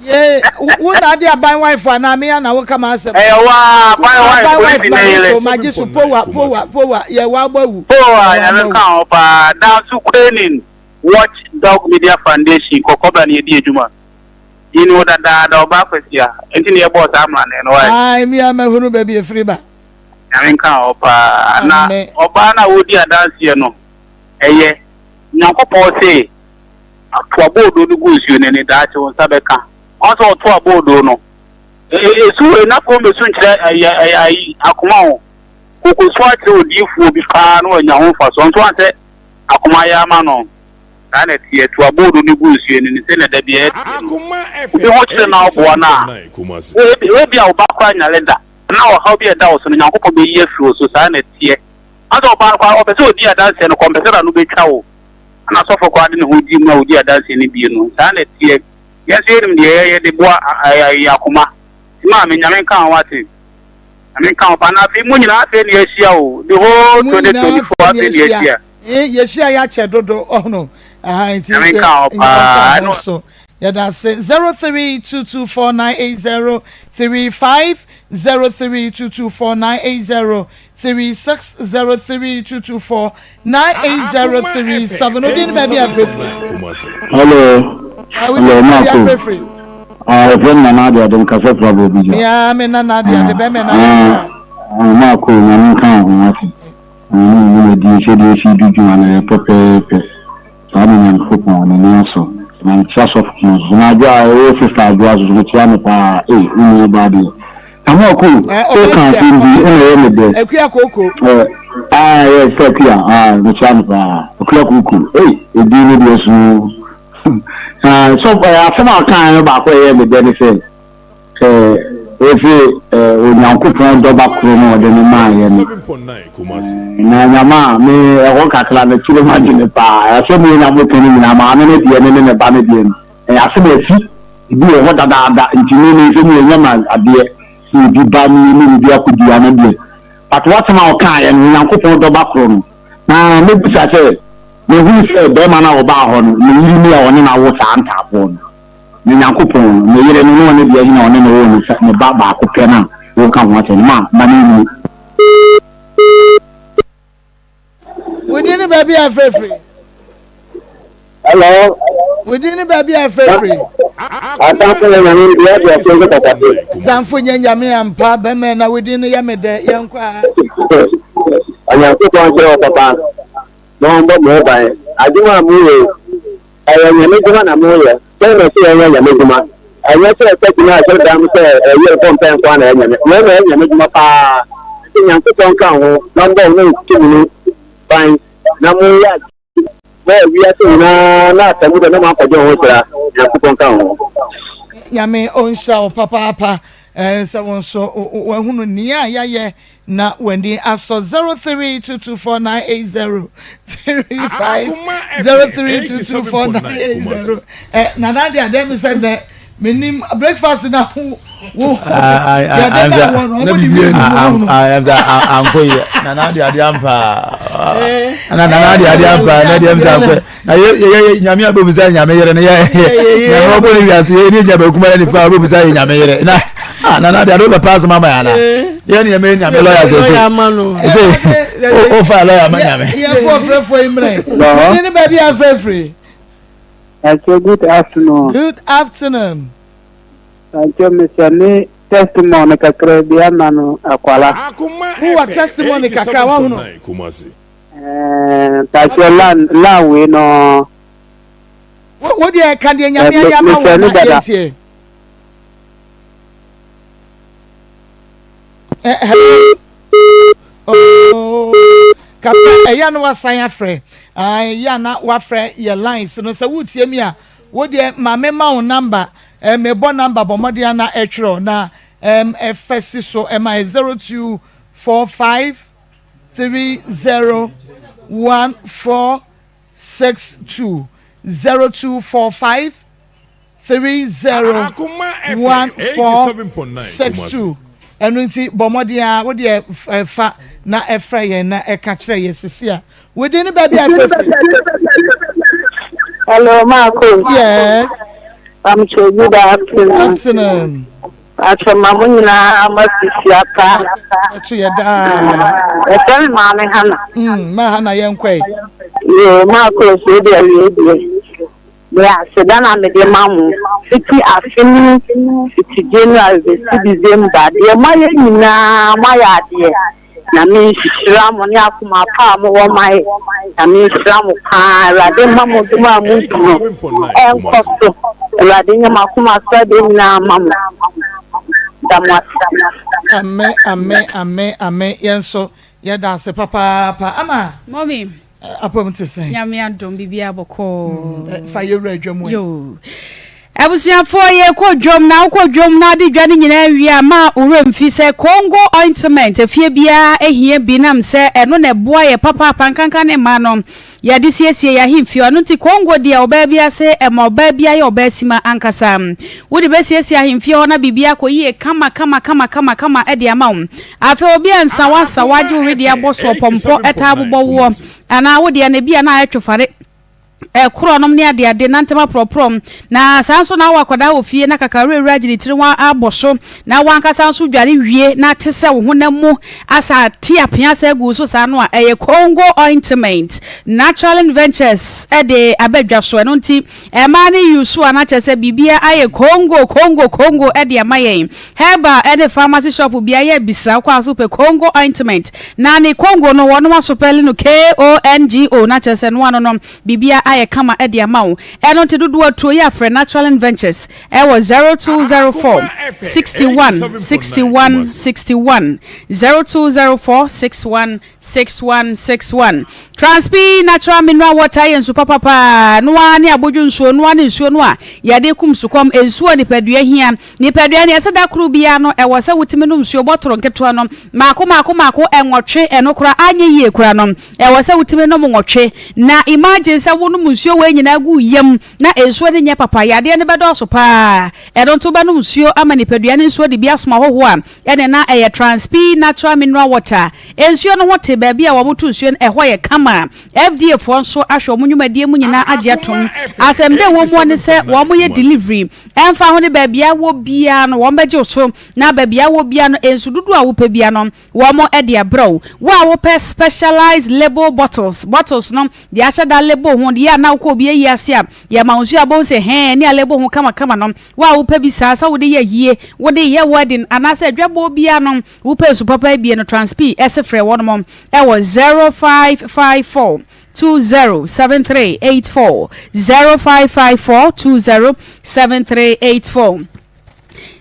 ye wo na dia abai wife na me na wo kama asem wa abai wife bi na so maji so powa ye wa gbawu powa ya me kan opa down to training watch dog media foundation kokoba na edi ejuma yini wo da oba kwasia enti ne boss amra ne no ai mi amahunu ba bi efiri ba ya me kan opa na oba na wo di adanse no eye nyankopɔ se ato abodo no gusu ne ne daache won sabeka onso to abodo no esu na ko me sun kire ayi akoma ho kokosu atre odifu bi fa no anya ho fa so onso ante akoma ya ma no na na tie to abodo no gusu ne se na da bia akoma efe ho kire na obo na we bia obakwa nya leda na o ha bia da o so nyankopɔ be yi afi o so sa na tie aso ba kwa opese odi adanse no kompensera no be twa o na so for kwade ne ho di mu odi adanse ne bi no sa na tie yes yerim de ye de boa yakoma ma me nyame kan wate ame kan pa na fi mu nyina afi ne yahia o the whole 2024 afi ne yahia yahia ya che dodo no nti ame kan pa no so yeah that's 0322498035 0322498036 0322498037 odin baby afrefu hello hello Marco friend na Nadia dem kase trouble bi ya me na Nadia de be me na Marco na nkan ho ati ni di se duju na pepe sami na football na ni so na chance of news na ja o sister do azu ni tia me pa ni ba de amo ko o kan fi di e me de ekua koko yes ekua ni tia me pa ekua koko e di ni de su so afema kan ba ko ye me de ni se efi onyankopon do ba kro no de ni ma ye ni na nyama me e won kakla na chile ma di ni pa aso me nyamo tani na ma me de ne ba me de ni aso me fi ibi e ho dada ntini ni se me nyama ade si bi ba ni bi akudi ana de but what ma o kan ye nyankopon do ba kro no na me bisa se me hu se be ma na o ba ho no me yiri mi a woni na wo sa anta po no me nyankopon me yire no woni de yi na woni no wo ni se me ba ko pe na wo kan wo te ma ni within baby afrefre hello within baby afrefre atanfo na ni dia dia ko kaka zanfo nyanyame ampa be me na within ya me de yankwa anya ko ko nse o papa no mbo mo ba adwuma mu ye nyame dwuma na mu ye say no say nyame dwuma anya say say na say dam say ye pompen kwa na nyame we nyame dwuma pa nyanko ton kan ho na mbo no kimi ban na mu ya we are na tamu da na ma kwaje ho sira nyanko ton kan ho nyame onsha papa so wonso wahunu nia ya na wendi aso 0322498035 03224980 na nadia dem said that minim breakfast na wo I'm nadia diampa na dem say na ye nyame abobisa nyame yere na ye nyame oboni wiase ye ni nyame kuma ni fa abobisa nyame yere na nadia do pass mama yana ye ni nyame lawyer say o fa lawyer ma nyame ye for imre ni baby afrefre. Good afternoon. Good afternoon. Thank you, Mr. Ni testimony kakra bia manu akwala. Who are testimony kakra wa hunu? Tasho la we no. What dey kan dey nyame ya ma wo na yetie. Oh, kafa eya no wasan afre. Ya na wafre your lines no se wutie mi a wo dey ma me ma wo number me bo number bo modia na etro na FSC so my 0245301462 0245301462 enu nti bo modia wo dey fa na efra ye na eka kire ye sisia we dey ni baby afefe. Hello, Maa Akos. Yes. I'm sure good afternoon. Mamu na amasisiapa. To your dad. Tell Mama Hana. Ma Hana yenkwe. Yo, Maa Akos we dey. Yeah, so then I'm the mamu. City afini, city January, city December. The Maya na Maya dear. Na mi shiramu ni akuma pa mo wo mai na mi shiramu pa rade mamu duma mu enkoso rade nya makuma sade na mamu damwa amen yenso ye da se papa ama mommy apom te say nyame adom bibia boko fa ye radwam yo abusiafo ye kodwom na de dwane nyina wi ma oremfi se Congo ointment efie bia ehie binam se eno na boa ye papa pankanka ne ma no ya de siesie ya himfi ono ti Congo dia oba bia se ema oba bia ye oba sima ankasa wo de be siesie ya himfi ona bibia koyie kama e de ama wo afa obi ansa wasa waje wo de aboso pompo eta abobɔ wo ana wo de na bia na atwofare kronom ne ade nantema proprom na sanso na wakwada ofie na kakare ragini tiriwa aboso na wankasa nso dware wie na tese wo honamu asa tia pia sa gu so sa no a Congo ointment natural ventures de abadwa so no nti ma ne yusu ana chese bibia aye Congo de amayen heba de pharmacy shop bia ye bisa kwa so pe Congo ointment na ne Congo no wono asopele no KONGO na chese no ano no bibia aye kama edi amao eno te dudu atuo ya for natural ventures was 0204 61 0204616161 Transpi natural mineral water yensu papa no ani aboju nsuo no ani nsuo no a yade kum sukom ensuo ni padua hia ni padua ni eseda kru bia no se wutimi no nsuo botoro nketo no mako enwotwe eno kura anye yie kura no se wutimi no nwotwe na imagine se wo no nsuo we nyina gu yam na ensuo ni nya papa yade ne bedo so pa eno to ba no nsuo ama ni padua ni nsuo de bia soma hoho a ene na Transpi natural mineral water ensuo no hote ba bia wo moto nsuo ho ye kama FDA for so ahwo munwumadie mu nyina age atom asemde wo mo ne se wo mo ye delivery emfa ho ne ba bia wo bia no wo beje so na ba bia wo bia no ensu dudu a wo pa bia no wo mo e de abro wo a wo pa specialized label bottles no de asha da label ho de ya na wo bia yi ase a ya ma nsu abon se he ne label ho kama no wo a wo pa bi sa wo de ye yie wo de ye wedding anasa adwabo bia no wo pa su papa bia no Transpi ese frɛ wo no mo e wo 0554 207384 0554207384.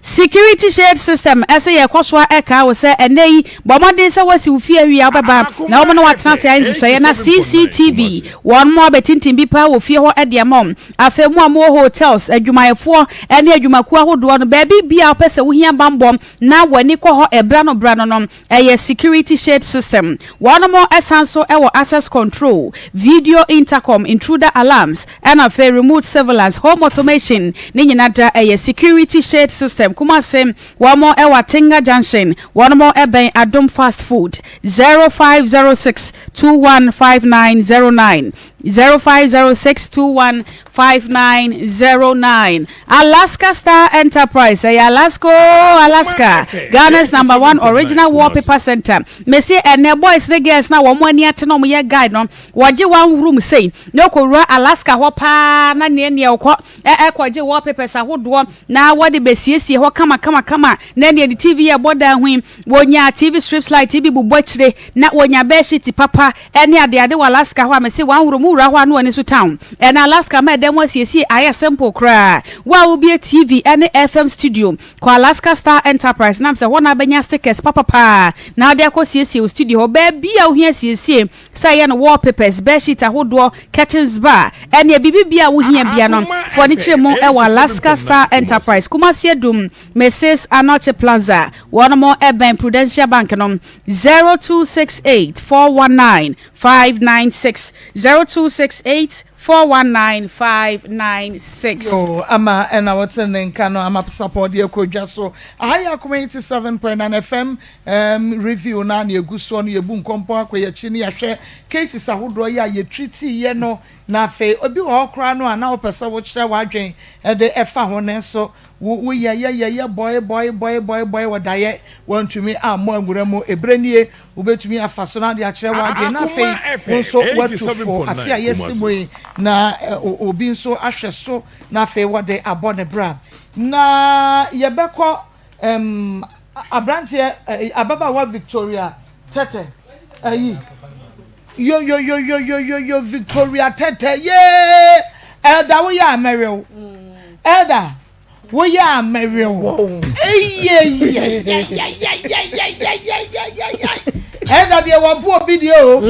Security shade system ese ye kwoswa eka wo se enei bomode se wasi ufie wi ababa na omo na watena se anhyehyɛ na CCTV one more betintim bi pa wo fie ho ede amom afemu amo hotels adwumayefo ene adwumaku ahodo no baabi bia opese wo hia bambom na wani kɔ hɔ ebra no no eye security shade system one more esanso ewo access control video intercom intruder alarms and afa remote surveillance home automation ni nyina da eye security shade system kuma sem one more ewa Tinga Junction one more eben Adom fast food 0506 215909 0506215909 Alaska Star Enterprise Alaska Ghana's #1 original wallpaper center me say ene boys the girls na wo mo ani ate no mo ye guide no waje one room say no korura Alaska ho pa na ne ekọ ekwaje wallpapers ahodo na wode besiesie ho kama na ne TV ye boda hwim wonya TV strips light TV bubọchire na wonya be sheet papa ene ade Alaska ho me say one room ura ho anu ani so town and Alaska ma dem wasiesie aye simple kra wa wo be TV and FM studio ko Alaska Star Enterprise nam say wona benya stickers papa na de akosiesie studio ho ba bia wo hia siesie say no wallpapers be sheet ahodo curtains bar and ye bibia wo hia bia no for ni chiremo e wa Alaska Star Enterprise kuma siedum Mrs. Anoche Plaza one more Eben Prudential Bank no 0268419596 0268419596. Oh, ama and our sending kano ama support the Kodja so. Ahaya community 7.9 FM review na ye guso no ye bu nkompo akwa chini ya hwe cases ahodo ya ye treaty ye no na fe obi wo kra no ana opesa wo kire wadwen e de efa ho ne so wo ye boy wadaye wantumi ammo anguramo ebrenie ubetumi afaso na de akire wadwen na fe nso watu for afia yesimoyi na obi nso ahwe so na fe wode abone bra na yebekọ abrantie ababa wa Victoria tete ayi yo Victoria tete ye elda wo ya merrew elda wo ya merrew elda de wo bu obi de o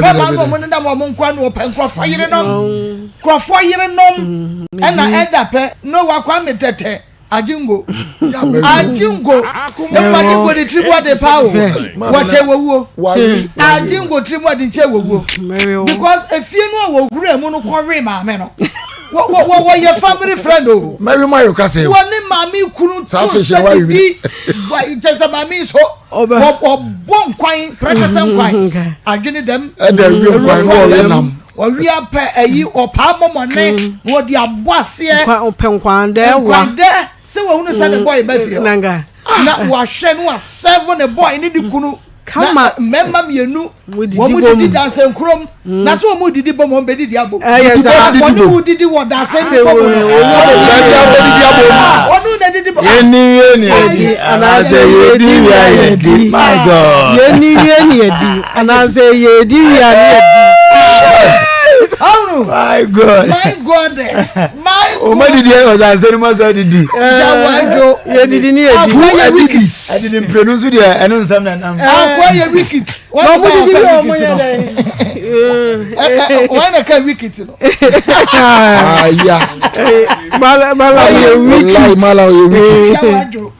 baba no mo nda mo nkwa no penkrofo yire nom krofo yire nom na elda pe no wakwa metete ajingo no majingo de tribu de pawo wache wowo ajingo tribu de che wowo because efie no wo gura mu no kore ma me no wo your family friend o Mary Mayo ka say woni mami kunu to say di wa ijesa mami so bon kwan prekesen kwan adwene dem da wi kwan wo nam wi apa ayi opa momone wo di aboase kwan de wa se wo hunu say the boy ba fie nanga na wa hwe no wa seven the boy ni di kunu kama memma mienu wo mu didi dance nkrom na so mu didi bom on be didi abo wo didi wo dance nkrom wo didi abo yeni edi anaze yedi yedi my god yeni edi anaze yedi edi oh my god o ma didi e was answer mo say didi jawajo yedi ni edi I didn't pronounce it and nsam na nam akwa ye wicked what did you mo ye why na ka wicked no ya mala ye wicked jawajo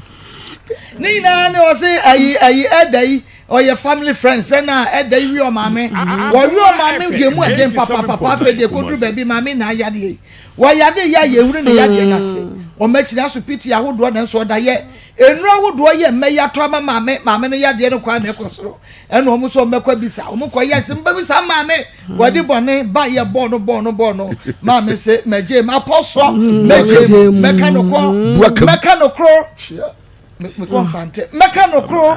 ni na o say ayi edai or your family friends na edai wi o mame wo wi o mame ge mu eden papa fe de ko dru baby mame na yade wo yade ya ye huru ne yade na se o machina so piti ahodo na so da ye enura ahodo ye meya to mame no yade no kwa na ekosoro eno omo so mekwa bisa omo ko yes mba bisa mame wadi bone ba ye bono mame se meje ma poso meje mekanoko me confante mekanokro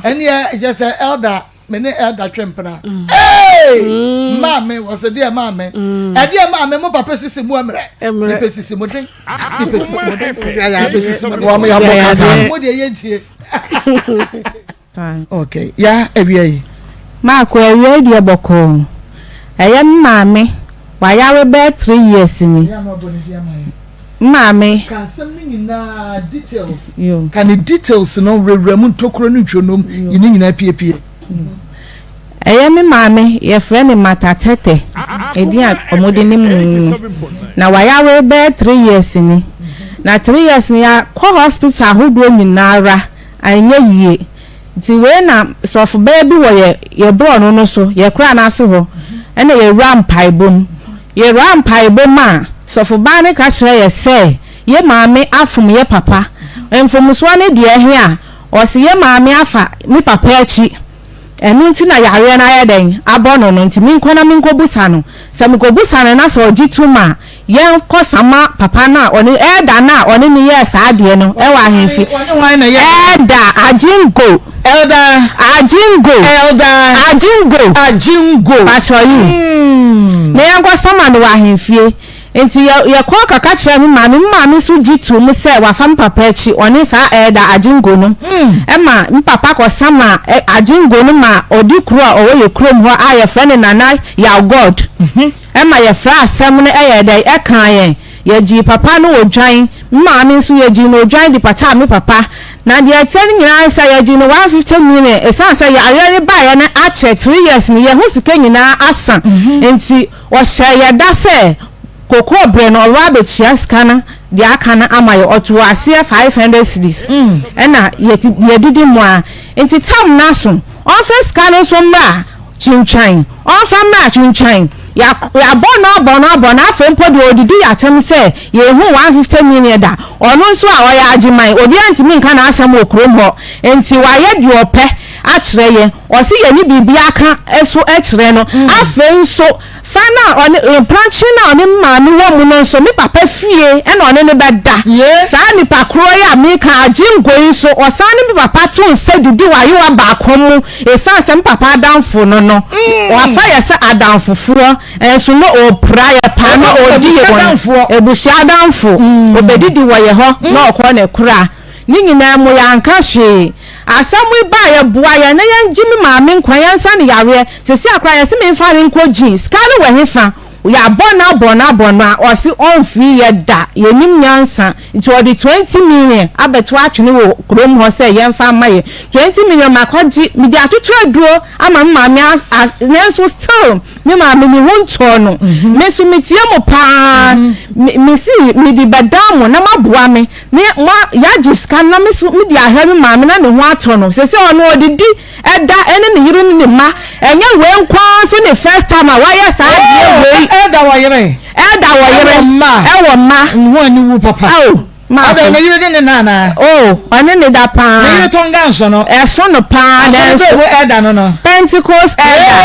and yeah just an elder mene elder trempna hey mame was a dear mame a dear mame mo papa sisi mu amre sisi mo den mo de yentie Okay. Ya ewie. Ma ko ewie die boko. Eye maame wa yawe be 3 years ni. Ya no boni dia mai. Maame Can some na details. Yo. Can the details no rewremu ntokoro no ntwonom yini nyina piepie. Eye me maame ye friend matatete. Edi omode ni mu. Na wa yawe be 3 years ni. Na 3 years ni ya ko hospital hodo nyinara anya yie. Ti we na sofu baby wo ye bro no so ye kra na ase ho. Ena ye rampai bom. Ye rampai bom a sofu ba ne ka kire ye se ye maame afum ye papa. Enfumuso ne de ehe a o se ye maame afa mi papa achi. Enu nti na yare na ya den abono no nti min kona min kobusa no se mi kobusa no na so ogituma ye kosama papa na oni elda na oni ni yes ade no e wa hemfi elda ajingo pacho you ne yan kosama no wa hemfi enti ye ko kaka kire mi maame so gitu mu se wa fam papa echi oni sa elda ajingo no e ma mi papa kosama ajingo no ma odi kuro a owo ye kuro ho a ye friend nana ya god ma ye fra asem ne ye dai e kan ye ji papa no odwan maame so ye ji no odwan di pata me papa na de ateni nyina sa ye ji no 150 million e san sa ye are ba ye na a che 3 years ni ye ho sika nyina asa enti wo hye ye da se kokro bre no wa be chia skana de aka na ama ye oto ase 500 cedis na ye didi mo a enti tam na so on first skana so mra chinchan on fa mra chinchan ya bona afempo de odidi yatem se ye hu 150 million da ono nso a o ya agiman obi antimi nka na asem okrom ho enti wa ye de ope akire ye o se ye ni bibia aka eso akire no afen so fana on branching na on maami wo mu no so mi papa fie e na on ne beda sa ni pakro ya mi ka agingoi so o sa ni papa tun se didi wa yi wa ba komu e sa se papa adamfo no no o afa ye se adamfofuo so no o prayer pa na odi ye won ebusia adamfo obedidi wo ye ho na okọ na kura ni nyina mo ya nka hwe asamwe ba ya bua ya na ya ngimi maame nkwa ya nsa ne yare sesi akra ya se me mfa ne nko jeans kale we hefa ya bona o si on free ya da ye nim nyansa nti o di 20 million abeto atwene wo krom ho se ye mfa maye 20 million makoji mi di atutu aduro ama maame nenso still me maame ni wonto no me so metie mo pa me si mi di badamo na maboa me ne ya jiska na me so mi di ahwe me maame na ne ho ato no se ono odidi eda ene ne yiri ne ma enye we nkwa so ne first time a wa ya sa die Elda wa yere ma ewo ma nwo ni wu papa ma ade na yire ne nana ane ne da pa ne yire tonga nso no eso no pa na so wo elda no Pentecost elda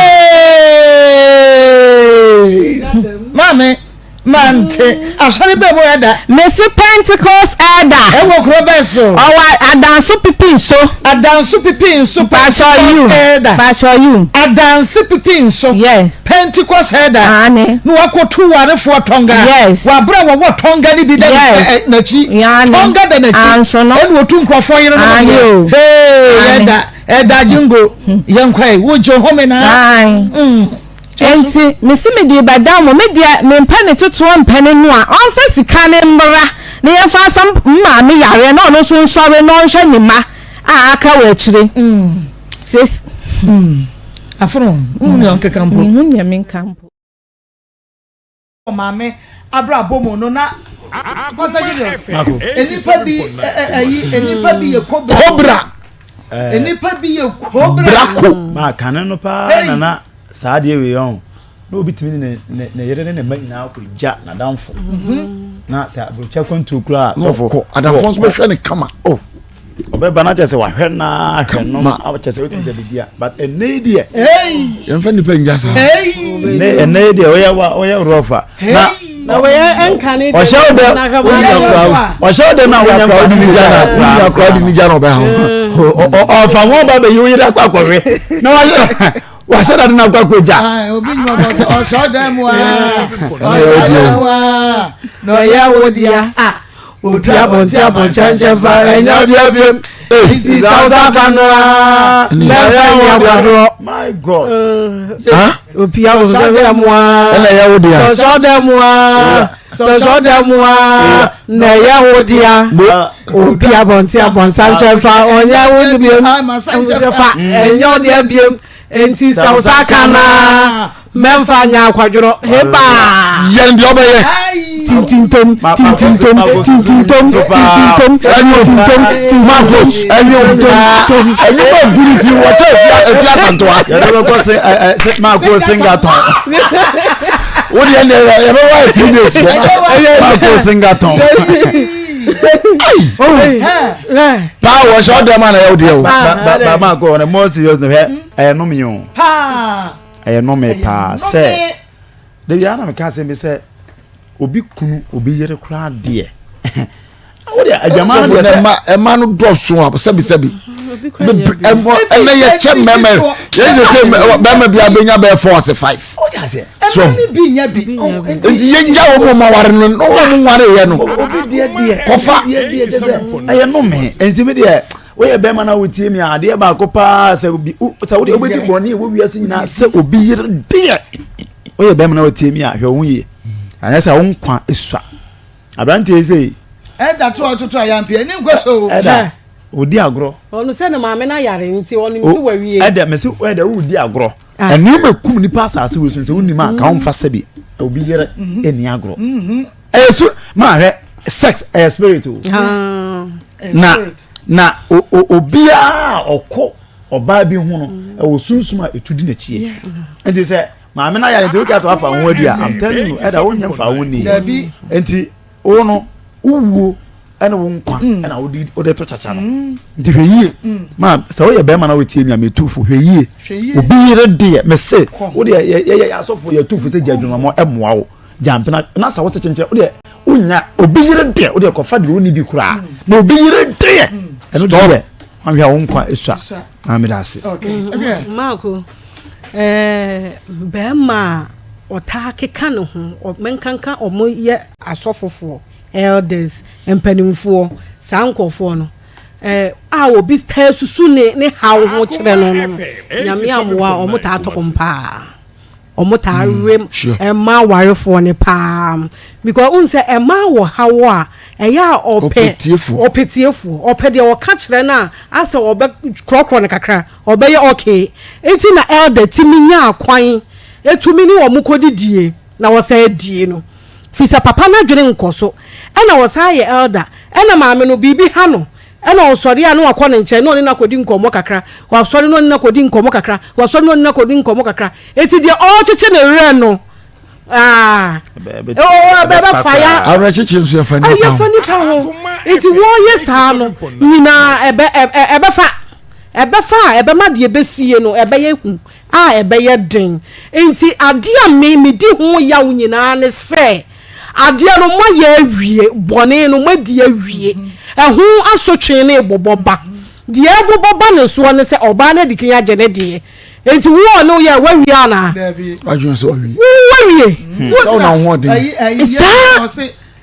mame mante asori be mo elda Messi Pentecost elda e wo kro be so owa adanso pipin so pa show you adanso pipin so yes Pentecost elda ane no akotu warefo tonga yes wa bra wo tonga ni bi da na chi tonga da na chi anso no e wo tu nkrofo yire no elda jingo yankwai wo jo home na enti mesimi di badamo media mempane tutu mpane no a onfa sika ne mbra ne yefa sam maame yare na ono so nsore no nhwe ni ma aka wa chire sis afro unu onke kampo unu ya men kampo maame abra bomo no na kosa Julius enipa bi ye cobra enipa bi ye cobra ma kanen no pa na saa de we yon no obi timi ne yere ne ma nyina ko ja na danfo na sa brocha kontu kura no adamfo so be hwe ne kama obeba na chese wa hwe na hwe no a chese we timi se bibia but enedie yemfa nipa njasa enedie oya rofa na we enkane o show de na wonya crowd ni jana oba o fa won ba be yira kwa kwawe na wa se da na kwa koja obi nyuma o show dem wa no ya wodia odua bontia bonchanche fa enya odua biem Iti sausa kanwa. My God. Opia osebe amwa. Ena ya wodia. Soso demwa. Na ya wodia. Opia bonti abonsanche fa onya wodi biem. Fa enyo de biem. Enti sausa kana. Memfa nya akwadworo. Heba. Yen bi obeye. Tintintom. Magos. Enyo guriti wacha efia santoa. Ya ko se Magos singaton. Wodi ene ya be wa 3 days. Magos singaton. Pa wo show dem na ya wodi o. Ba Magos on more serious no he no me yo. No me pa say. De bia na me ka se me say obi kunu obi yere kura de wodi adwama no de ma ema no doso a sebi ema ye che meme ye say meme bia benya be force 5 oja se so ni bi nya bi enti ye nja wo ma ware no no mo ware ye no obi de kofa aye no me enti me de we ye be ma na wotie mi ade ba ko pa se obi se wodi obi boni wo wiase nyina se obi yere de we ye be ma na wotie mi ahwe wo ye anasa wonkwa esua abrante eze da to ayampia ni nkweso da odi agro onu se na maame na yare nti onu nti wawie da mesi da odi agro enu mekum ni pasase we so se woni ma ka wonfa sabi obi yere eni agro so ma hwe sex spirit na obia okọ oba bi hu no e sunsun a etudi na chie enti se maame na yare de o ka so afa ho adi I'm telling you da wonya fa ho ni enti o no uwo ana wo nkwa ana wo de to chacha no nti hweyie ma se wo ye be ma na wo tie mi a metufu hweyie obi yire de me se wo de ye asofo ye tufu se jadwuma mo emoa wo jampina na sa wo se chenche wo de unya obi yire de wo de kofa de oni bi kura na obi yire de eno de ahwe wo nkwa esua amidase okay Marco bema otakeka no ho menkanka omo ye asofofo elders empanimfo sankofo no a obi sta susu ne hawo ho kire no nyame amwa omo ta atokompa omo ta rem ema warefo ne pa because unse ema wo hawo a eya opetiefo opede wo ka kire na ase obe krokro ne kakra obe ye okay enti na elder timinya akwan etumi ni wo mukodidie na wo sa die no fisa papa na dwene nkoso ena wo sa ye elder ena maame no bibi ha no ena osori anu akọ ne nche no ni na kodi nkomo kakra wa sori no ni na kodi nkomo kakra wa sori no ni na kodi nkomo kakra eti die o chiche ne re no beba fire ara chiche nso ya fani pa fani pa ho eti wo yes ha no nyina ebe ma de besie no ebe ye hu ebe ye den enti ade a me di ho ya wo nyina ne se ade no mo ya awie bone no mo di awie ehu asotwe ne boboba de boboba ne so ne se oba na dikin ya je ne de enti wo no ya wawie ana ajun se wawie wo na ho de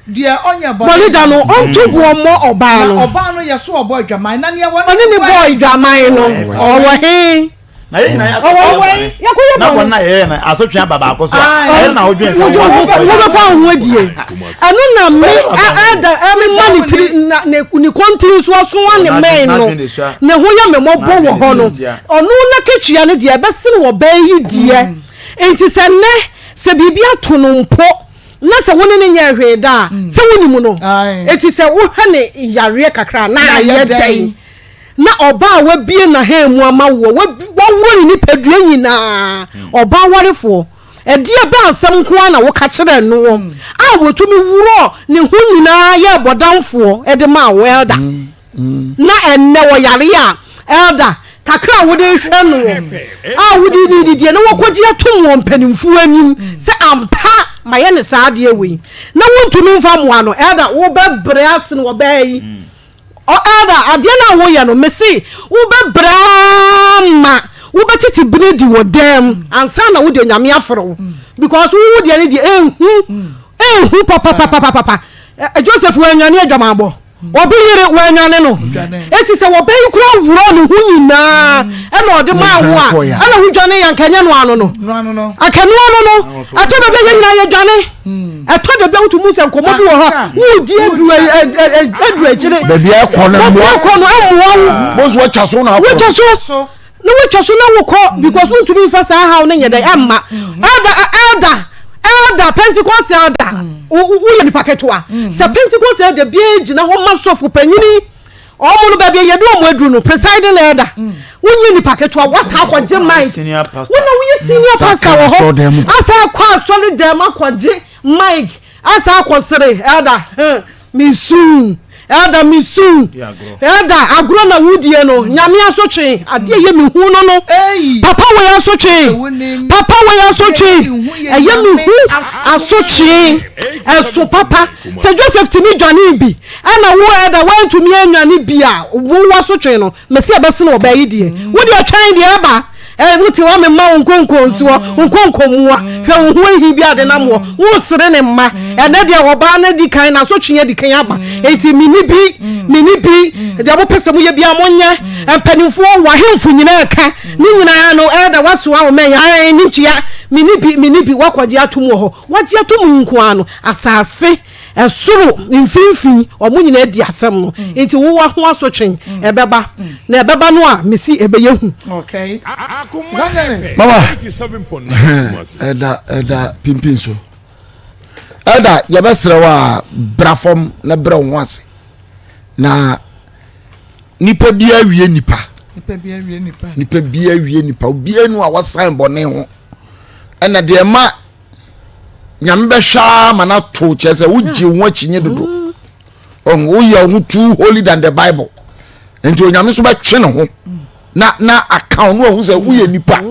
dia onya bolida no ontubu omo oba no yeso obo adwaman na ne won oni ni boy adwaman no owo he na ye na ya na wona ye na asotwe baba akoso na odwen sa wo fa ho die anu na me ada me mani tri na ni continue so ne men no ne ho ya me mobo wo ho no onu na ketwia ne die be sin wo ba yi die enti se ne se bibia to no mpo na se woni ne nya hwe da se woni mu no enti se wo hwe ne yare kakra na ye dai na oba wa bie na ha mu ama wo wori ni padua nyina oba warefo edie ba asem ko na wo ka kire no a wotumi wuro ne hu nyina ya bodanfo ede ma welda na enne wo yare a elda kakra wo de hwe no a wo di na wo kwoji atom wo mpanimfu anim se ampa maye ne saade ewi na wontumi mfa moa no elda wo bebre ase no wo bayi o elda ade na wo ye no mesi wo bebre ma wo betiti binedi wo dem ansa na wo de nyame afro because wo de ne de ehu papa Joseph wo nyane adwamabo obi yire wanwane no eti se wo bayi kura wuro no hu nyina e na ode ma wo a e na hu dwane yankanya no ano no akanu ano no atodo be nyina ye dwane atodo be utumu se nkomodu wo ha wo di edu echire be bia kono mo kono amwo bozo wa chaso na wo chaso no wo chaso na wo ko because untumi fa sa ha wo ne nyeda emma elder Pentecost elder wo ni paketwa se Pentecost elder bia gina ho masofu panyini omo no ba bia ye do omo aduru no presiding elder wonyi ni paketwa wasa akwaje mic senior pastor wona wo senior pastor wo ho asa kwa solid dem akwaje mic asa akwosere elder misun elder misun elder agro na wudie no nyame asotwe ade ye mi hu no papa we asotwe papa we asotwe eye mi hu asotwe eso papa se Joseph timi dwane bi ana wo elder wan tumi anwane bi a wo asotwe no mesi abese na obayi die wudi atwan die aba wuti wa me ma nkonko nsiwo nkonko muwa hwe wo ehi bi ade na mo wo sere ne mma ene de oba na di kan na so twenya di kan aba enti mini bi de abo pese mu ye bi amonye empanimfo wa hemfu nyina eka ni nyina no eda waso a wo men ya ni tua mini bi wakwaje atum wo ho waje atum nko ano asase esuru mfinfin omu nyina di asem no enti wo wa ho asotwen ebeba na ebeba no a mesi ebeyehu okay mama eda pimpin so eda yebesre wa brafom na bre wonse na nipa bia wie nipa obi enu a wasan bone ho ena de ma nyambe sha mana to chese wuji won achinye dodo on wo ya hu too holy than the bible enti onyame so ba twe ne ho na account no hu se wo ye nipa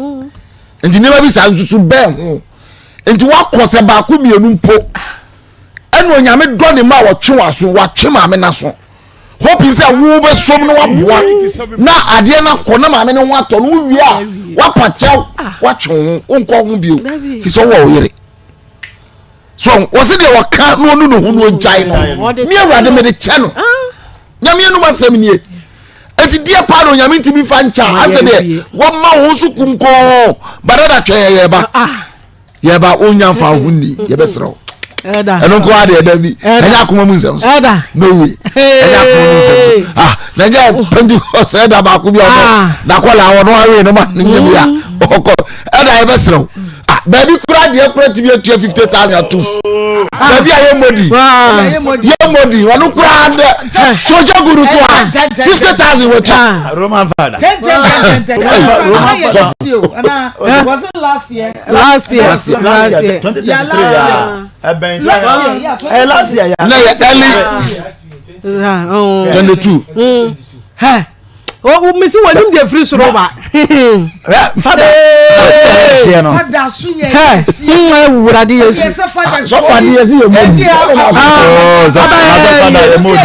enti ne ba bi sa nsusu be ho enti wakose ba ko mienu mpo ena onyame do ne ma wo twe waso wa twe ma me na so hope say wo be som no waboa na ade na ko na ma me ne ho ato no wi a wa pachew wa twe ho nko ho bio fi so wo yire so wose de waka no no hu no jai no mi awade me de che no nyame enu masem nie enti dia pa no nyame ntimi fa ncha ase de wo ma ho su kunko badada twa ye ba onya fa hunni ye besro eno ko ade da bi enya akoma mu nsem no way enya akoma mu nsem na nya pendi ose da ba ko bi o na ko la wo no awe no ma nya bi a okko eda ye besro baby kura de kura ti bi 50,000 tu baby aye modi wonu kura de soja guru tu 50,000 wacha Roman father 10 was it last year 23 last year na early 22 o mesi wani de free soro ba father su ye wurade yesu so father yesu ye modi so father ye modi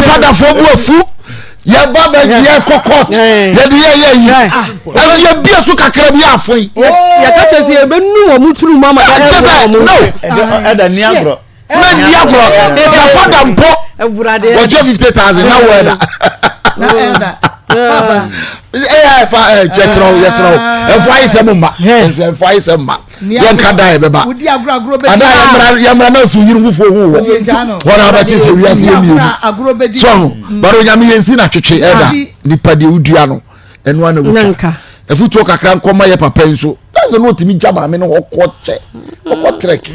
father fo bu afu ya baba ye kokot ye de ye yi e ye bia so kakra bia afoi ya ka chese e benu wo muturu mama no eda ni agro na ni agro ya father mpo Evurade. What 50,000 na weda. Na elder. Yes no. Efwa isemma. Efwa isemma. Yanka dai beba. Udi agro be. Ada yamra na su yiru fufu hu. Wona abati se wiase emi. Agro be di. So, baro nyame yensi na twetwe eda. Nipa de udua no. Enu ana wuka. Efutu kakra nkoma ye papa nso. Na no timi jama me no okoche. Okotrek.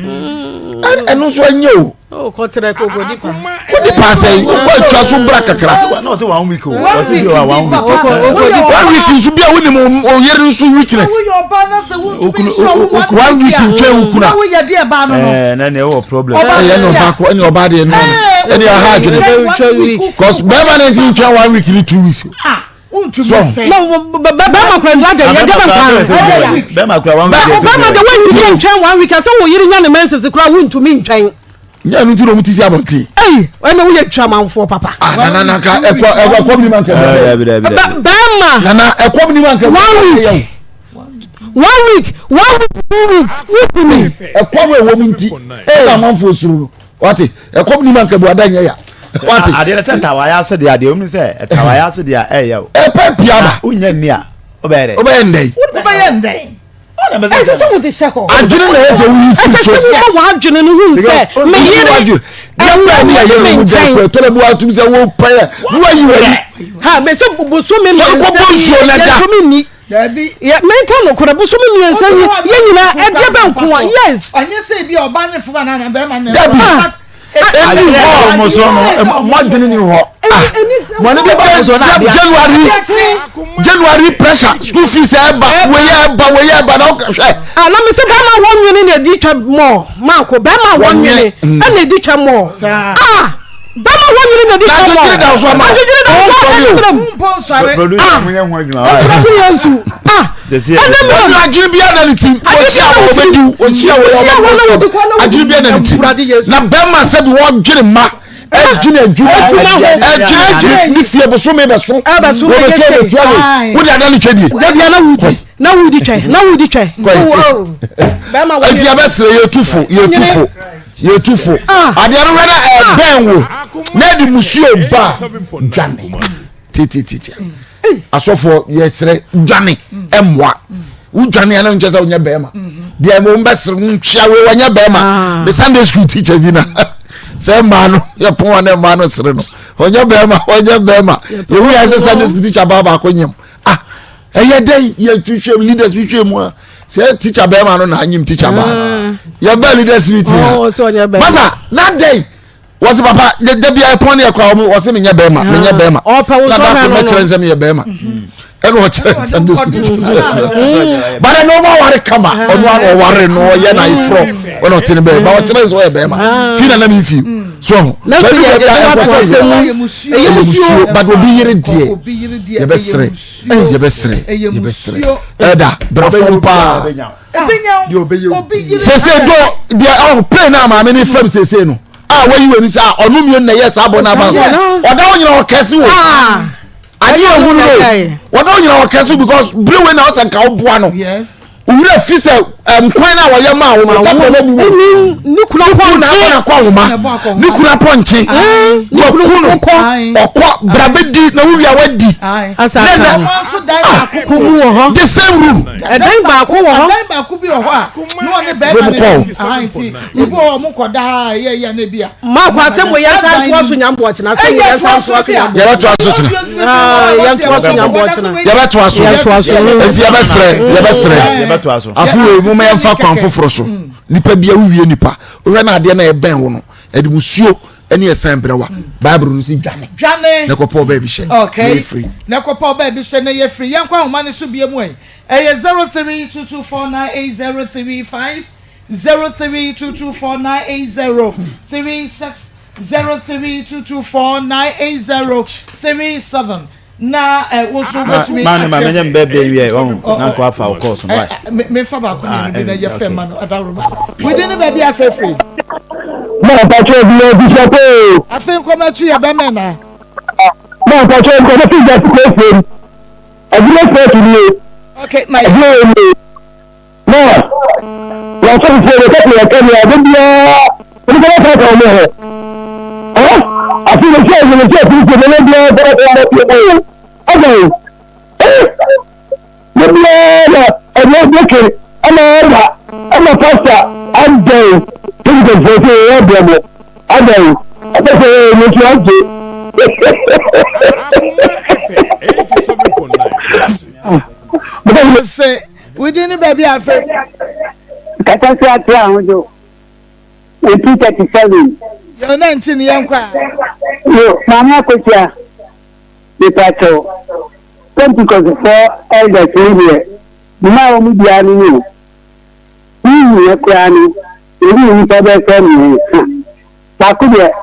Enu so anyo. Oh, contract ko di pa. Ko di pa say, ko twa so bra kakra. No say 1 week o. O say 1 week. 1 week so bia woni mo yere so weakness. Wo your ba na say wo to be sure 1 week ntwe ukuna. Wo ye de ba no no. Na na e problem. E no ba ko any oba de no. E dey hard you. Cause permanent ntwe 1 week ni 2 weeks. Untu me say. No, Bema kwenda de ye de ba Bema kwa 1 week. Bema de when you ntwen 1 week so wo yiri nya ne menses kura wontu mi ntwen. Nya no ti ro mutisi abonti. Ena wo ye twamanfo papa. Na ka ekwa ni man ka. Bema. Na ekwa ni man ka. 1 week. 1 week 2 weeks week me ekwa we wo minti na manfo suru wati ekwa ni man kabu adanya ya wati ade na senta wa ya se de ade o se eta ya se de ya pe piaba unya ni a obere ndai ẹ sọ wọ́n ti ṣe kọ́. adwene na ẹsẹ wúni fi ṣe. ẹ sọ wọ́n wà adwene ni wúni sẹ. mi yiri yẹn mi ayé mi jẹ tọ́lẹ̀ bí wàá tún sẹ wọ́n pẹ́yẹ wọ́n yí wẹ̀ yí. ha mẹ sẹ bosomi mi sọ kó bó nsuo na da. mẹ́ńkà lọ́kọ̀rọ̀ bosomi mi yẹn sẹ́yìn yẹn nyina ẹ jẹ́ bẹ́ẹ̀ nkun wa yes. ọ̀nyẹ́ sẹ́ ibi ọba ní fún wa náà bẹ́ẹ̀ ma nà. dabi ẹni hɔ mo so no mo adwene ni hɔ mo ne bɛ January pressure school fees eba we eba na o ka hwɛ na me se ba ma won nwene na di twa mo ma ko ba ma won nwene na di twa mo ba ma won nwene na di twa mo na da so ma producer mo yan ho adwuma sesi ana adwene bia na ne tim o sia wo bedi o sia wo adwene bia na ne tim na ba ma se bi wo dwene ma ejina ni fie boso me beso wo be twa twa wo dia na ne twedie da bia na wudi twa ba ma enti ya besre ye tufo ade no na ben wo na di musuo ba dwane titi asofo ye sere dwane emwa wo dwane ana nche sa wonya bema dia mo mbesre ntwa we wonya bema the Sunday school teacher bi na say mano ya pon na mano sere no wonya bema ye hu ya say Sunday school teacher baba akonyem eye den ye twhwem leaders bi twhwem say teacher bema no na anyim teacher ba ye ba leaders bi tia so wonya bema masa na day was papa de bia pon na kwa wo se menya bema o pa wo so na me chere nsem ye bema eno o chere Sunday school but no more worry kama onu an worry no ye na ifro ono tin be ba o chere so ye bema fi na mi fi so na fi ye musuo but obi yire die ye besre eda brafon pa sese do dia on play na ma me ni fam sese no wey you ni sa onu mi na yes abo na ba oda onyina o kesi wo ani ehunu no oda onyina o kesi because brewe na o se ka oboa no yes owura fi se nkwan na wo ye ma wo no ka po na mi wo ni kuna po na kwa wo ma ni kuna po nche ni kuna okwa brabedi na wo wi awadi asa na so dan akoko mu wo ho the same room dan ba ko wo ho dan ba ko bi wo ho a no ne be ba nti ibo o mu koda ha ye na bia ma kwa se mo ya san to so nyambo china so ya san so ya ba to aso china ya to aso nyambo china ya ba to aso enti ya ba to aso afu mu me mfa kwan foforo so nipa bia wie nipa ohwe na ade na e ben wo no edi musuo ene esan brewa bible no si dwane na ko po ba bi she okay na ko po ba bi she na ye free yan kwa homa ne so bia mu en eye 0322498035 0322498036 0322498037 na wo so betumi man ma menye mbebe wie won na ko afa of course why me fa ba ko ni na ye fe ma no adaro we dey na be afa free mo pa cho bi o bi se ko afa ko ma tu ya ba me na mo pa cho ko na fi ja ko free agile ko tu ni okay my no la so fi ko ko ya ke ya bi ya ni ko fa ko mo he afi le je fi ko bi ko na bi ya ko okay okay I'm a pastor. I'm there. Think the vote is brother. I'm there. I say we didn't baby affair. Katasi ati ahunjo. 1937. You're 19 young kwa. Yo, Maa Akos. The patrol. Because for elders here. Mama omu di anu ni. Ni ye kwa ni. Ebi ni tabe se ni. Ba ku de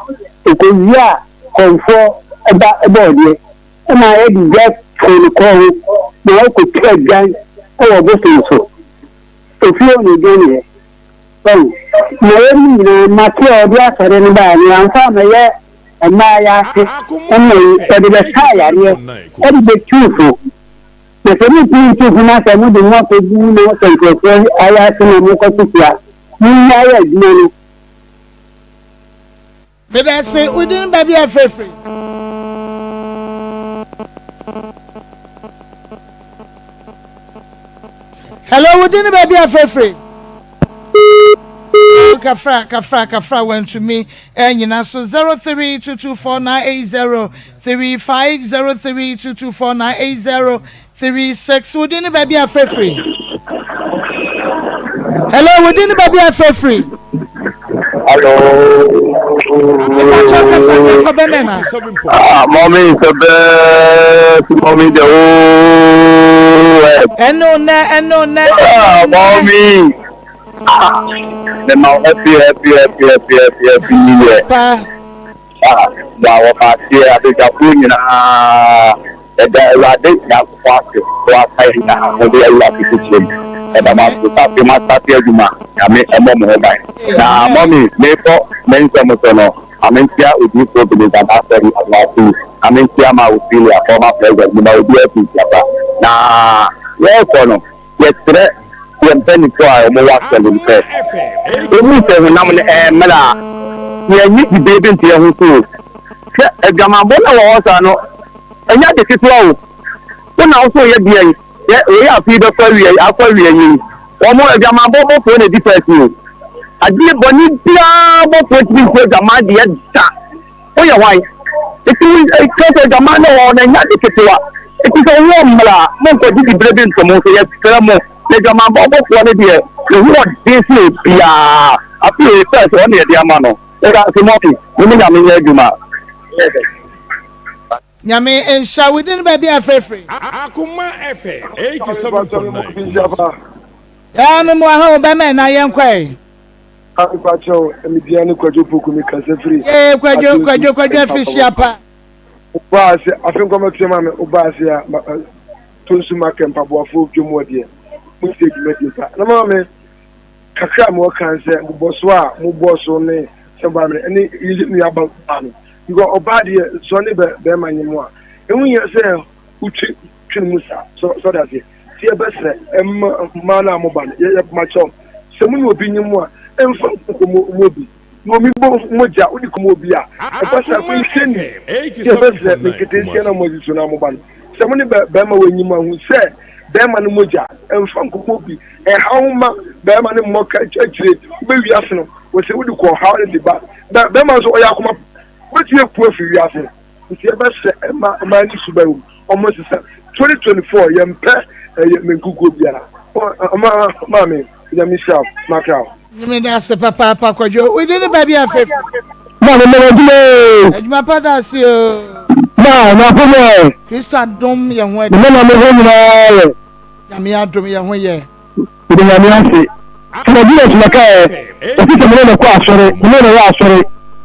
ekozia konfo eba odi. E ma e di get phone call. Na o ko tire gan o bo so. Ofio ni de ni. Oh. Na e ni na mati odi asare ni ba ni anfa me ye ma ya se. E me e de be ta ya ni. E di be chufu. se ni ti ti funa se mu de mo pe bu no se ko aya se no mo ko ti ya ni ya ya ni But I say we didn't baby a free. Hello, we didn't baby a free. Kafra went to me and you know so 0322498035 0322498036 we didn't baby a free. Hello, we didn't baby a free. Hello. Mommy is the best. Mommy the whole. No. Mommy. The now happy year. Wow, I see. I think I'm doing it. The date now fast. So I say now, we are lucky to see. And I'm going to start to my I mean, I'm on my mind. Now, mommy, therefore, men some of them. I mean, here with you problems and after you have not seen. I mean, here my opinion, former president, you know, dear people. Now, yes, no, yes, today, when penny try, I'm watching them say. If we say, when I'm in Mela, we need to be able to hear who too. A Gamma was no, and yet the people, when also you're being. We are people for you. One more of your mobile phone difference you. I did Bonnie Piabo for the man yet. Oh, your wife. If you take the man on and not the Kitua, it is a warm month of the breading to most yet. Let your mobile phone here. The word this is Pia. I feel first only at the Amano. Let us see Motti. Women are in Juma. Nyame ensha we didn't baby a free. Akoma FM 87.9. Me mo ha oba me na yen kwai. Akwacho emidiani kwajo poku mi kase free. Kwajo afisia pa. Obaase afenko maksema me obaase ya tonsu makempa boafo dwomode. Mu stage medisa. Na ma me kakra mo kanse mo boso ne seba me eni ni aba anu. Because obadi so ne be manyimo a ehun ye say uchi musa so that it see e besre ma na mo ba ye macho se mu obi nyimo a emfa ko mo bi no mi bo moja udi ko mo bi a e besre ko iseni e besre me kete se na mo ji so na mo ba se mu ne be ma wanyimo hu se be ma no moja emfa ko mo bi e hauma be ma ne mo ka chire be wi ase no wo se udi ko ha ne ba be ma so oya kuma what you put for you? If you ever say, "Man, you almost 2024, you pay me Google Biana." Mammy, you Michelle, Macau. You mean that's the papa Kwajo? We didn't baby a faith. Mamma, my father, see you. No, Christa Dom, young way. Yamia Dom, young way. You didn't answer. I'm a good Macau. If it's a little quash, sorry.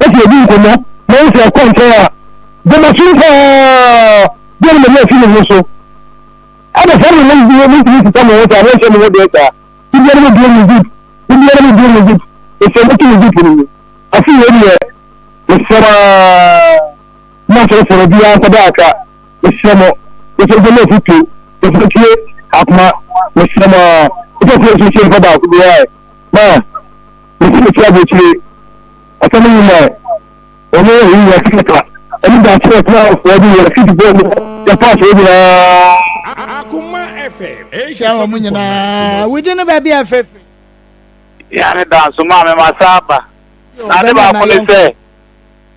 If you do, no, se contra de machuca de me filho isso a da forma não de como outra vez eu vou deixar que ele me deu esse é muito difícil assim ele é será não sei se ele ia tabaca esse é o futuro esse que Akoma esse é o que eu sei para dar mas esse que é muito até não Omo yi ya kika eni da tire kwa wodi ya football ya pass wodi na Akoma FM Shawo munyina we didn't baby a faith. Ya ne da so ma me masaba. Na de ba ko le se.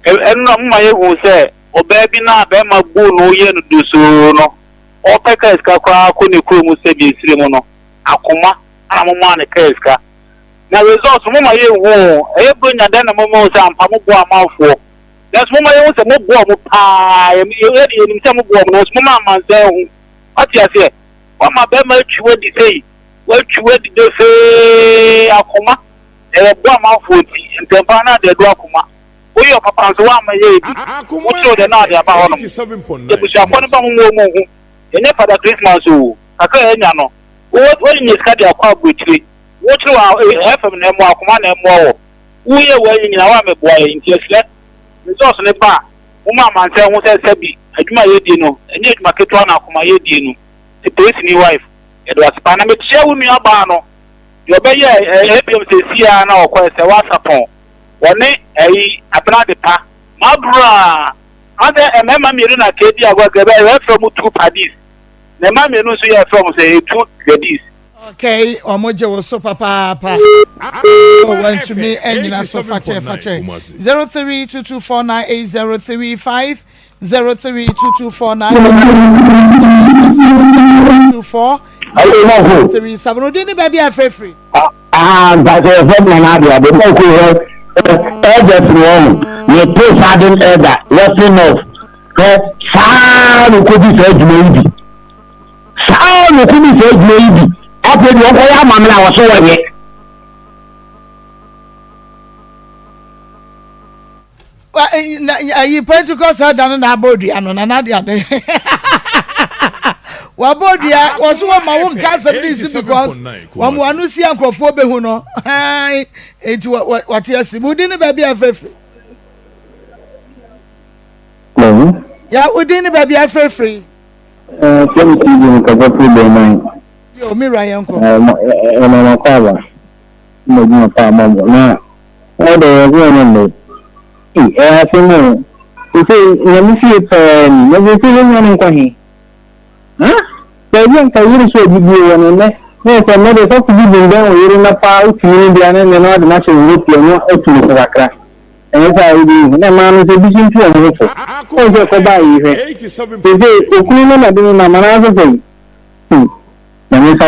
Enu mo ma ye hu se oba bi na be ma gbo no ye no dusu no. O pe ka iska kwa ko ne kro mu se bi sire mu no. Akoma ana mo ma ne ka iska. Na results mo ma ye hu e bo nya da na mo mo se ampa mo bo amafo. Yes, Mama, you want to move more pie. I'm ready in some more. Mama, what you say? What my bema, what did they say? What you did they say? Akoma, and a bomb of 40 and Tempana, the Akoma. We are Papa, so I'm a what you know about 87.9. It was a one and never the Christmas. I can't know. What in your study of with you? What you are half of them more, command and more. We are wearing our boy in Tesla. Results ne ba wo ma man say wo say sabi adwuma ye di no enye adwuma keto na Akoma ye di no the police ni wife e do aspa na me tia wo nua ba no yo be ye ebiem se sia na okwa se wasapon woni abna de pa mabra ade emema miru na kedi agwa gebe e from two padis na ma miru so ye from say two ladies. Okay, omoje wo so papa. Want to me engina so fache. 0322498035 0322498024 37 odini baby afefri. But from Nadia, the book elder from the post hardened elder, lesson of Sao could be said maybe. Sao could be said maybe. After the other mamma was so yet. You Pentecost had done an abodi and on Nadia. Wabodia was one my own cousin because one who see Uncle Phobe who know. Hi, it's what yes, we didn't baby a free. Yeah, we didn't baby a free. Yo, me right, uncle. My father. My father. Now, all the I think, you see, let me see it. Let me see him. Huh? The young Kayuri should be one. Yes, another talk to be done. We're in a power to Indiana and not the national route. You're not up to the crack. And if I do, the man is a vision to a little. Oh, just a buy. 87. The cleaner, I didn't know my other thing. And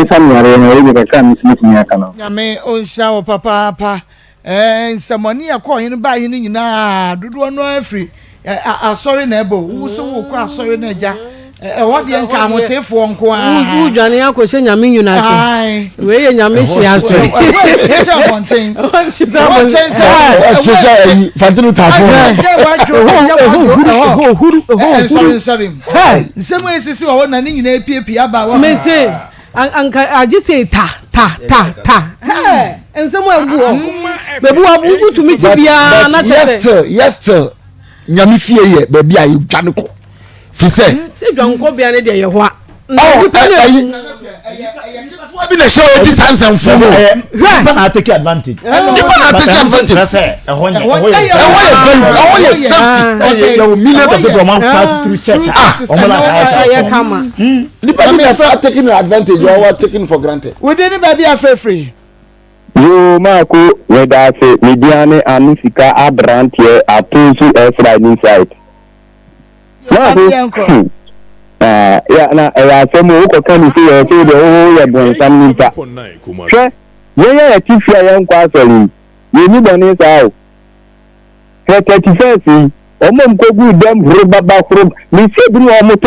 some are in a way that comes with me. I cannot. Yame, oh, shower, papa. And someone near coin by in na do no free. Sorry, neighbor, who so cross sorry, Naja. What the encounter for who Johnny Uncle send your minion? I way in your mission. Sorry. Some ways is what an in APP about may say. I just say ta. And somewhere go to meet yes, sir. Nyami fie baby ayi ganoko. Fi say John ko bia ne de ye ho a. Oh, be the show this handsome from. I take advantage. You want to take advantage. Millions of people pass through church. Come. People taking advantage or taking for granted. We didn't baby a free. You Marco, whether I say Mediane and Nifika are brand here are two outside inside. Yeah, now I say more can see the whole brand some nita. Yeah, if you are young quality, you need on his out. 31st, Omon go good them rubber from me say bring almost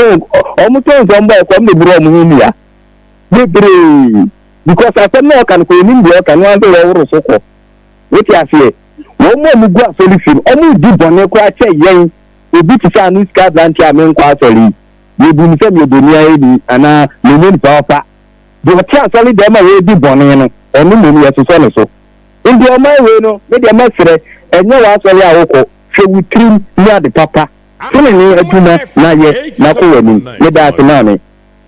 somebody come the brom here. Because I said no can go in block and want to over so. What you say? One more go solution. Only deep on a quite young. We beat the Chinese card and Chairman Quasoli. You didn't say you didn't and you need papa. The chance only them already born and no years to so. In the my way, no, maybe a master and no one sorry I will so we trim near the papa. Feeling me a tuna, not yet, not winning. Let that money.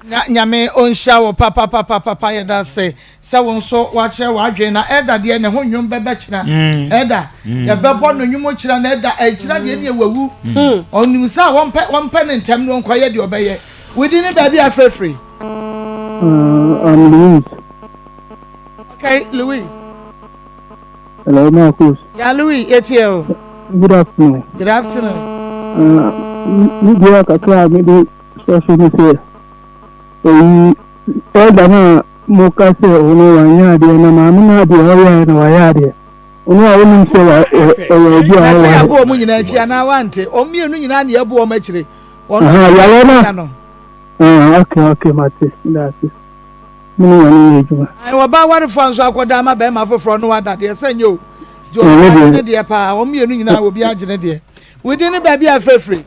Nyame on shower papa ya da say won so wa kire wa adwen na eda de ne ho nwom bebe kira eda ya bebo no nwom kira na eda e kira de ne wawu onu sa won pe ne ntem no nkoye de obeye within it baby afrefree Louis. Okay, Louis. Hello, Maa Akos. Yeah, Louis, it's you. Good afternoon. Good afternoon. You go to a maybe social media. Dana moka se ono wanyade na mamu de hoya na wayade ono a wonu se wa obi a wa ya bo mu nyina chi ana wante o mienu nyina na ya bo o machire ono okay mate that's it mini wani ejuma ai wa ba wari fo anso akoda ma be ma foforo no wada de senyo jo ne de pa o mienu nyina obi agene de we de ne ba bi afrefre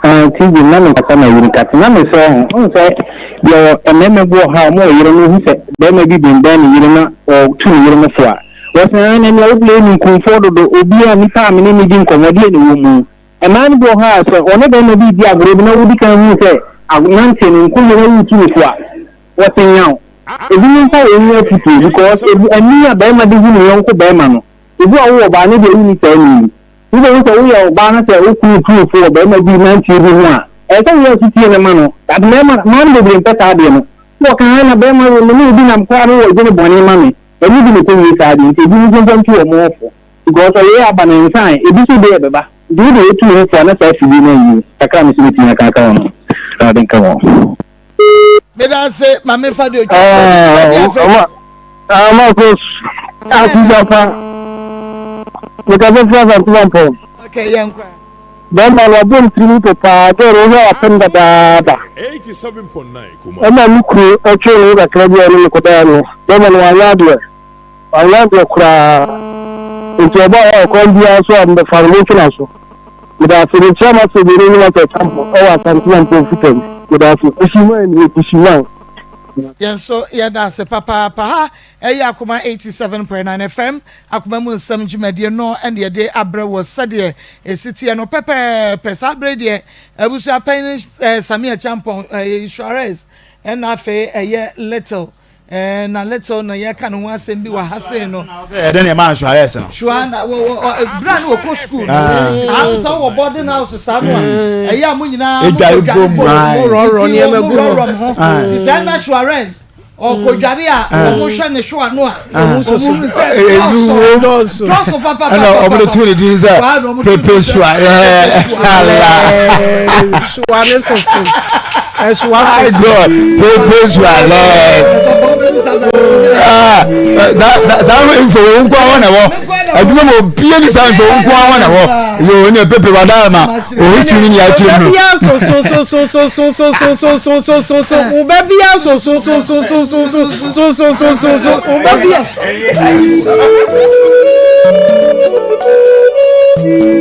TV na me kata na yiri kata na me so yo ememe bo ha mo yiri no hu se be ma bi bin dan yiri na o tu yiri no so a wo se na me o ble ni comfort do obi a ni pa me ni di nkomode ni wo mu e ma ni bo ha so one be ma bi di agro bi na wo di kan hu se agunante ni nkunye na wutu ni kwa wotin yaw ebi ni nfa eni afutu because eni ya be ma de hu ni yonko be ma no ebi owo ba ne de uni ta ni ni de so wo ya ba na se o ku fo be ma bi na nti bi ho a e ka wo tutie ne ma no ab me ma de bi mpeta de no wo kan na be ma wo ni bi na mkwa no wo je boni ma me eni bi ni ko yi sa de nti bi ni nzo ntu o mo fo because we aba na nsan ebi so de be ba do de etu ho fo na sa fi bi na yi takra mi so ti na ka ka no I think come on. May I say, Mamma Fadio? Maa Akos, look at the father to one point. Okay, young. Then I will bring 3 to Pada, open the data. 87.9. And then look, actually, the Caribbean in Codano. Then I love your cry. It's about Columbia and the foundation also. Without the chairman to be really like a temple, or something profitable. Without Kushima. Yes, so yeah, that's a papa. Paha, Akoma 87.9 FM. Akoma mun some Jumedia no, and the day Abra was said here. A city and no Pepe Pesabre, dear. I was a penny Samia Champon, Suarez, and I say a year little. Na leto na ya kan ho asem bi wa hase no den e man Suarez no Suana brand wo ko school am so wo boarding house samu a ya mu nyina ro ni emagu ho ti say na Suarez o ko dware a wo hwe ne hwe no a wo so papa no obo to the dinza pepe Suarez Suarez so my God, pepe Suarez that info unko wana wo aduma mo bie ni sa info unko wana wo yo ni pepe wadama o tuni ni achi no bia so bia so